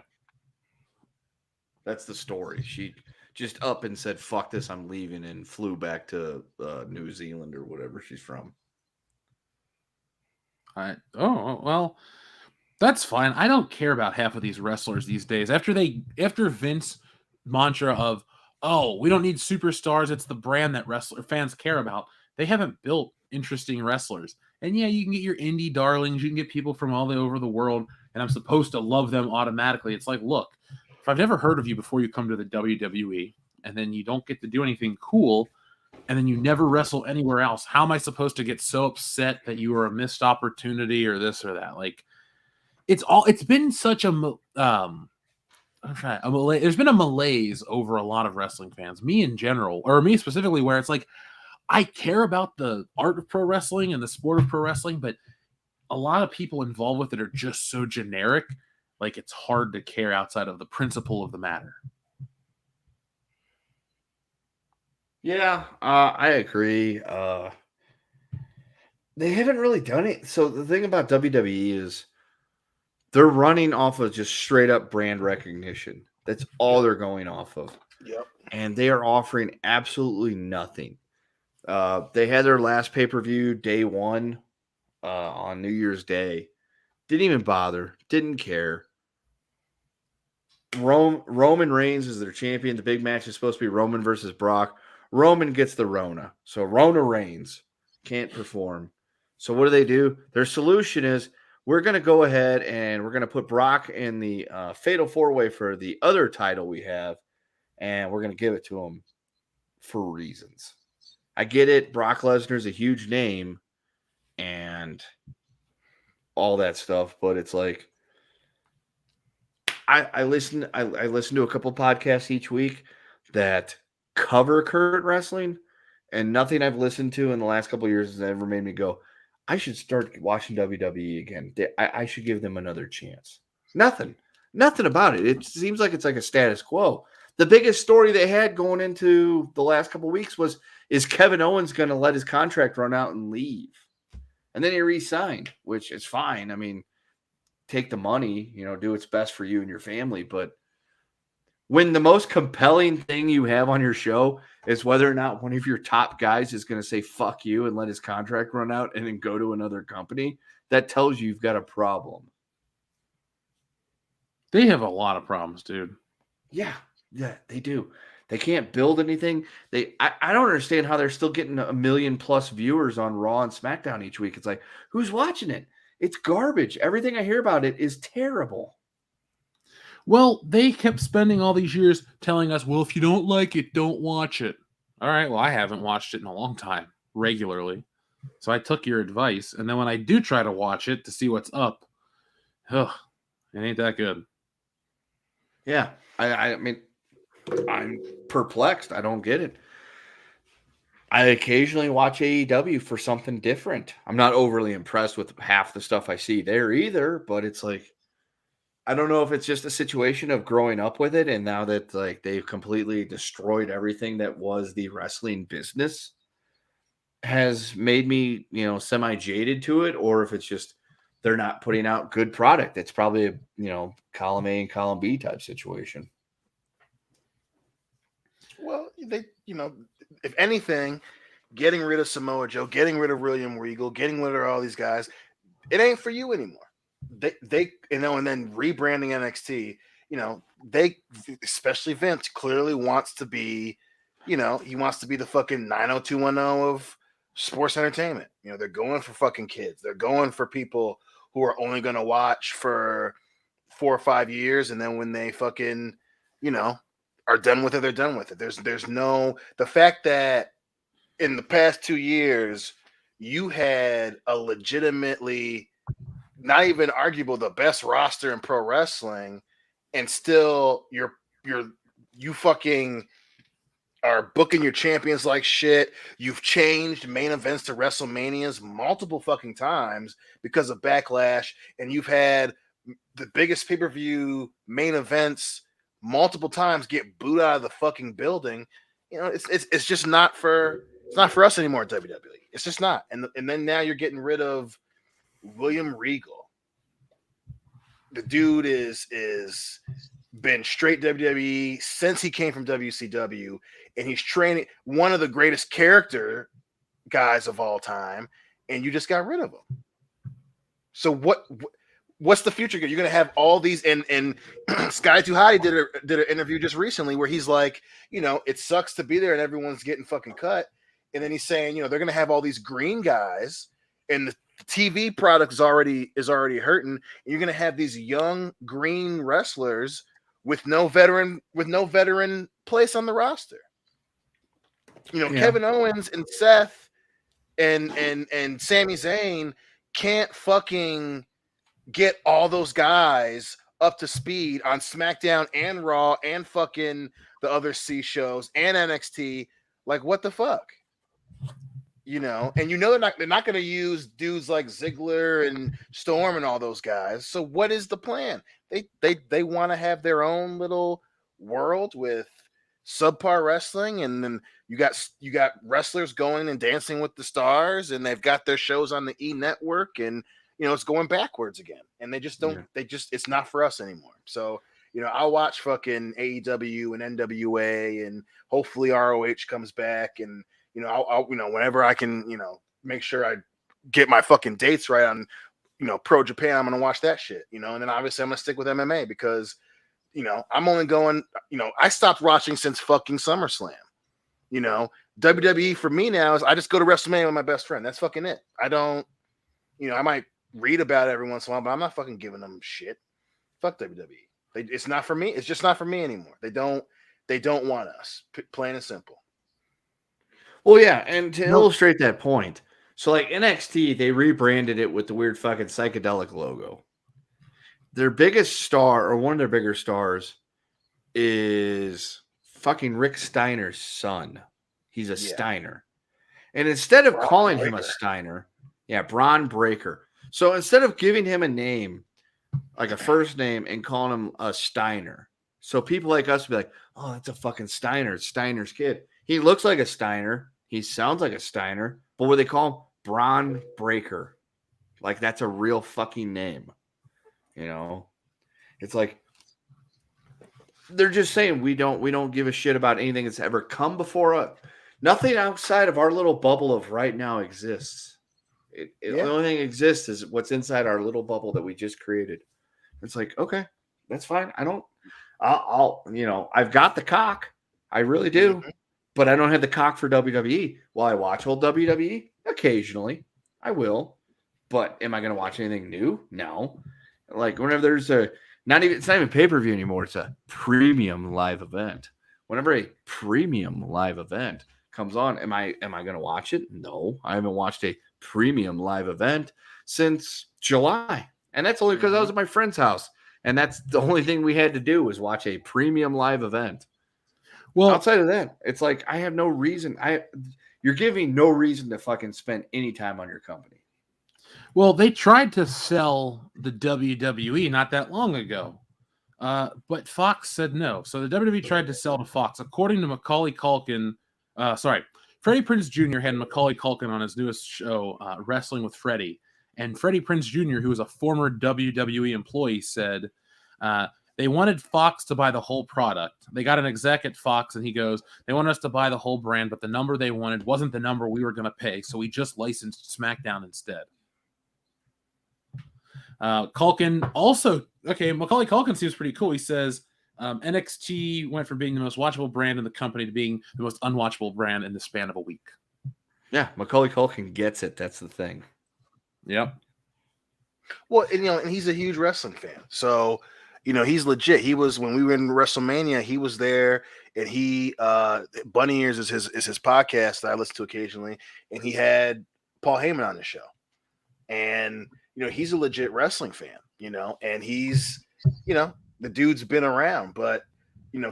That's the story. She just up and said, fuck this, I'm leaving, and flew back to New Zealand or whatever she's from. Well, that's fine. I don't care about half of these wrestlers these days. After Vince mantra of, oh, we don't need superstars, it's the brand that wrestler fans care about, they haven't built interesting wrestlers. And yeah, you can get your indie darlings, you can get people from all over the world, and I'm supposed to love them automatically. It's like, look, if I've never heard of you before you come to the WWE, and then you don't get to do anything cool, and then you never wrestle anywhere else, how am I supposed to get so upset that you were a missed opportunity or this or that? Like, it's been such a malaise. There's been a malaise over a lot of wrestling fans, me in general, or me specifically, where it's like, I care about the art of pro wrestling and the sport of pro wrestling, but a lot of people involved with it are just so generic, like it's hard to care outside of the principle of the matter. Yeah, I agree. They haven't really done it. So the thing about WWE is they're running off of just straight up brand recognition. That's all they're going off of. Yep. And they are offering absolutely nothing. They had their last pay-per-view day one on New Year's Day. Didn't even bother. Didn't care. Roman Reigns is their champion. The big match is supposed to be Roman versus Brock. Roman gets the Rona. So Rona Reigns can't perform. So what do? Their solution is we're going to go ahead and we're going to put Brock in the fatal four-way for the other title we have, and we're going to give it to him for reasons. I get it. Brock Lesnar's a huge name and all that stuff, but it's like I listen to a couple podcasts each week that cover current wrestling, and nothing I've listened to in the last couple of years has ever made me go, I should start watching WWE again. I should give them another chance. Nothing about it. It seems like it's like a status quo. The biggest story they had going into the last couple of weeks is Kevin Owens going to let his contract run out and leave? And then he re-signed, which is fine. I mean, take the money, do what's best for you and your family. But when the most compelling thing you have on your show is whether or not one of your top guys is going to say fuck you and let his contract run out and then go to another company, that tells you you've got a problem. They have a lot of problems, dude. Yeah, they do. They can't build anything. I don't understand how they're still getting 1 million plus viewers on Raw and SmackDown each week. It's like, who's watching it? It's garbage. Everything I hear about it is terrible. Well, they kept spending all these years telling us, well, if you don't like it, don't watch it. All right, well, I haven't watched it in a long time, regularly. So I took your advice. And then when I do try to watch it to see what's up, it ain't that good. Yeah, I mean, I'm perplexed. I don't get it. I occasionally watch AEW for something different. I'm not overly impressed with half the stuff I see there either, but it's like, I don't know if it's just a situation of growing up with it and now that like they've completely destroyed everything that was the wrestling business has made me, semi-jaded to it, or if it's just they're not putting out good product. It's probably a, column A and column B type situation. Well, if anything, getting rid of Samoa Joe, getting rid of William Regal, getting rid of all these guys, it ain't for you anymore. They and then rebranding NXT, they, especially Vince, clearly wants to be, he wants to be the fucking 90210 of sports entertainment. They're going for fucking kids. They're going for people who are only going to watch for 4 or 5 years, and then when they fucking, are done with it, they're done with it. There's no, the fact that in the past 2 years you had a legitimately, not even arguable, the best roster in pro wrestling, and still you fucking are booking your champions like shit. You've changed main events to WrestleManias multiple fucking times because of backlash, and you've had the biggest pay-per-view main events multiple times get booed out of the fucking building. It's just not for us anymore at WWE. It's just not. And then now you're getting rid of William Regal. The dude is been straight WWE since he came from WCW, and he's training one of the greatest character guys of all time, and you just got rid of him. So what's the future? You're gonna have all these, and Sky Too High did an interview just recently where he's like, it sucks to be there and everyone's getting fucking cut, and then he's saying, they're gonna have all these green guys, and the TV product is already hurting, and you're gonna have these young green wrestlers with no veteran place on the roster. Kevin Owens and Seth and Sami Zayn can't fucking get all those guys up to speed on SmackDown and Raw and fucking the other C shows and NXT. Like, what the fuck? And they're not going to use dudes like Ziggler and Storm and all those guys. So what is the plan? They want to have their own little world with subpar wrestling, and then you got wrestlers going and dancing with the stars, and they've got their shows on the E Network, and it's going backwards again, and they just don't. They just it's not for us anymore. So I'll watch fucking AEW and NWA, and hopefully ROH comes back, and I'll whenever I can make sure I get my fucking dates right on Pro Japan, I'm gonna watch that shit, and then obviously I'm gonna stick with MMA because I'm only going, I stopped watching since fucking SummerSlam. WWE for me now is I just go to WrestleMania with my best friend. That's fucking it. I don't, I might read about it every once in a while, but I'm not fucking giving them shit. Fuck WWE. It's not for me. It's just not for me anymore. They don't want us. Plain and simple. Well, yeah, and to illustrate that point, so like NXT, they rebranded it with the weird fucking psychedelic logo. Their biggest star, or one of their bigger stars, is fucking Rick Steiner's son. He's a Steiner. And instead of calling him a Steiner, Braun Breaker. So instead of giving him a name, like a first name, and calling him a Steiner, so people like us would be like, oh, that's a fucking Steiner. It's Steiner's kid. He looks like a Steiner. He sounds like a Steiner. But what they call him? Braun Breaker. Like, that's a real fucking name. It's like they're just saying we don't give a shit about anything that's ever come before us. Nothing outside of our little bubble of right now exists. The only thing that exists is what's inside our little bubble that we just created. It's like, okay, that's fine. I've got the cock. I really do. But I don't have the cock for WWE. While I watch old WWE, occasionally I will. But am I going to watch anything new? No. Like whenever there's it's not even pay-per-view anymore. It's a premium live event. Whenever a premium live event comes on, am I going to watch it? No, I haven't watched a premium live event since July. And that's only because I was at my friend's house. And that's the only thing we had to do was watch a premium live event. Well, outside of that, it's like I have no reason. You're giving no reason to fucking spend any time on your company. Well, they tried to sell the WWE not that long ago, but Fox said no. So the WWE tried to sell to Fox. According to Macaulay Culkin, Freddie Prinze Jr. had Macaulay Culkin on his newest show, Wrestling with Freddie. And Freddie Prinze Jr., who was a former WWE employee, said they wanted Fox to buy the whole product. They got an exec at Fox, and he goes, they wanted us to buy the whole brand, but the number they wanted wasn't the number we were going to pay, so we just licensed SmackDown instead. Culkin also, Macaulay Culkin seems pretty cool. He says NXT went from being the most watchable brand in the company to being the most unwatchable brand in the span of a week. Yeah, Macaulay Culkin gets it. That's the thing. Yep. Well, and he's a huge wrestling fan. So, he's legit. He was, when we were in WrestleMania, he was there, and he Bunny Ears is his podcast that I listen to occasionally, and he had Paul Heyman on the show. And he's a legit wrestling fan, and he's, the dude's been around, but,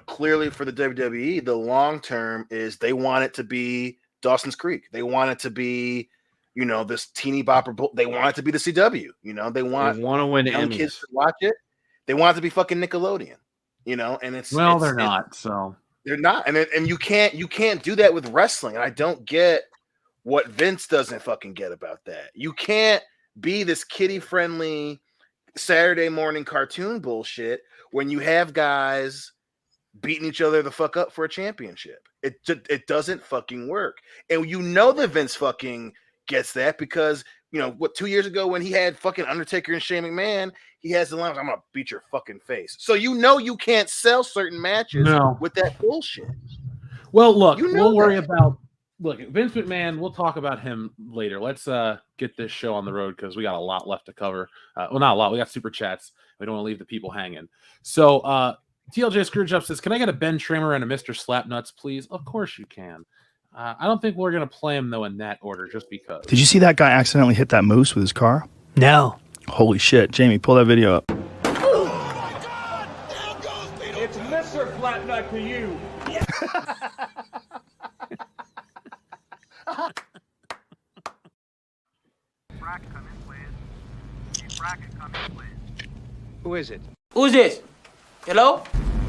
clearly for the WWE, the long term is they want it to be Dawson's Creek. They want it to be, this teeny bopper. They want it to be the CW. They want to win young Emmys. kids to watch it. They want it to be fucking Nickelodeon, and they're not. So they're not, and you can't do that with wrestling. And I don't get what Vince doesn't fucking get about that. You can't be this kiddie-friendly Saturday morning cartoon bullshit when you have guys beating each other the fuck up for a championship. It doesn't fucking work. And that Vince fucking gets that because, 2 years ago when he had fucking Undertaker and Shane McMahon, he has the line, I'm going to beat your fucking face. So you can't sell certain matches with that bullshit. Well, look, we'll worry about Vince McMahon, we'll talk about him later. Let's get this show on the road because we got a lot left to cover. Well, not a lot. We got super chats. We don't want to leave the people hanging. So TLJ Screwjob says, can I get a Ben Tramer and a Mr. Slapnuts, please? Of course you can. I don't think we're going to play him, though, in that order just because. Did you see that guy accidentally hit that moose with his car? No. Holy shit. Jamie, pull that video up. It's Mr. Flatnut to you. Who is it? Who's this? Hello?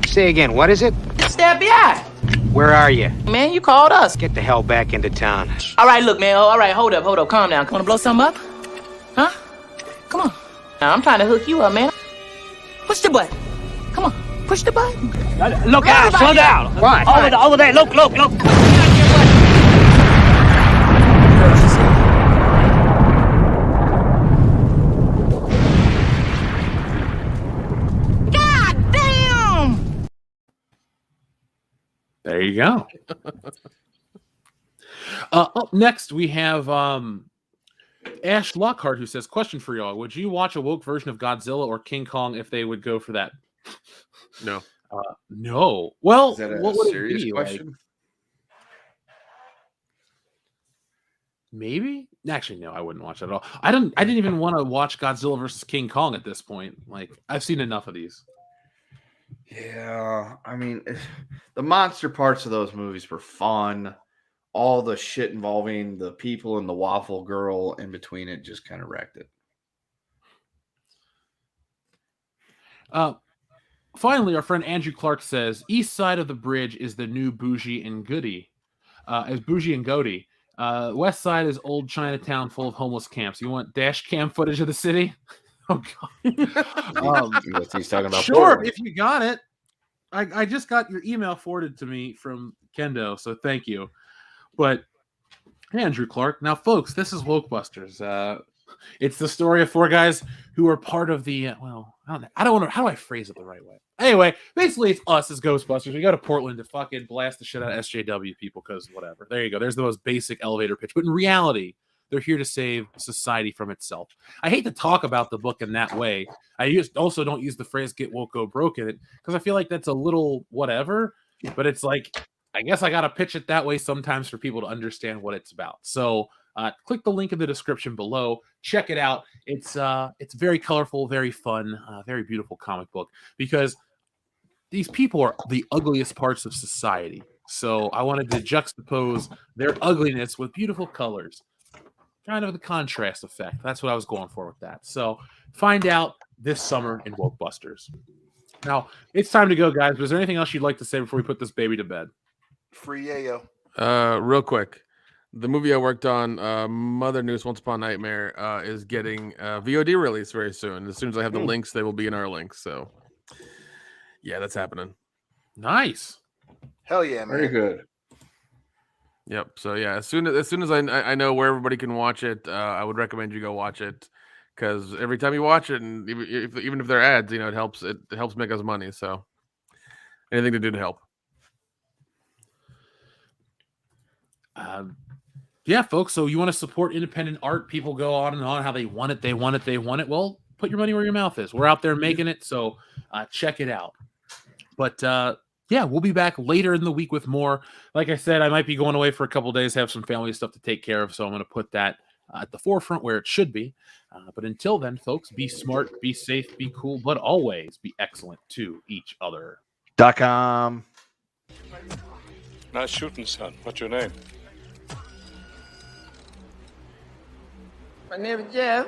Say again, what is it? It's the FBI. Where are you? Man, you called us. Get the hell back into town. All right, look, man. All right, hold up. Calm down. Want to blow something up? Huh? Come on. Now, I'm trying to hook you up, man. Push the button. Come on. Push the button. Look out. Slow down. Right. Over there. Look. God damn! There you go. Up next, we have Ash Lockhart, who says, question for y'all. Would you watch a woke version of Godzilla or King Kong if they would go for that? No. No. Well, Is that a what would serious it be? question? Like, maybe? Actually, no, I wouldn't watch it at all. I didn't even want to watch Godzilla versus King Kong at this point. Like, I've seen enough of these. Yeah, I mean, the monster parts of those movies were fun. All the shit involving the people and the waffle girl in between it just kind of wrecked it. Finally, our friend Andrew Clark says, East side of the bridge is the new Bougie and Goody. As Bougie and Goody. West side is old Chinatown full of homeless camps. You want dash cam footage of the city? Oh, God. He's talking about Sure, Portland. if you got it. I just got your email forwarded to me from Kendo, so thank you. But Andrew Clark. Now, folks, this is Wokebusters. It's the story of four guys who are part of the I don't know. How do I phrase it the right way? Anyway, basically, it's us as Ghostbusters. We go to Portland to fucking blast the shit out of SJW people because whatever. There you go. There's the most basic elevator pitch. But in reality, they're here to save society from itself. I hate to talk about the book in that way. I also don't use the phrase "get woke, go broke" in it because I feel like that's a little whatever. But it's like, I guess I got to pitch it that way sometimes for people to understand what it's about. So click the link in the description below. Check it out. It's very colorful, very fun, very beautiful comic book because these people are the ugliest parts of society. So I wanted to juxtapose their ugliness with beautiful colors. Kind of the contrast effect. That's what I was going for with that. So find out this summer in Wokebusters. Now, it's time to go, guys. Was there anything else you'd like to say before we put this baby to bed? Free yayo. Real quick. The movie I worked on, Mother Noose Once Upon a Nightmare, is getting VOD release very soon. As soon as I have the links, they will be in our links. So, yeah, that's happening. Nice. Hell yeah, man. Very good. Yep. So yeah, as soon as I know where everybody can watch it, I would recommend you go watch it because every time you watch it, and even if they're ads, it helps make us money. So anything to do to help. Yeah, folks. So you want to support independent art? People go on and on how they want it, they want it, they want it. Well, put your money where your mouth is. We're out there making it, so check it out. But yeah, we'll be back later in the week with more. Like I said, I might be going away for a couple days, have some family stuff to take care of, so I'm going to put that at the forefront where it should be. But until then, folks, be smart, be safe, be cool, but always be excellent to each other. .com. Nice shooting, son. What's your name? My name is Jeff.